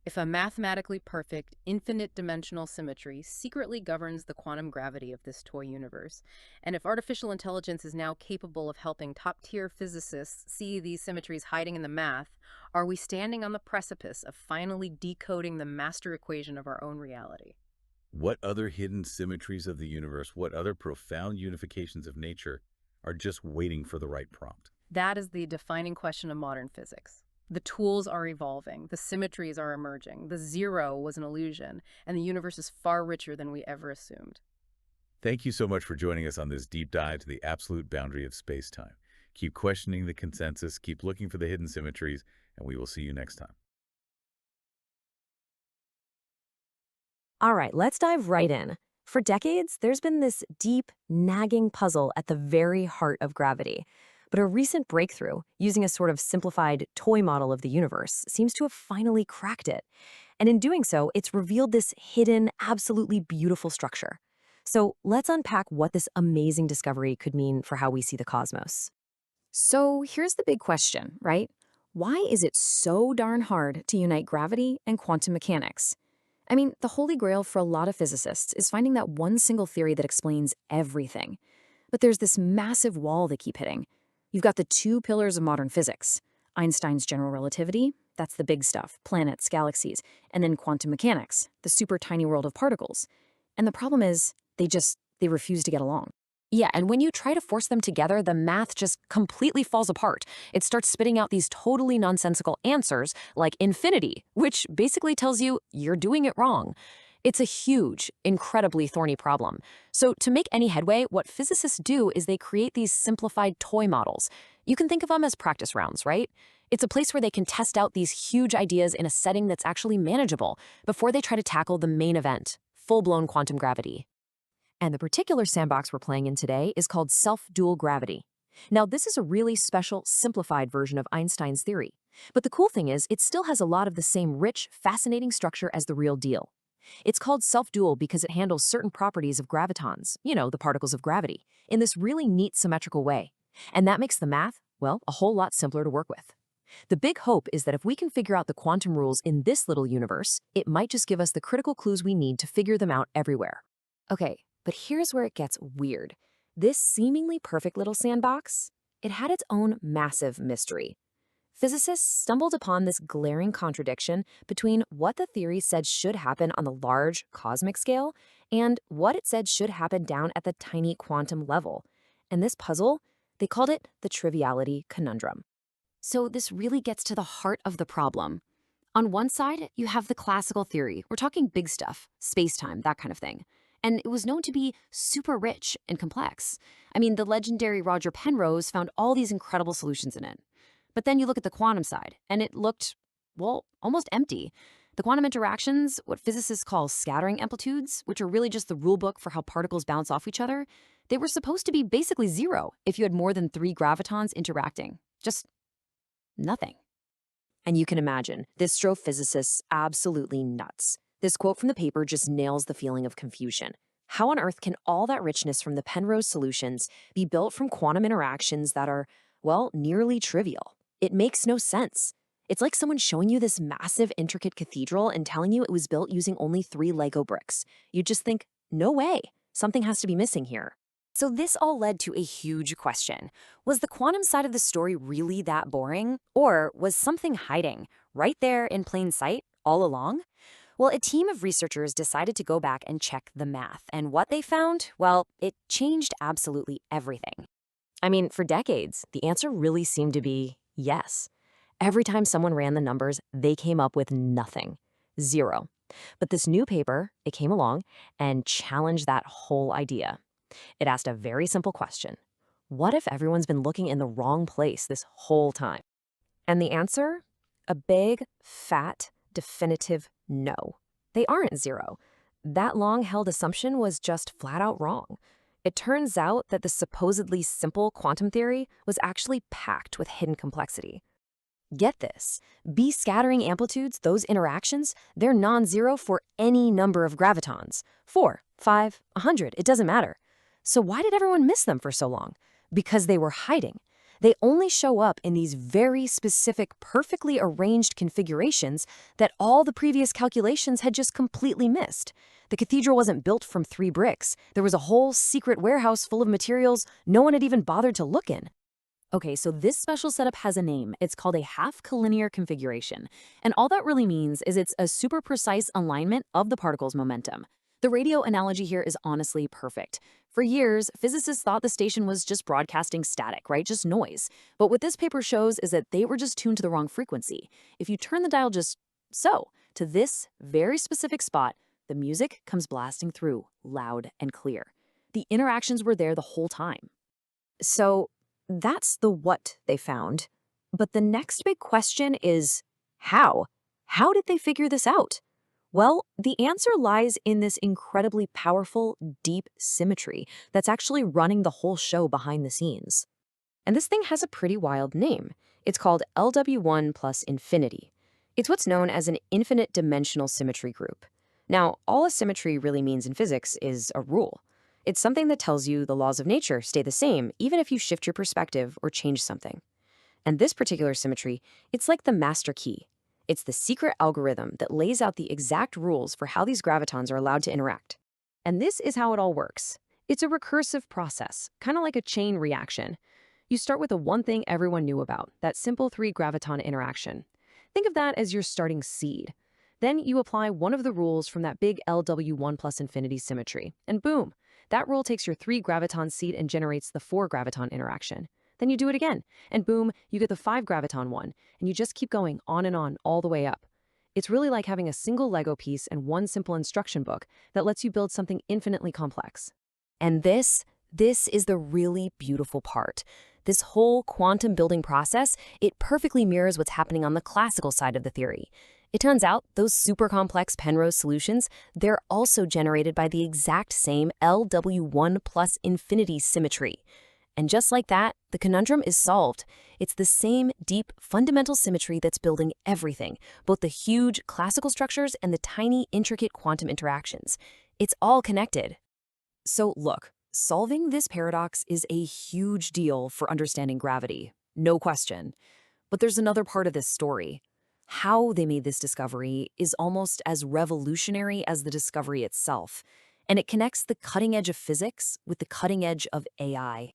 [SPEAKER 1] If a mathematically perfect, infinite-dimensional symmetry secretly governs the quantum gravity of this toy universe, and if artificial intelligence is now capable of helping top-tier physicists see these symmetries hiding in the math, are we standing on the precipice of finally decoding the master equation of our own reality?
[SPEAKER 2] What other hidden symmetries of the universe, what other profound unifications of nature are just waiting for the right prompt?
[SPEAKER 1] That is the defining question of modern physics. The tools are evolving, the symmetries are emerging, the zero was an illusion, and the universe is far richer than we ever assumed.
[SPEAKER 2] Thank you so much for joining us on this deep dive to the absolute boundary of space-time. Keep questioning the consensus, keep looking for the hidden symmetries, and we will see you next time.
[SPEAKER 3] All right, let's dive right in. For decades, there's been this deep, nagging puzzle at the very heart of gravity. But a recent breakthrough, using a sort of simplified toy model of the universe, seems to have finally cracked it. And in doing so, it's revealed this hidden, absolutely beautiful structure. So let's unpack what this amazing discovery could mean for how we see the cosmos.
[SPEAKER 4] So here's the big question, right? Why is it so darn hard to unite gravity and quantum mechanics? I mean, the holy grail for a lot of physicists is finding that one single theory that explains everything. But there's this massive wall they keep hitting. You've got the two pillars of modern physics. Einstein's general relativity, that's the big stuff, planets, galaxies, and then quantum mechanics, the super tiny world of particles. And the problem is, they refuse to get along. Yeah, and when you try to force them together, the math just completely falls apart. It starts spitting out these totally nonsensical answers, like infinity, which basically tells you you're doing it wrong. It's a huge, incredibly thorny problem. So to make any headway, what physicists do is they create these simplified toy models. You can think of them as practice rounds, right? It's a place where they can test out these huge ideas in a setting that's actually manageable before they try to tackle the main event, full-blown quantum gravity.
[SPEAKER 3] And the particular sandbox we're playing in today is called self-dual gravity. Now, this is a really special, simplified version of Einstein's theory. But the cool thing is, it still has a lot of the same rich, fascinating structure as the real deal. It's called self-dual because it handles certain properties of gravitons, the particles of gravity, in this really neat symmetrical way. And that makes the math, well, a whole lot simpler to work with. The big hope is that if we can figure out the quantum rules in this little universe, it might just give us the critical clues we need to figure them out everywhere. Okay, but here's where it gets weird. This seemingly perfect little sandbox, it had its own massive mystery. Physicists stumbled upon this glaring contradiction between what the theory said should happen on the large cosmic scale and what it said should happen down at the tiny quantum level. And this puzzle, they called it the triviality conundrum. So this really gets to the heart of the problem. On one side, you have the classical theory. We're talking big stuff, space-time, that kind of thing. And it was known to be super rich and complex. I mean, the legendary Roger Penrose found all these incredible solutions in it. But then you look at the quantum side, and it looked, well, almost empty. The quantum interactions, what physicists call scattering amplitudes, which are really just the rule book for how particles bounce off each other, they were supposed to be basically zero if you had more than 3 gravitons interacting. Just nothing. And you can imagine, this drove physicists absolutely nuts. This quote from the paper just nails the feeling of confusion. How on earth can all that richness from the Penrose solutions be built from quantum interactions that are, well, nearly trivial? It makes no sense. It's like someone showing you this massive, intricate cathedral and telling you it was built using only 3 Lego bricks. You'd just think, no way, something has to be missing here. So this all led to a huge question. Was the quantum side of the story really that boring? Or was something hiding, right there in plain sight, all along? Well, a team of researchers decided to go back and check the math. And what they found, well, it changed absolutely everything. I mean, for decades, the answer really seemed to be yes. Every time someone ran the numbers, they came up with nothing. 0. But this new paper, it came along and challenged that whole idea. It asked a very simple question. What if everyone's been looking in the wrong place this whole time? And the answer? A big, fat, definitive no. They aren't 0. That long-held assumption was just flat out wrong. It turns out that the supposedly simple quantum theory was actually packed with hidden complexity. Get this, B scattering amplitudes, those interactions, they're non-zero for any number of gravitons. 4, 5, 100, it doesn't matter. So why did everyone miss them for so long? Because they were hiding. They only show up in these very specific, perfectly arranged configurations that all the previous calculations had just completely missed. The cathedral wasn't built from 3 bricks. There was a whole secret warehouse full of materials no one had even bothered to look in. Okay, so this special setup has a name. It's called a half-collinear configuration. And all that really means is it's a super precise alignment of the particle's momentum. The radio analogy here is honestly perfect. For years, physicists thought the station was just broadcasting static, right? Just noise. But what this paper shows is that they were just tuned to the wrong frequency. If you turn the dial just so, to this very specific spot, the music comes blasting through, loud and clear. The interactions were there the whole time. So that's the what they found. But the next big question is how? How did they figure this out? Well, the answer lies in this incredibly powerful, deep symmetry that's actually running the whole show behind the scenes. And this thing has a pretty wild name. It's called LW1 plus infinity. It's what's known as an infinite dimensional symmetry group. Now, all a symmetry really means in physics is a rule. It's something that tells you the laws of nature stay the same even if you shift your perspective or change something. And this particular symmetry, it's like the master key. It's the secret algorithm that lays out the exact rules for how these gravitons are allowed to interact. And this is how it all works. It's a recursive process, kind of like a chain reaction. You start with the one thing everyone knew about, that simple 3 graviton interaction. Think of that as your starting seed. Then you apply one of the rules from that big LW1 plus infinity symmetry, and boom, that rule takes your 3 graviton seed and generates the 4 graviton interaction. Then you do it again, and boom, you get the 5 graviton one, and you just keep going on and on all the way up. It's really like having a single Lego piece and one simple instruction book that lets you build something infinitely complex. And this is the really beautiful part. This whole quantum building process, it perfectly mirrors what's happening on the classical side of the theory. It turns out those super complex Penrose solutions, they're also generated by the exact same LW1 plus infinity symmetry. And just like that, the conundrum is solved. It's the same deep, fundamental symmetry that's building everything, both the huge classical structures and the tiny, intricate quantum interactions. It's all connected. So look, solving this paradox is a huge deal for understanding gravity, no question. But there's another part of this story. How they made this discovery is almost as revolutionary as the discovery itself, and it connects the cutting edge of physics with the cutting edge of AI.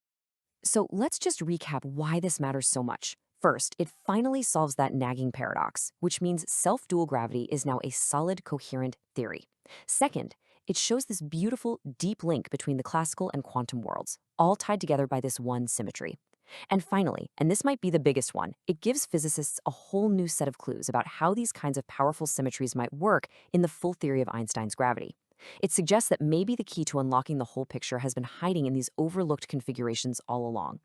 [SPEAKER 3] So let's just recap why this matters so much. First, it finally solves that nagging paradox, which means self-dual gravity is now a solid, coherent theory. Second, it shows this beautiful, deep link between the classical and quantum worlds, all tied together by this one symmetry. And finally, and this might be the biggest one, it gives physicists a whole new set of clues about how these kinds of powerful symmetries might work in the full theory of Einstein's gravity. It suggests that maybe the key to unlocking the whole picture has been hiding in these overlooked configurations all along.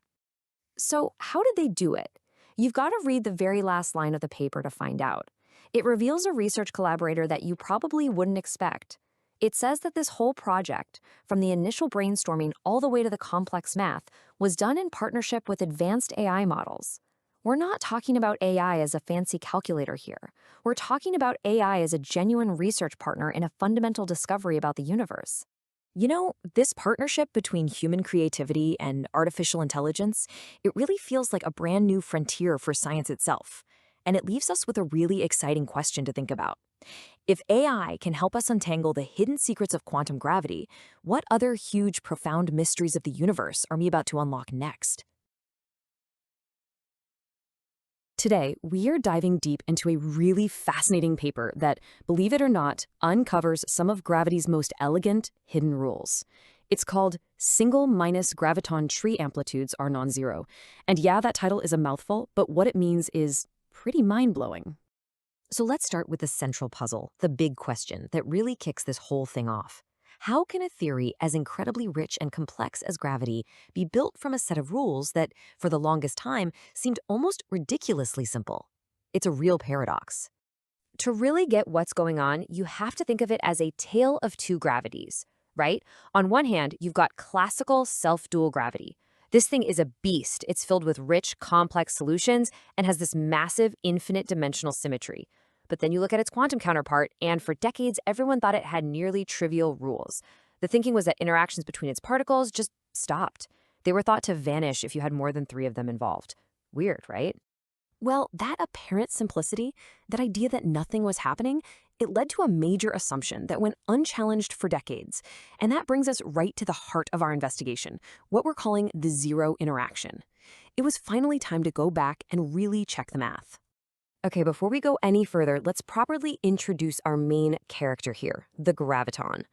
[SPEAKER 3] So how did they do it? You've got to read the very last line of the paper to find out. It reveals a research collaborator that you probably wouldn't expect. It says that this whole project, from the initial brainstorming all the way to the complex math, was done in partnership with advanced AI models. We're not talking about AI as a fancy calculator here. We're talking about AI as a genuine research partner in a fundamental discovery about the universe. You know, this partnership between human creativity and artificial intelligence, it really feels like a brand new frontier for science itself. And it leaves us with a really exciting question to think about. If AI can help us untangle the hidden secrets of quantum gravity, what other huge, profound mysteries of the universe are we about to unlock next? Today, we are diving deep into a really fascinating paper that, believe it or not, uncovers some of gravity's most elegant, hidden rules. It's called Single minus Graviton Tree Amplitudes are Non-Zero. And yeah, that title is a mouthful, but what it means is pretty mind-blowing. So let's start with the central puzzle, the big question that really kicks this whole thing off. How can a theory as incredibly rich and complex as gravity be built from a set of rules that, for the longest time, seemed almost ridiculously simple? It's a real paradox. To really get what's going on, you have to think of it as a tale of two gravities, right? On one hand, you've got classical self-dual gravity. This thing is a beast. It's filled with rich, complex solutions and has this massive, infinite dimensional symmetry. But then you look at its quantum counterpart, and for decades, everyone thought it had nearly trivial rules. The thinking was that interactions between its particles just stopped. They were thought to vanish if you had more than 3 of them involved. Weird, right? Well, that apparent simplicity, that idea that nothing was happening, it led to a major assumption that went unchallenged for decades. And that brings us right to the heart of our investigation, what we're calling the zero interaction. It was finally time to go back and really check the math. Okay, before we go any further, let's properly introduce our main character here, the graviton.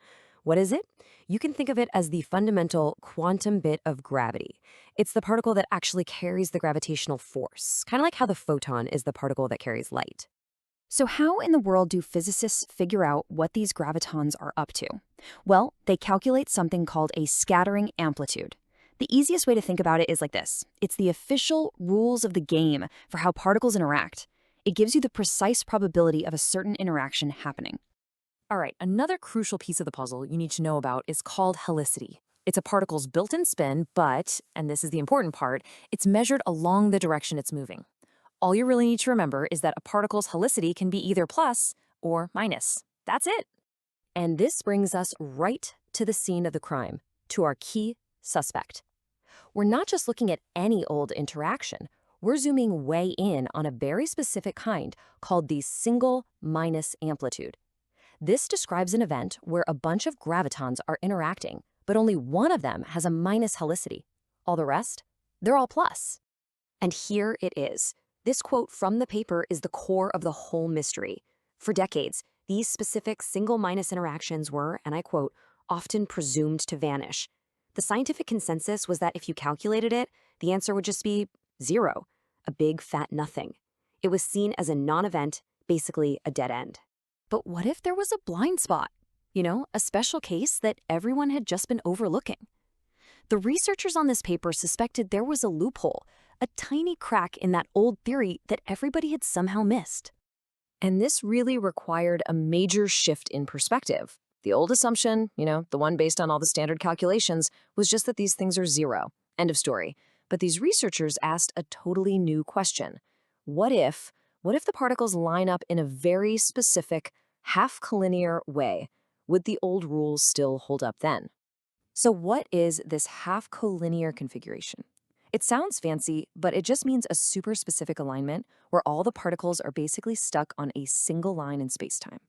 [SPEAKER 3] What is it? You can think of it as the fundamental quantum bit of gravity. It's the particle that actually carries the gravitational force, kind of like how the photon is the particle that carries light. So how in the world do physicists figure out what these gravitons are up to? Well, they calculate something called a scattering amplitude. The easiest way to think about it is like this. It's the official rules of the game for how particles interact. It gives you the precise probability of a certain interaction happening. All right, another crucial piece of the puzzle you need to know about is called helicity. It's a particle's built-in spin, but, and this is the important part, it's measured along the direction it's moving. All you really need to remember is that a particle's helicity can be either plus or minus. That's it. And this brings us right to the scene of the crime, to our key suspect. We're not just looking at any old interaction. We're zooming way in on a very specific kind called the single minus amplitude. This describes an event where a bunch of gravitons are interacting, but only one of them has a minus helicity. All the rest, they're all plus. And here it is. This quote from the paper is the core of the whole mystery. For decades, these specific single minus interactions were, and I quote, often presumed to vanish. The scientific consensus was that if you calculated it, the answer would just be 0, a big fat nothing. It was seen as a non-event, basically a dead end. But what if there was a blind spot? You know, a special case that everyone had just been overlooking. The researchers on this paper suspected there was a loophole, a tiny crack in that old theory that everybody had somehow missed. And this really required a major shift in perspective. The old assumption, the one based on all the standard calculations, was just that these things are 0. End of story. But these researchers asked a totally new question. What if the particles line up in a very specific, half-collinear way? Would the old rules still hold up then? So what is this half-collinear configuration? It sounds fancy, but it just means a super specific alignment where all the particles are basically stuck on a single line in spacetime.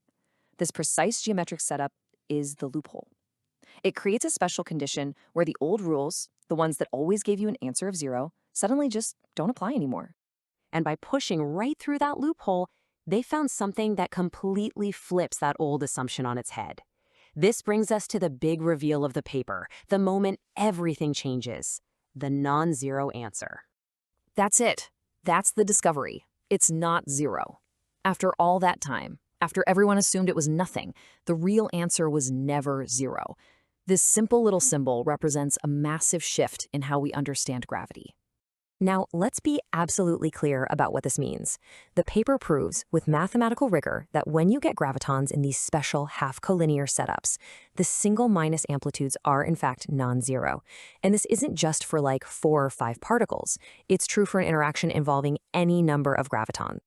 [SPEAKER 3] This precise geometric setup is the loophole. It creates a special condition where the old rules, the ones that always gave you an answer of 0, suddenly just don't apply anymore. And by pushing right through that loophole, they found something that completely flips that old assumption on its head. This brings us to the big reveal of the paper, the moment everything changes, the non-zero answer. That's it. That's the discovery. It's not 0. After all that time, after everyone assumed it was nothing, the real answer was never 0. This simple little symbol represents a massive shift in how we understand gravity. Now, let's be absolutely clear about what this means. The paper proves with mathematical rigor that when you get gravitons in these special half-collinear setups, the single minus amplitudes are in fact non-zero. And this isn't just for like 4 or 5 particles. It's true for an interaction involving any number of gravitons.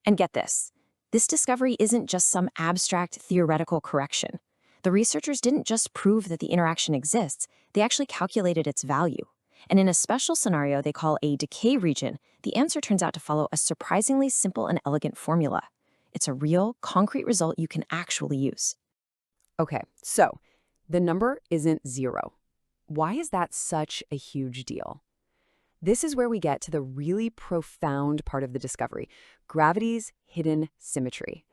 [SPEAKER 3] And get this. This discovery isn't just some abstract theoretical correction. The researchers didn't just prove that the interaction exists, they actually calculated its value. And in a special scenario they call a decay region, the answer turns out to follow a surprisingly simple and elegant formula. It's a real, concrete result you can actually use.
[SPEAKER 5] Okay, so the number isn't 0. Why is that such a huge deal? This is where we get to the really profound part of the discovery, gravity's hidden symmetry.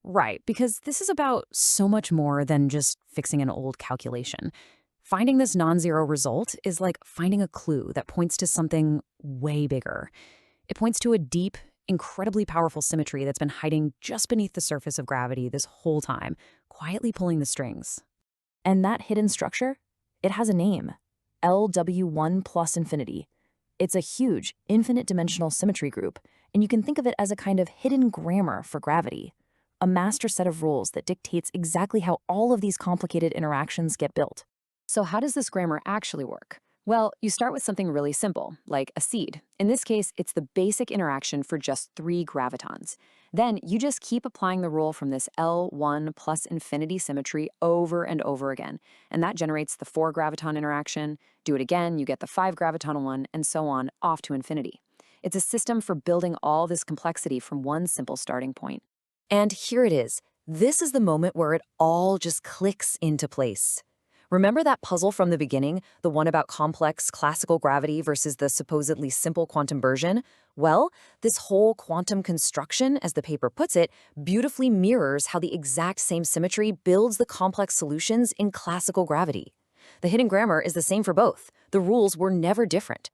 [SPEAKER 3] Right, because this is about so much more than just fixing an old calculation. Finding this non-zero result is like finding a clue that points to something way bigger. It points to a deep, incredibly powerful symmetry that's been hiding just beneath the surface of gravity this whole time, quietly pulling the strings. And that hidden structure? It has a name. LW1 plus infinity. It's a huge, infinite-dimensional symmetry group, and you can think of it as a kind of hidden grammar for gravity. A master set of rules that dictates exactly how all of these complicated interactions get built.
[SPEAKER 5] So how does this grammar actually work? Well, you start with something really simple, like a seed. In this case, it's the basic interaction for just 3 gravitons. Then you just keep applying the rule from this L1 plus infinity symmetry over and over again. And that generates the 4 graviton interaction. Do it again, you get the 5 graviton one, and so on, off to infinity. It's a system for building all this complexity from one simple starting point.
[SPEAKER 3] And here it is. This is the moment where it all just clicks into place. Remember that puzzle from the beginning, the one about complex classical gravity versus the supposedly simple quantum version? Well, this whole quantum construction, as the paper puts it, beautifully mirrors how the exact same symmetry builds the complex solutions in classical gravity. The hidden grammar is the same for both. The rules were never different.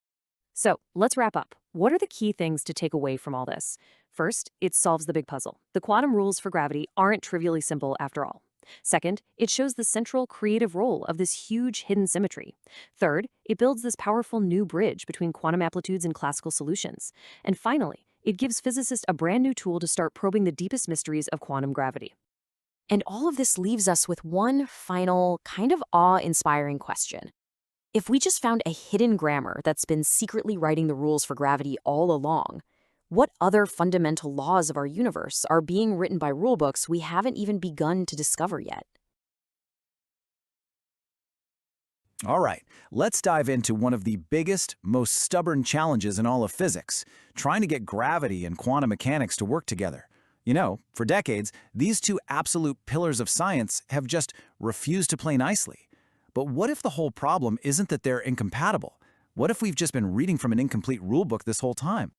[SPEAKER 5] So let's wrap up. What are the key things to take away from all this? First, it solves the big puzzle. The quantum rules for gravity aren't trivially simple after all. Second, it shows the central creative role of this huge hidden symmetry. Third, it builds this powerful new bridge between quantum amplitudes and classical solutions. And finally, it gives physicists a brand new tool to start probing the deepest mysteries of quantum gravity.
[SPEAKER 3] And all of this leaves us with one final, kind of awe-inspiring question. If we just found a hidden grammar that's been secretly writing the rules for gravity all along, what other fundamental laws of our universe are being written by rulebooks we haven't even begun to discover yet?
[SPEAKER 6] All right, let's dive into one of the biggest, most stubborn challenges in all of physics, trying to get gravity and quantum mechanics to work together. You know, for decades, these two absolute pillars of science have just refused to play nicely. But what if the whole problem isn't that they're incompatible? What if we've just been reading from an incomplete rulebook this whole time?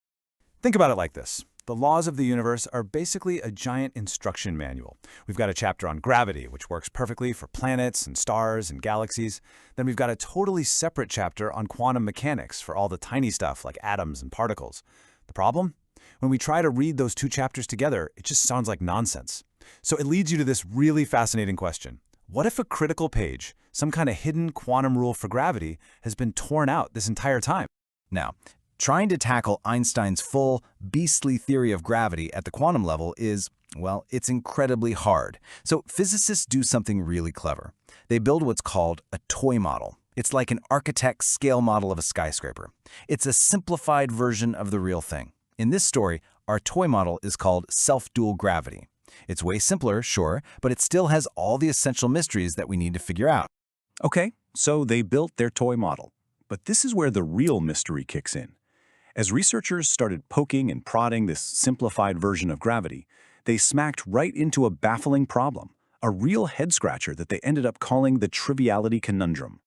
[SPEAKER 2] Think about it like this. The laws of the universe are basically a giant instruction manual. We've got a chapter on gravity, which works perfectly for planets and stars and galaxies. Then we've got a totally separate chapter on quantum mechanics for all the tiny stuff like atoms and particles. The problem? When we try to read those two chapters together, it just sounds like nonsense. So it leads you to this really fascinating question. What if a critical page, some kind of hidden quantum rule for gravity, has been torn out this entire time?
[SPEAKER 6] Now, trying to tackle Einstein's full, beastly theory of gravity at the quantum level is, well, it's incredibly hard. So physicists do something really clever. They build what's called a toy model. It's like an architect's scale model of a skyscraper. It's a simplified version of the real thing. In this story, our toy model is called self-dual gravity. It's way simpler, sure, but it still has all the essential mysteries that we need to figure out.
[SPEAKER 7] Okay, so they built their toy model. But this is where the real mystery kicks in. As researchers started poking and prodding this simplified version of gravity, they smacked right into a baffling problem, a real head-scratcher that they ended up calling the triviality conundrum.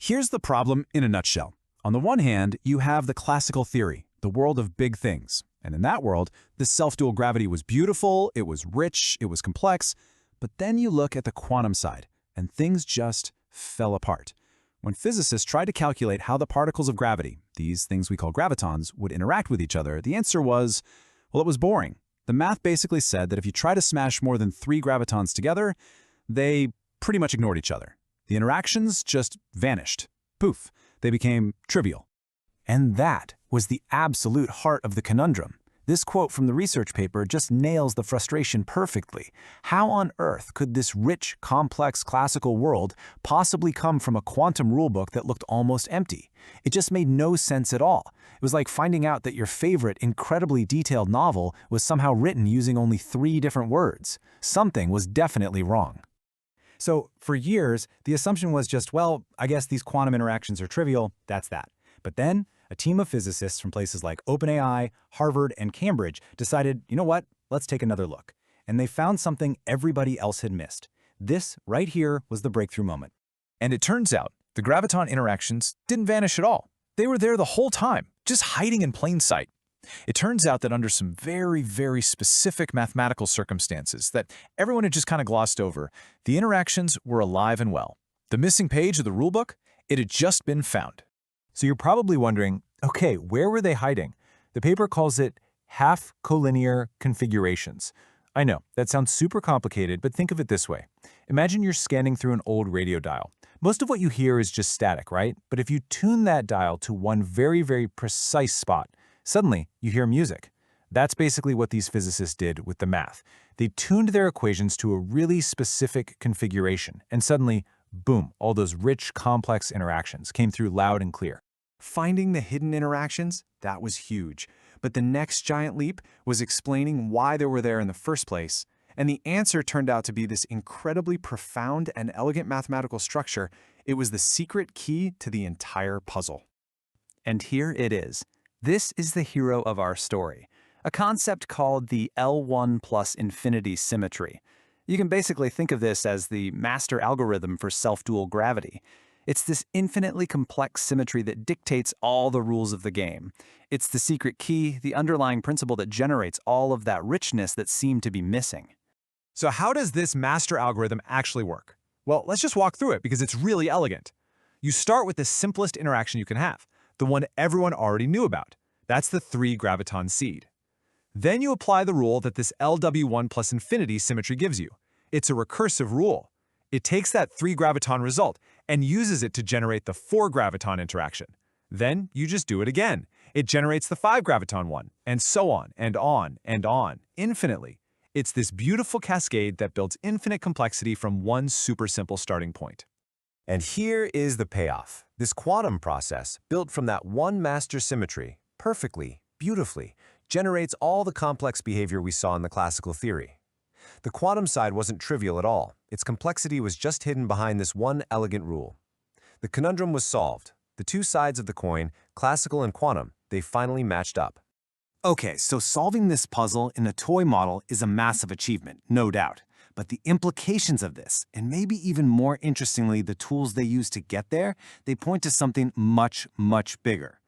[SPEAKER 6] Here's the problem in a nutshell. On the one hand, you have the classical theory, the world of big things. And in that world, this self-dual gravity was beautiful, it was rich, it was complex. But then you look at the quantum side, and things just fell apart. When physicists tried to calculate how the particles of gravity, these things we call gravitons, would interact with each other, the answer was, well, it was boring. The math basically said that if you try to smash more than 3 gravitons together, they pretty much ignored each other. The interactions just vanished. Poof, they became trivial. And that was the absolute heart of the conundrum. This quote from the research paper just nails the frustration perfectly. How on earth could this rich, complex classical world possibly come from a quantum rulebook that looked almost empty? It just made no sense at all. It was like finding out that your favorite, incredibly detailed novel was somehow written using only 3 different words. Something was definitely wrong. So, for years, the assumption was just, well, I guess these quantum interactions are trivial, that's that. But then, a team of physicists from places like OpenAI, Harvard, and Cambridge decided, you know what, let's take another look. And they found something everybody else had missed. This, right here, was the breakthrough moment.
[SPEAKER 8] And it turns out, the graviton interactions didn't vanish at all. They were there the whole time, just hiding in plain sight. It turns out that under some very, very specific mathematical circumstances that everyone had just kind of glossed over, the interactions were alive and well. The missing page of the rulebook, it had just been found.
[SPEAKER 6] So you're probably wondering, okay, where were they hiding? The paper calls it half collinear configurations. I know, that sounds super complicated, but think of it this way. Imagine you're scanning through an old radio dial. Most of what you hear is just static, right? But if you tune that dial to one very, very precise spot, suddenly you hear music. That's basically what these physicists did with the math. They tuned their equations to a really specific configuration, and suddenly, boom, all those rich, complex interactions came through loud and clear. Finding the hidden interactions, that was huge. But the next giant leap was explaining why they were there in the first place. And the answer turned out to be this incredibly profound and elegant mathematical structure. It was the secret key to the entire puzzle. And here it is. This is the hero of our story, a concept called the L1 plus infinity symmetry. You can basically think of this as the master algorithm for self-dual gravity. It's this infinitely complex symmetry that dictates all the rules of the game. It's the secret key, the underlying principle that generates all of that richness that seemed to be missing.
[SPEAKER 8] So how does this master algorithm actually work? Well, let's just walk through it because it's really elegant. You start with the simplest interaction you can have, the one everyone already knew about. That's the 3 graviton seed. Then you apply the rule that this LW1 plus infinity symmetry gives you. It's a recursive rule. It takes that 3 graviton result and uses it to generate the 4 graviton interaction. Then you just do it again. It generates the 5 graviton one, and so on, and on, and on, infinitely. It's this beautiful cascade that builds infinite complexity from one super simple starting point.
[SPEAKER 9] And here is the payoff. This quantum process, built from that one master symmetry, perfectly, beautifully, generates all the complex behavior we saw in the classical theory. The quantum side wasn't trivial at all. Its complexity was just hidden behind this one elegant rule. The conundrum was solved. The 2 sides of the coin, classical and quantum, they finally matched up.
[SPEAKER 6] Okay, so solving this puzzle in a toy model is a massive achievement, no doubt. But the implications of this, and maybe even more interestingly, the tools they use to get there, they point to something much, much bigger.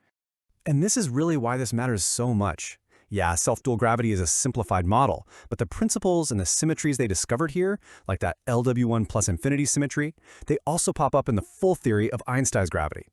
[SPEAKER 6] And this is really why this matters so much. Yeah, self-dual gravity is a simplified model, but the principles and the symmetries they discovered here, like that LW1 plus infinity symmetry, they also pop up in the full theory of Einstein's gravity.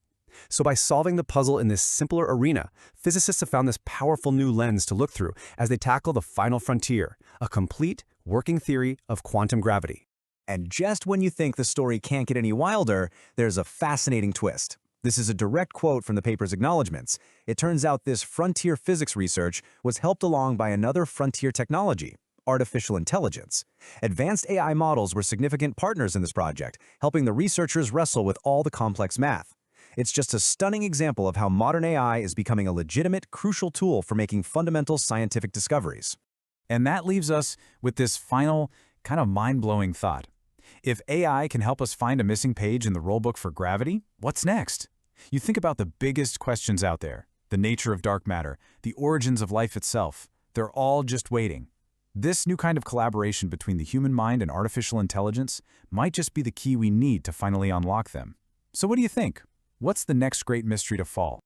[SPEAKER 6] So by solving the puzzle in this simpler arena, physicists have found this powerful new lens to look through as they tackle the final frontier, a complete, working theory of quantum gravity. And just when you think the story can't get any wilder, there's a fascinating twist. This is a direct quote from the paper's acknowledgments. It turns out this frontier physics research was helped along by another frontier technology, artificial intelligence. Advanced AI models were significant partners in this project, helping the researchers wrestle with all the complex math. It's just a stunning example of how modern AI is becoming a legitimate, crucial tool for making fundamental scientific discoveries.
[SPEAKER 2] And that leaves us with this final, kind of mind-blowing thought. If AI can help us find a missing page in the rulebook for gravity, what's next? You think about the biggest questions out there, the nature of dark matter, the origins of life itself. They're all just waiting. This new kind of collaboration between the human mind and artificial intelligence might just be the key we need to finally unlock them. So what do you think? What's the next great mystery to fall?